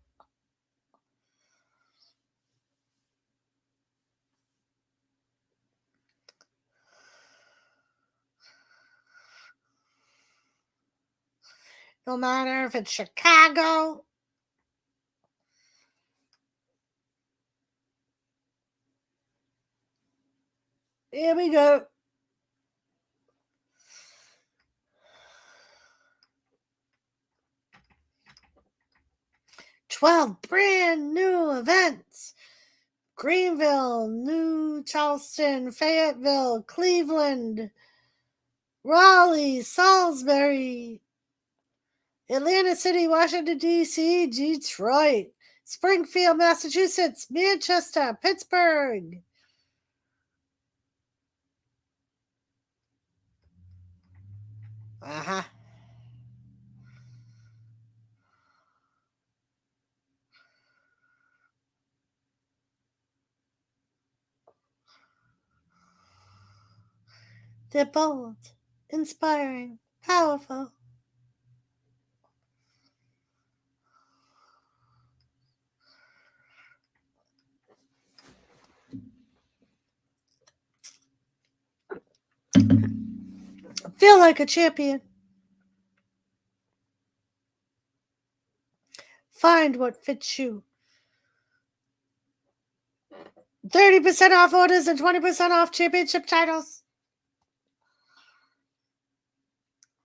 No matter if it's Chicago. Here we go. 12 brand new events. Greenville, New Charleston, Fayetteville, Cleveland, Raleigh, Salisbury, Atlanta City, Washington, D.C., Detroit, Springfield, Massachusetts, Manchester, Pittsburgh. Uh-huh. They're bold, inspiring, powerful. Feel like a champion. Find what fits you. 30% off orders and 20% off championship titles.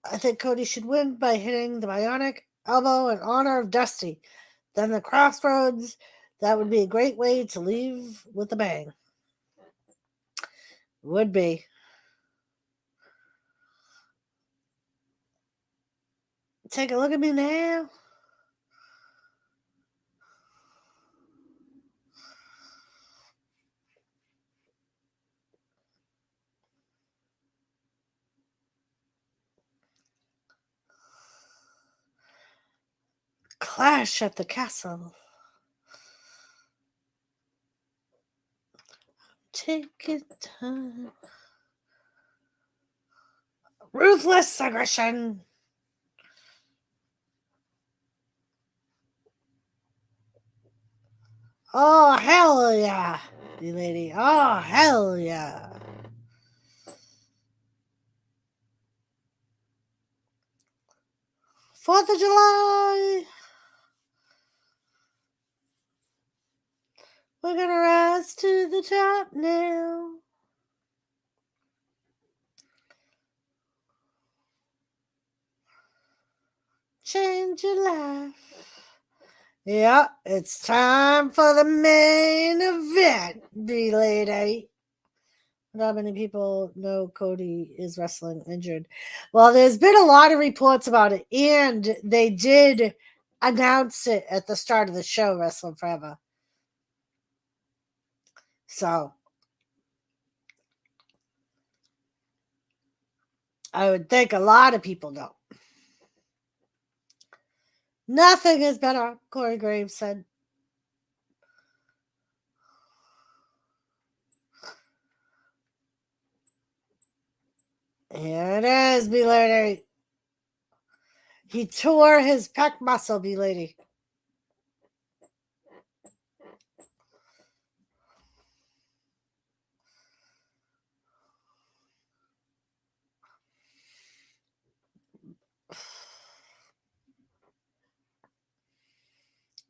I think Cody should win by hitting the bionic elbow in honor of Dusty. Then the Crossroads. That would be a great way to leave with a bang. Would be. Take a look at me now. Clash at the castle. Taking time. Ruthless aggression. Oh, hell yeah, you lady. Oh, hell yeah. Fourth of July. We're going to rise to the top now. change your life. Yeah, it's time for the main event, B-Lady. Not many people know Cody is wrestling injured. Well, there's been a lot of reports about it, and they did announce it at the start of the show, Wrestling Forever. So, I would think a lot of people know. Nothing is better, Corey Graves said. Here it is, B-Lady. He tore his pec muscle, B-Lady.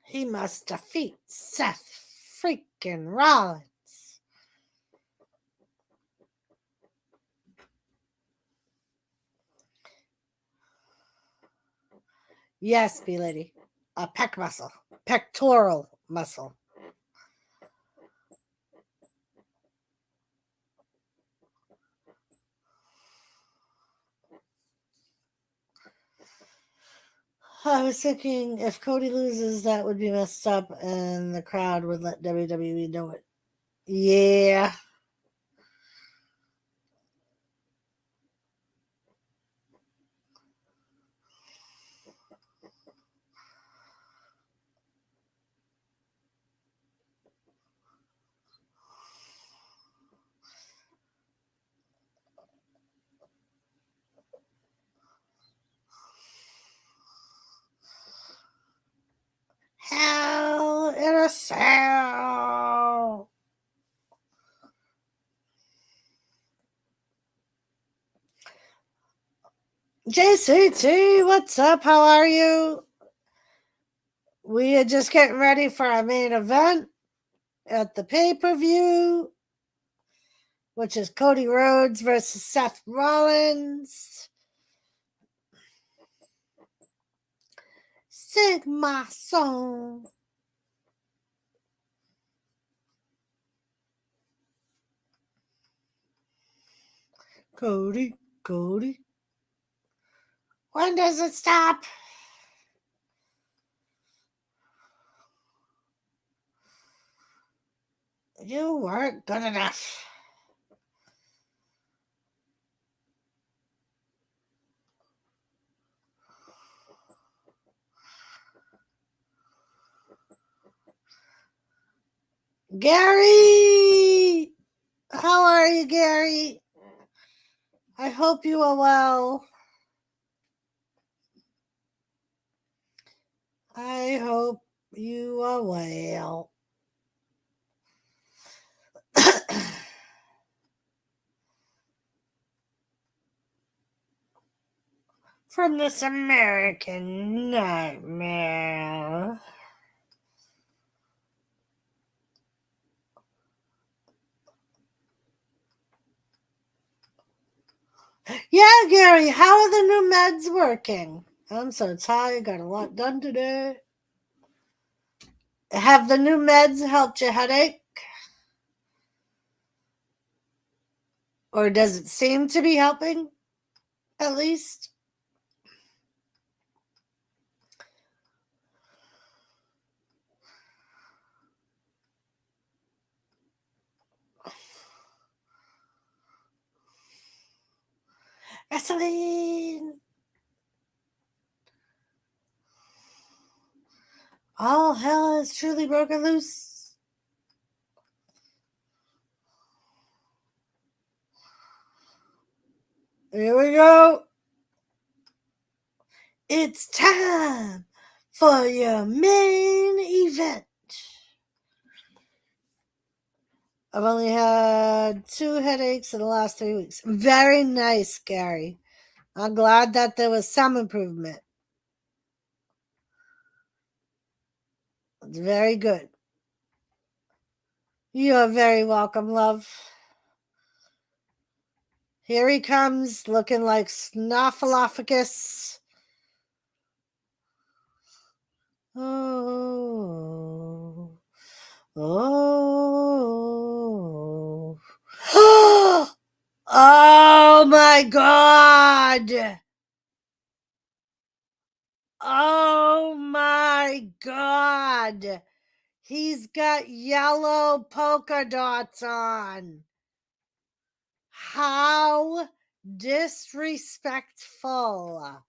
He must defeat Seth freaking Rollins. Yes, B-Lady. A pec muscle. Pectoral muscle. I was thinking if Cody loses, that would be messed up, and the crowd would let WWE know it. Yeah. Hell in a Cell. JCT, what's up? How are you? We are just getting ready for our main event at the pay-per-view, which is Cody Rhodes versus Seth Rollins. Sigma song. Cody. When does it stop? You weren't good enough. Gary! How are you, Gary? I hope you are well. I hope you are well. From this American nightmare. Yeah, Gary, how are the new meds working? I'm so tired, got a lot done today. Have the new meds helped your headache? Or does it seem to be helping, at least? Wrestling! All hell has truly broken loose. Here we go. It's time for your main event. I've only had 2 headaches in the last 3 weeks. Very nice, Gary. I'm glad that there was some improvement. It's very good. You are very welcome, love. Here he comes, looking like Snuffleupagus. Oh. Oh. Oh my God. Oh my God. He's got yellow polka dots on. How disrespectful.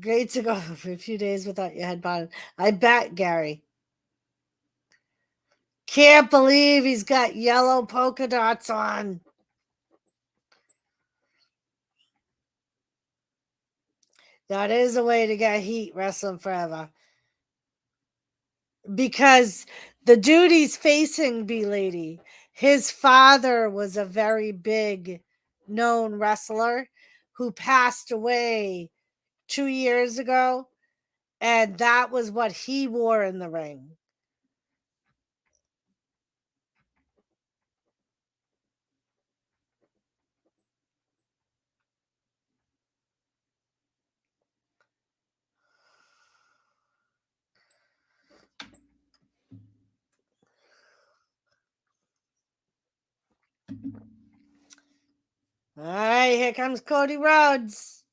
Great to go for a few days without your head bottom. I bet, Gary. Can't believe he's got yellow polka dots on. That is a way to get heat wrestling forever. Because the dude he's facing, B-Lady, his father was a very big known wrestler who passed away 2 years ago. And that was what he wore in the ring. All right, here comes Cody Rhodes.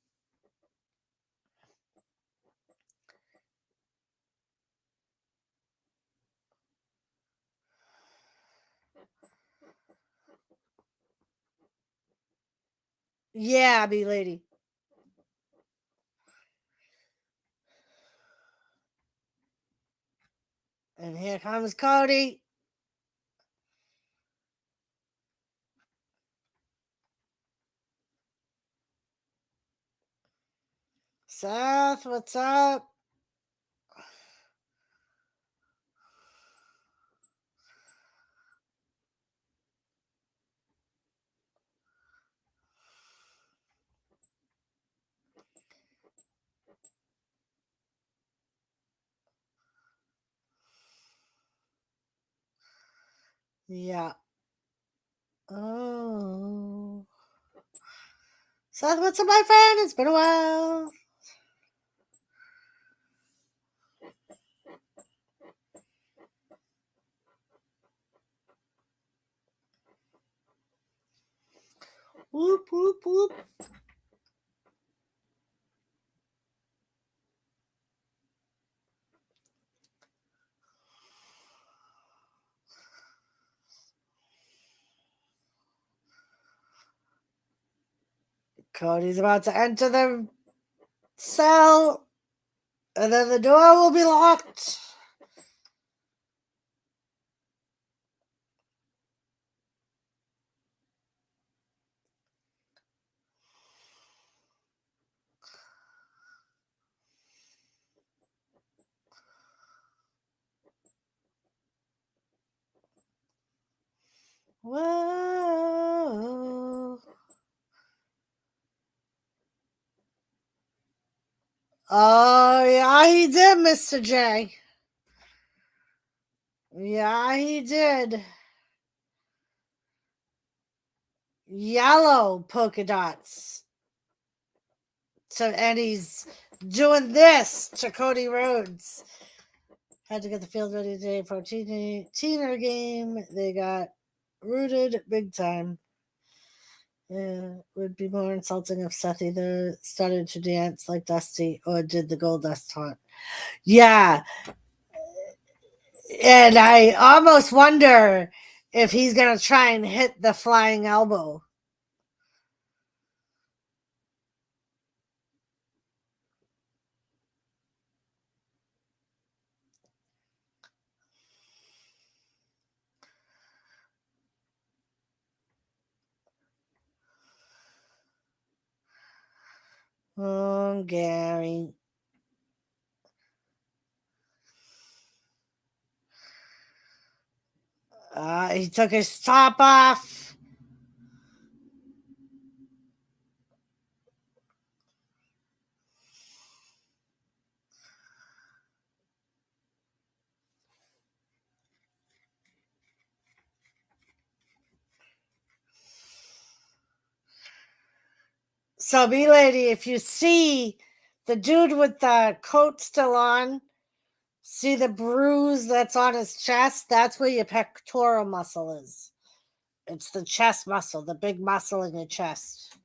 Yeah, B-Lady. And here comes Cody. Seth, what's up? Yeah. Oh. Seth, what's up, my friend? It's been a while. Whoop, whoop, whoop. Cody's about to enter the cell, and then the door will be locked. Whoa. Oh, yeah, he did, Mr. J. Yeah, he did. Yellow polka dots. So, and he's doing this to Cody Rhodes. Had to get the field ready today for a teener game. They got rooted big time. It would be more insulting if Seth either started to dance like Dusty or did the gold dust taunt. Yeah. And I almost wonder if he's going to try and hit the flying elbow. Oh, Gary. He took his top off. So, B-Lady, if you see the dude with the coat still on, see the bruise that's on his chest? That's where your pectoral muscle is. It's the chest muscle, the big muscle in your chest.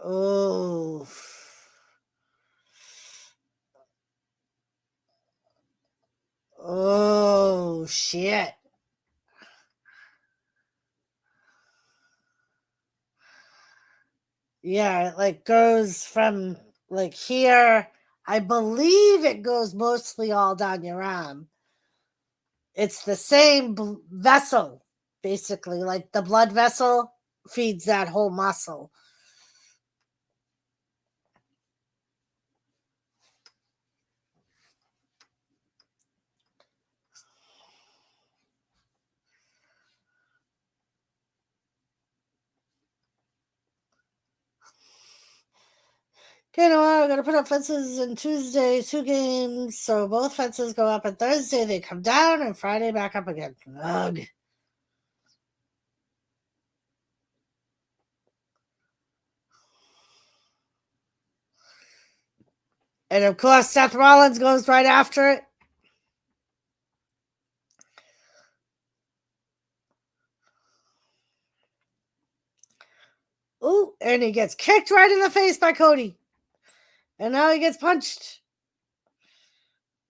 Oh. Oh, shit. Yeah, it like goes from like here. I believe it goes mostly all down your arm. It's the same vessel, basically. Like the blood vessel feeds that whole muscle. Okay, no, we're going to put up fences on Tuesday, 2 games. So both fences go up on Thursday. They come down, and Friday back up again. Ugh. And of course, Seth Rollins goes right after it. Ooh, and he gets kicked right in the face by Cody. And now he gets punched.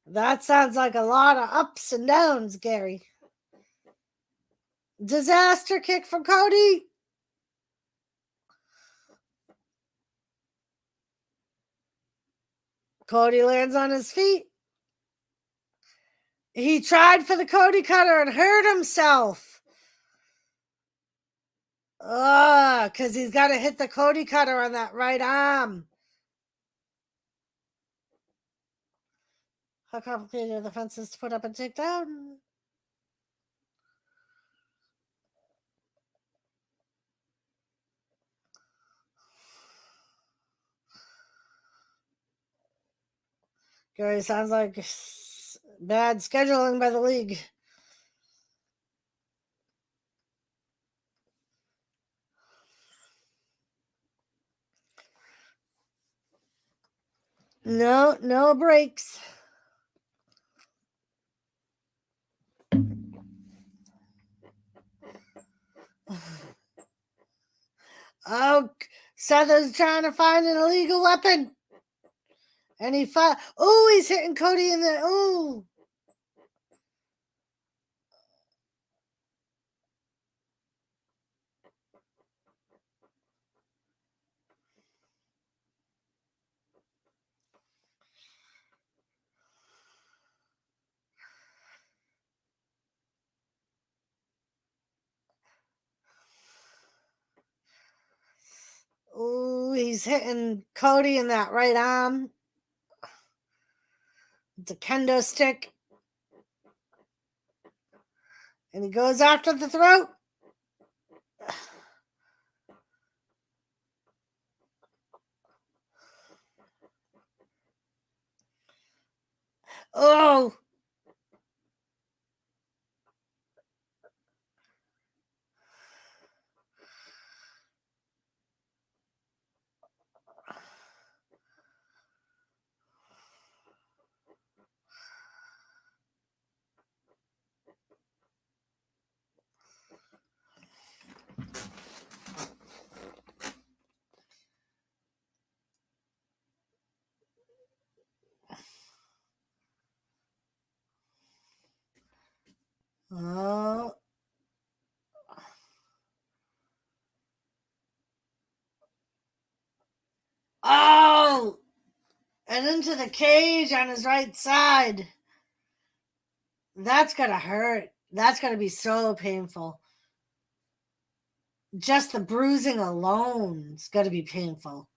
That sounds like a lot of ups and downs, Gary. Disaster kick from Cody. Cody lands on his feet. He tried for the Cody cutter and hurt himself. Because he's got to hit the Cody cutter on that right arm. How complicated are the fences to put up and take down? Gary, sounds like bad scheduling by the league. No breaks. Oh, Seth is trying to find an illegal weapon. And he fought. Oh, he's hitting Cody in the. Oh. Oh, he's hitting Cody in that right arm. The kendo stick. And he goes after the throat. Oh. Oh. Oh. And into the cage on his right side. That's going to hurt. That's going to be so painful. Just the bruising alone is going to be painful.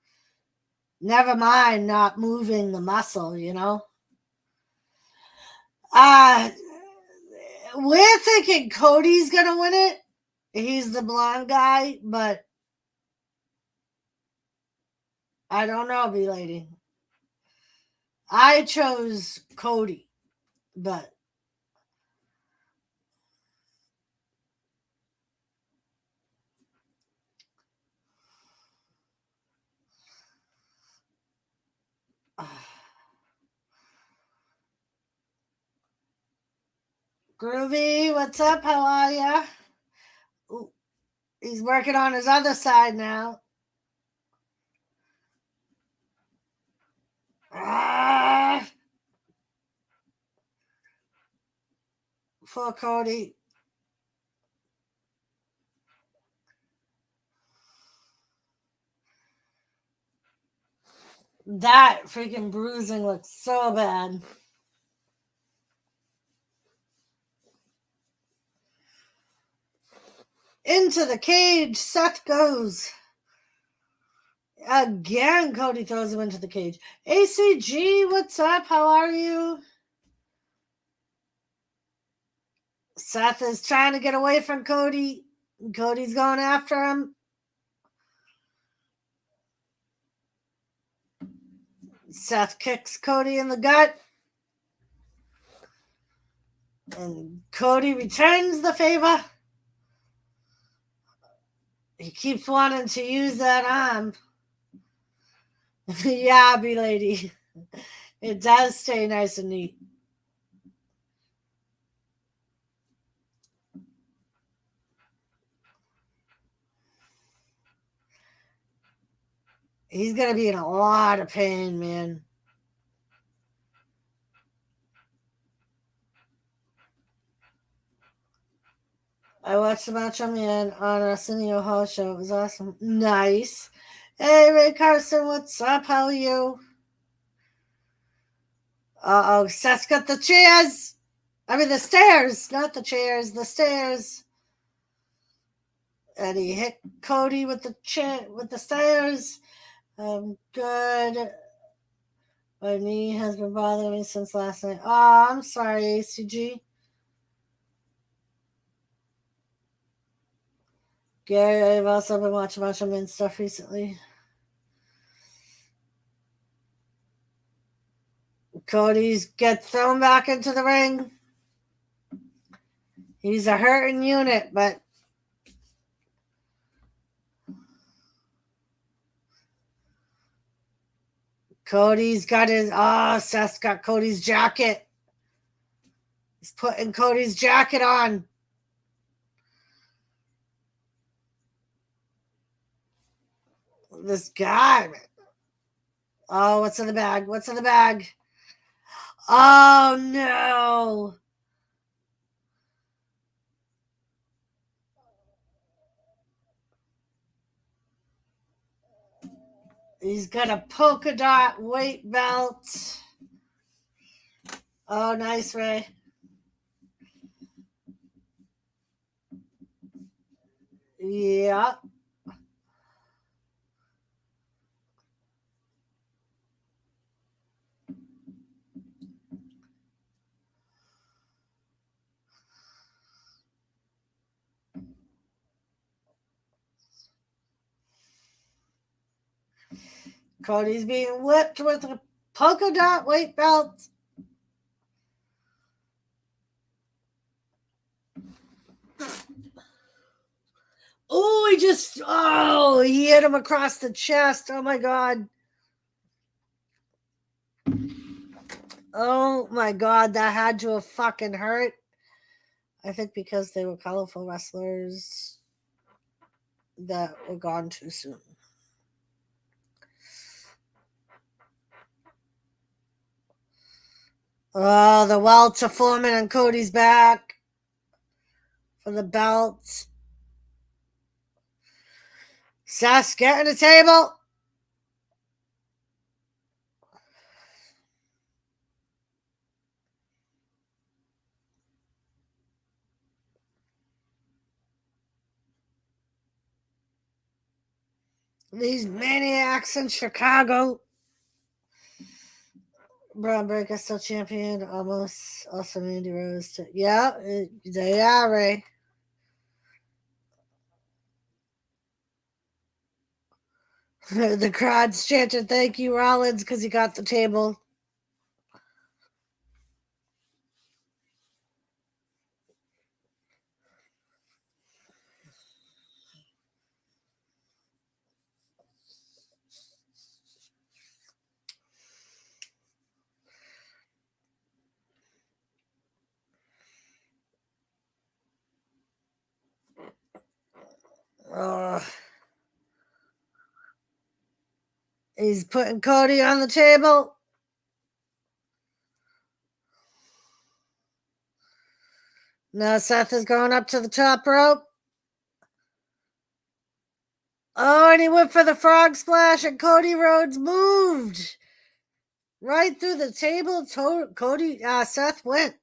Never mind not moving the muscle, you know? We're thinking Cody's going to win it. He's the blonde guy, but I don't know, B-Lady. I chose Cody, but Groovy, what's up? How are ya? Ooh, he's working on his other side now. Poor Cody. That freaking bruising looks so bad. Into the cage, Seth goes. Again, Cody throws him into the cage. ACG, what's up? How are you? Seth is trying to get away from Cody. Cody's going after him. Seth kicks Cody in the gut. And Cody returns the favor. He keeps wanting to use that arm. Yeah, B-Lady. It does stay nice and neat. He's going to be in a lot of pain, man. I watched the match on Arsenio Hall show. It was awesome. Nice. Hey, Ray Carson, what's up? How are you? Uh-oh, Seth's got the chairs. I mean, the stairs. Not the chairs, the stairs. And he hit Cody with the stairs. Good. My knee has been bothering me since last night. Oh, I'm sorry, ACG. Gary, I've also been watching Macho Man stuff recently. Cody's gets thrown back into the ring. He's a hurting unit, but Cody's got Seth's got Cody's jacket. He's putting Cody's jacket on. This guy. Oh, what's in the bag? What's in the bag? Oh, no. He's got a polka dot weight belt. Oh, nice, Ray. Yeah. Cody's being whipped with a polka dot weight belt. He hit him across the chest. Oh my God. Oh my God, that had to have fucking hurt. I think because they were colorful wrestlers that were gone too soon. Oh, the welts are forming on Cody's back for the belt. Seth's getting a table. These maniacs in Chicago. Braun Breaker still champion. Almost. Also Mandy Rose. Yeah, they are, Ray. The crowd's chanting, "Thank you, Rollins," because he got the table. He's putting Cody on the table. Now Seth is going up to the top rope. Oh, and he went for the frog splash, and Cody Rhodes moved right through the table. Seth went.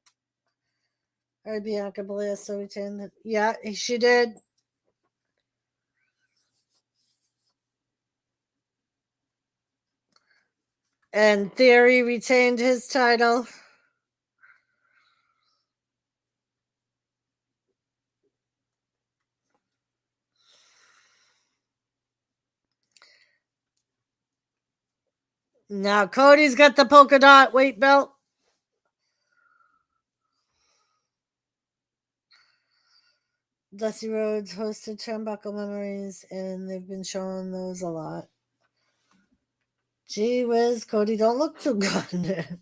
All right, Bianca Belair, so retained it. Yeah, she did. And Theory retained his title. Now Cody's got the polka dot weight belt. Dusty Rhodes hosted Turnbuckle Memories, and they've been showing those a lot. Gee whiz, Cody, don't look too good.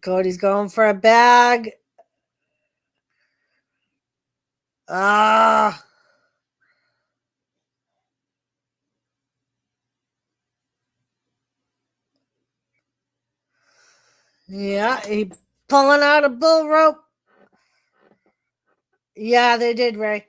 Cody's going for a bag. Ah. Yeah, he pulling out a bull rope. Yeah, they did, Ray.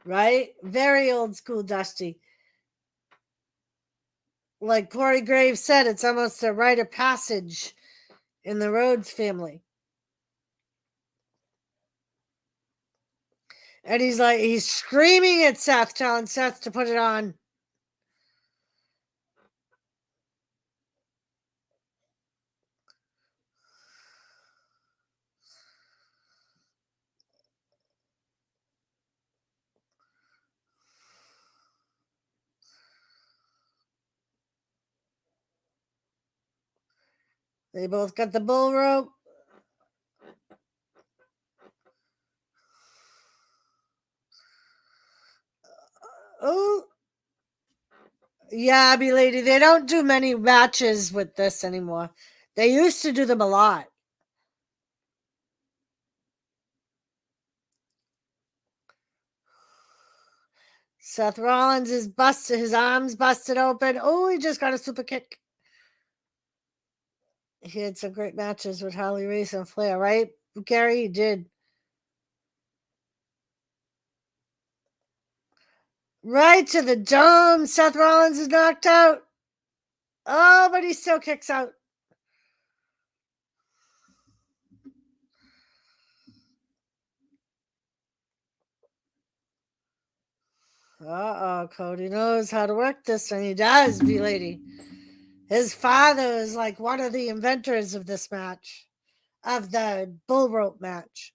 Right? Very old school Dusty. Like Corey Graves said, it's almost a rite of passage in the Rhodes family. And he's screaming at Seth, telling Seth to put it on. They both got the bull rope. Oh. Yeah, lady, they don't do many matches with this anymore. They used to do them a lot. Seth Rollins is busted, his arms busted open. Oh, he just got a super kick. He had some great matches with Harley Race and Flair, right? Gary, he did. Right to the dome. Seth Rollins is knocked out. Oh, but he still kicks out. Uh-oh, Cody knows how to work this, and he does, lady. His father is like one of the inventors of this match, of the bull rope match.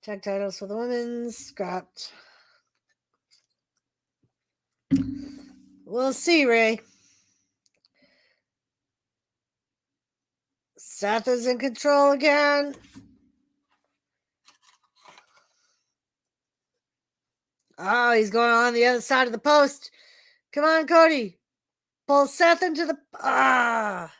Tag titles for the women scrapped. We'll see, Ray. Seth is in control again. Oh, he's going on the other side of the post. Come on, Cody. Pull Seth into the... Ah.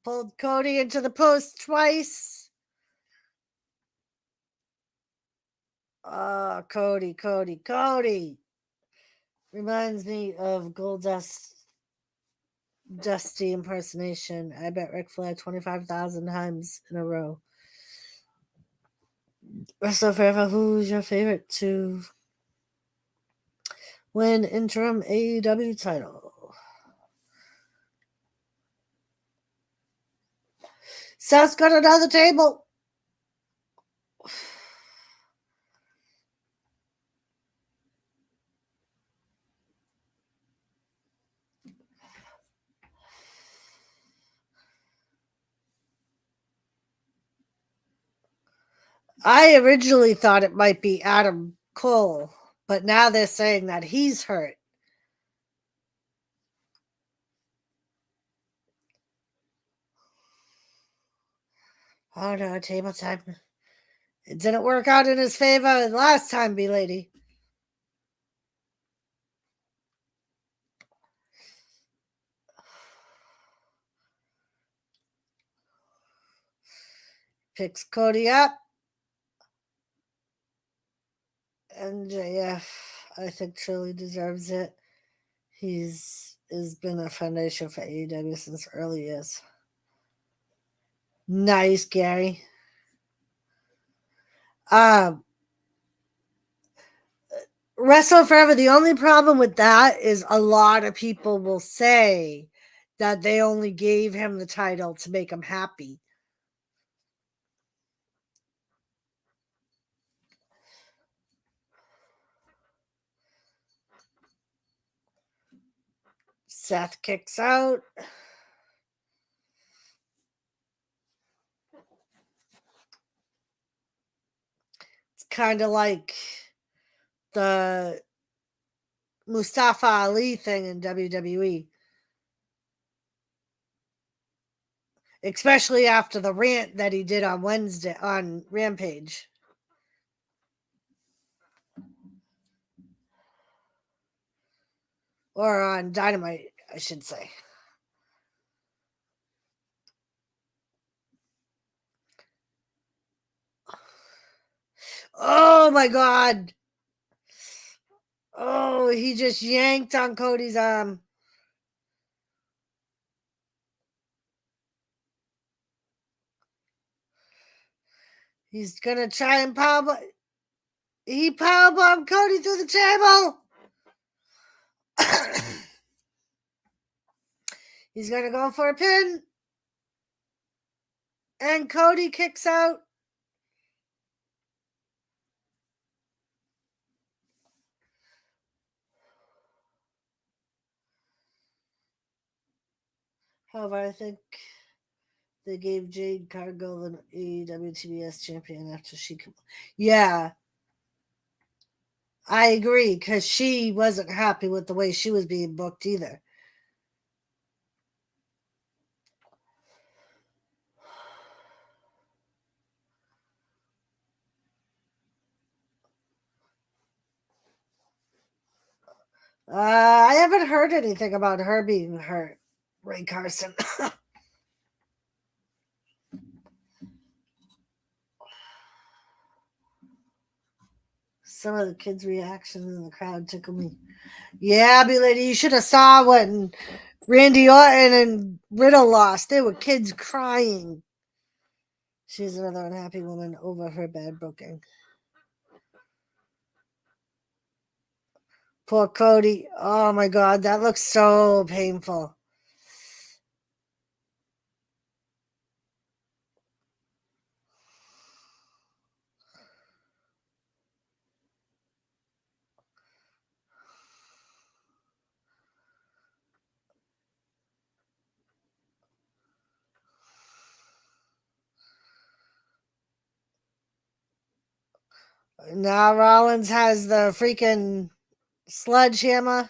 Pulled Cody into the post twice. Oh, Cody. Reminds me of Goldust Dusty impersonation. I bet Ric Flair 25,000 times in a row. Wrestle Forever, who's your favorite to win interim AEW title? Seth's got another table. I originally thought it might be Adam Cole, but now they're saying that he's hurt. Oh no, table time. It didn't work out in his favor last time, B-Lady. Picks Cody up. MJF, I think, truly deserves it. He's been a foundation for AEW since early years. Nice, Gary. Wrestle Forever. The only problem with that is a lot of people will say that they only gave him the title to make him happy. Seth kicks out. It's kind of like the Mustafa Ali thing in WWE. Especially after the rant that he did on Wednesday on Rampage. Or on Dynamite, I should say. Oh my God. Oh, he just yanked on Cody's arm. He's gonna try and powerbomb. He powerbombed Cody through the table. He's gonna go for a pin. And Cody kicks out. However, I think they gave Jade Cargill the AEW TBS champion after she. Yeah. I agree, because she wasn't happy with the way she was being booked either. I haven't heard anything about her being hurt, Ray Carson. Some of the kids' reactions in the crowd took me. Yeah, B-Lady, you should have saw when Randy Orton and Riddle lost. They were kids crying. She's another unhappy woman over her bad booking. Poor Cody. Oh my God, that looks so painful. Now Rollins has the freaking sledgehammer.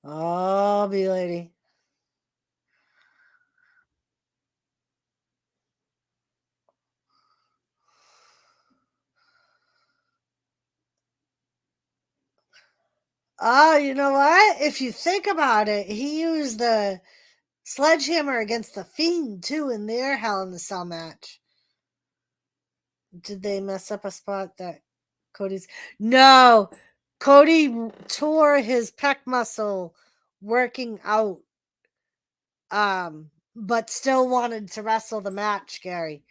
Oh, B-Lady. Oh, you know what? If you think about it, he used the sledgehammer against the Fiend too in their Hell in the Cell match. Did they mess up a spot that Cody's? No, Cody tore his pec muscle working out, but still wanted to wrestle the match, Gary.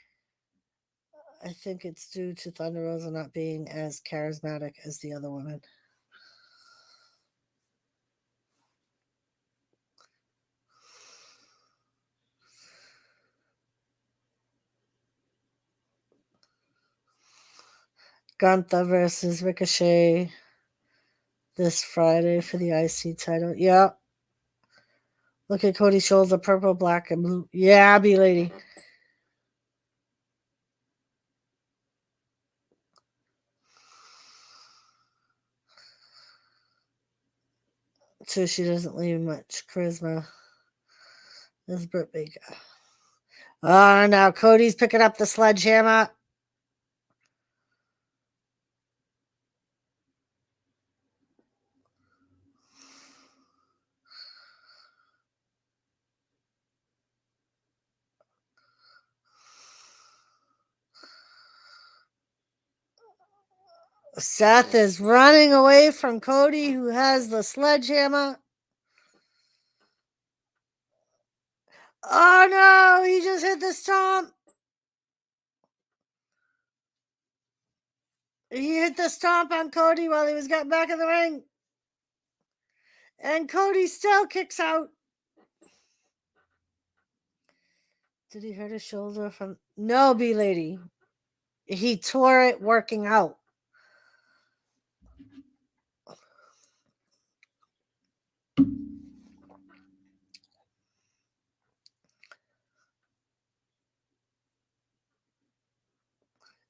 I think it's due to Thunder Rosa not being as charismatic as the other women. Gunther versus Ricochet this Friday for the IC title. Yeah. Look at Cody's shoulder, purple, black, and blue. Yeah, B-Lady. So she doesn't leave much charisma. This is Britt Baker. Oh, now Cody's picking up the sledgehammer. Seth is running away from Cody, who has the sledgehammer. Oh no, he just hit the stomp. He hit the stomp on Cody while he was getting back in the ring. And Cody still kicks out. Did he hurt his shoulder from... No, B-Lady. He tore it working out.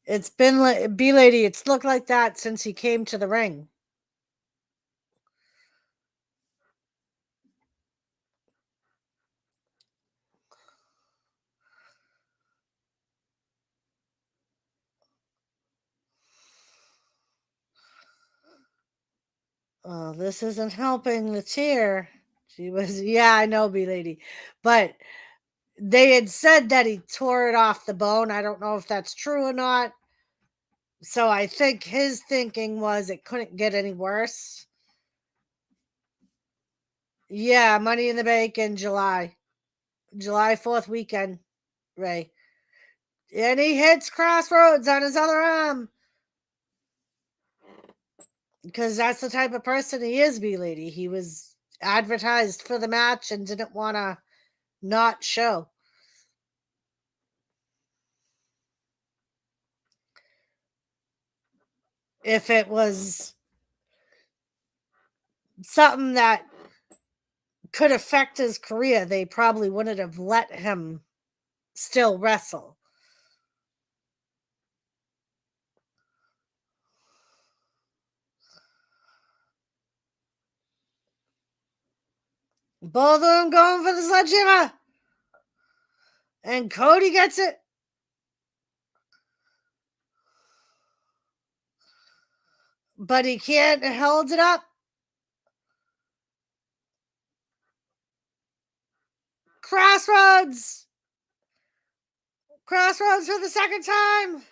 It's been like... B-Lady, it's looked like that since he came to the ring. Oh, this isn't helping the tear. She was... Yeah, I know, B-Lady. But... They had said that he tore it off the bone. I don't know if that's true or not. So I think his thinking was it couldn't get any worse. Yeah, Money in the Bank in July. July 4th weekend, Ray. And he hits Crossroads on his other arm. Because that's the type of person he is, B-Lady. He was advertised for the match and didn't want to not show. If it was something that could affect his career, they probably wouldn't have let him still wrestle. Both of them going for the sledgehammer. And Cody gets it. But he can't hold it up. Crossroads. Crossroads for the second time.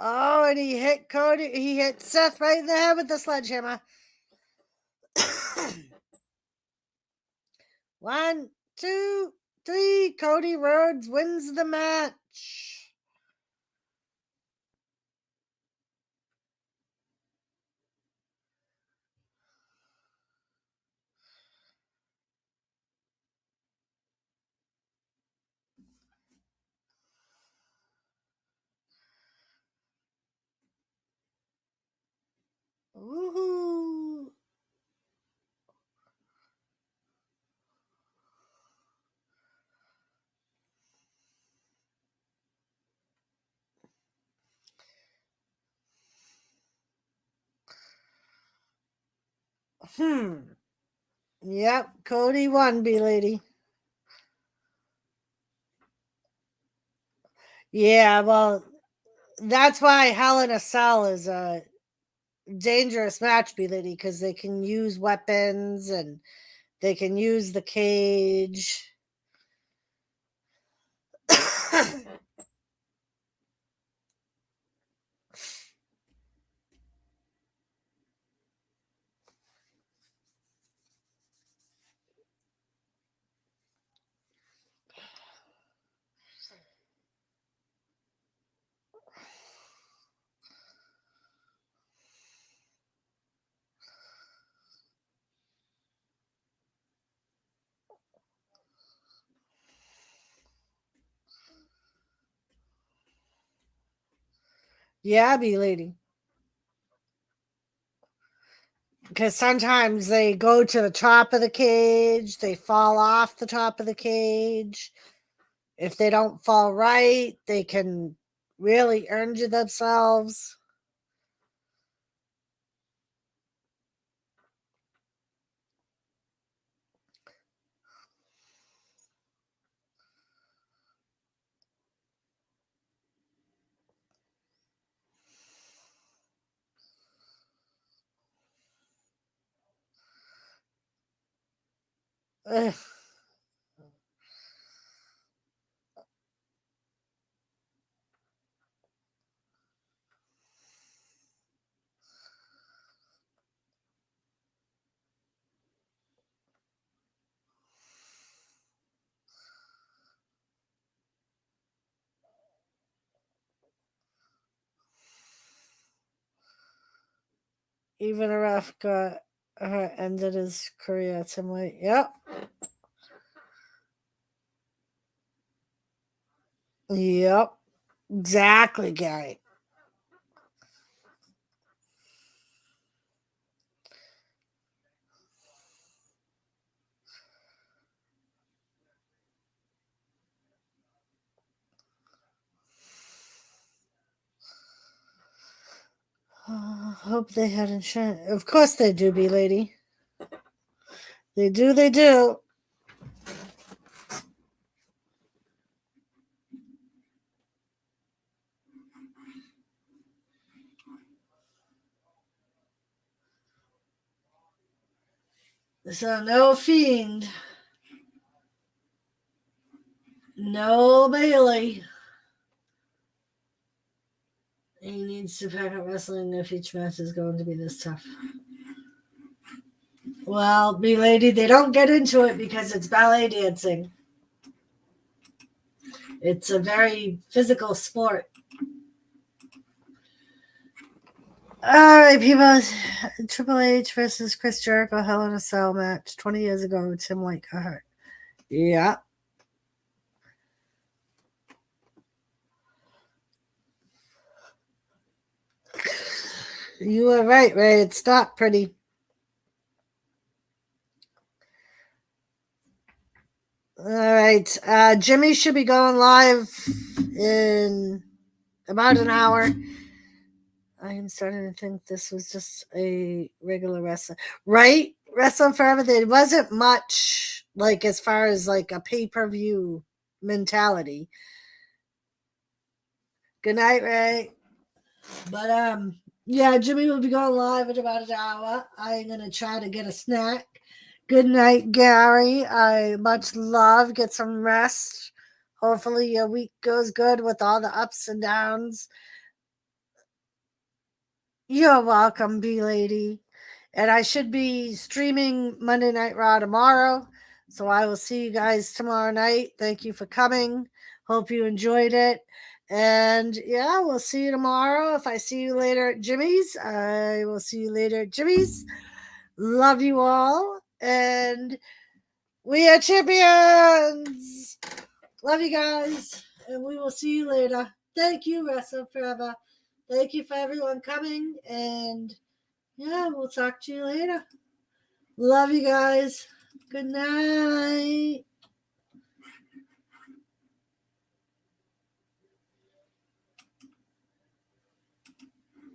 Oh, and he hit Cody. He hit Seth right in the head with the sledgehammer. 1, 2, 3. Cody Rhodes wins the match. Woohoo. Yep, Cody won, B-Lady. Yeah, well, that's why Hell in a Cell is a dangerous match, B-Lady, because they can use weapons and they can use the cage. Yeah, B-Lady. Because sometimes they go to the top of the cage, they fall off the top of the cage. If they don't fall right, they can really injure themselves. Ugh. Even a ref got ended his career. Tim White. Yep. Yep. Exactly, Gary. Hope they had insurance. Of course they do, B-Lady. They do, they do. So no Fiend. No Bailey. He needs to pack up wrestling if each match is going to be this tough. Well, B-Lady, they don't get into it because it's ballet dancing. It's a very physical sport. All right, people. Triple H versus Chris Jericho Hell in a Cell match 20 years ago. Tim White got hurt. Yeah. You were right, Ray. It's not pretty. All right. Jimmy should be going live in about an hour. I am starting to think this was just a regular wrestler. Right? Wrestling Forever. There wasn't much, like, as far as, like, a pay-per-view mentality. Good night, Ray. But, yeah, Jimmy will be going live in about an hour. I'm going to try to get a snack. Good night, Gary. I much love. Get some rest. Hopefully your week goes good with all the ups and downs. You're welcome, B-Lady. And I should be streaming Monday Night Raw tomorrow. So I will see you guys tomorrow night. Thank you for coming. Hope you enjoyed it. And yeah, we'll see you tomorrow. If I see you later at Jimmy's, I will see you later at Jimmy's. Love you all. And we are champions. Love you guys. And we will see you later. Thank you, Wrestle Forever. Thank you for everyone coming. And yeah, we'll talk to you later. Love you guys. Good night.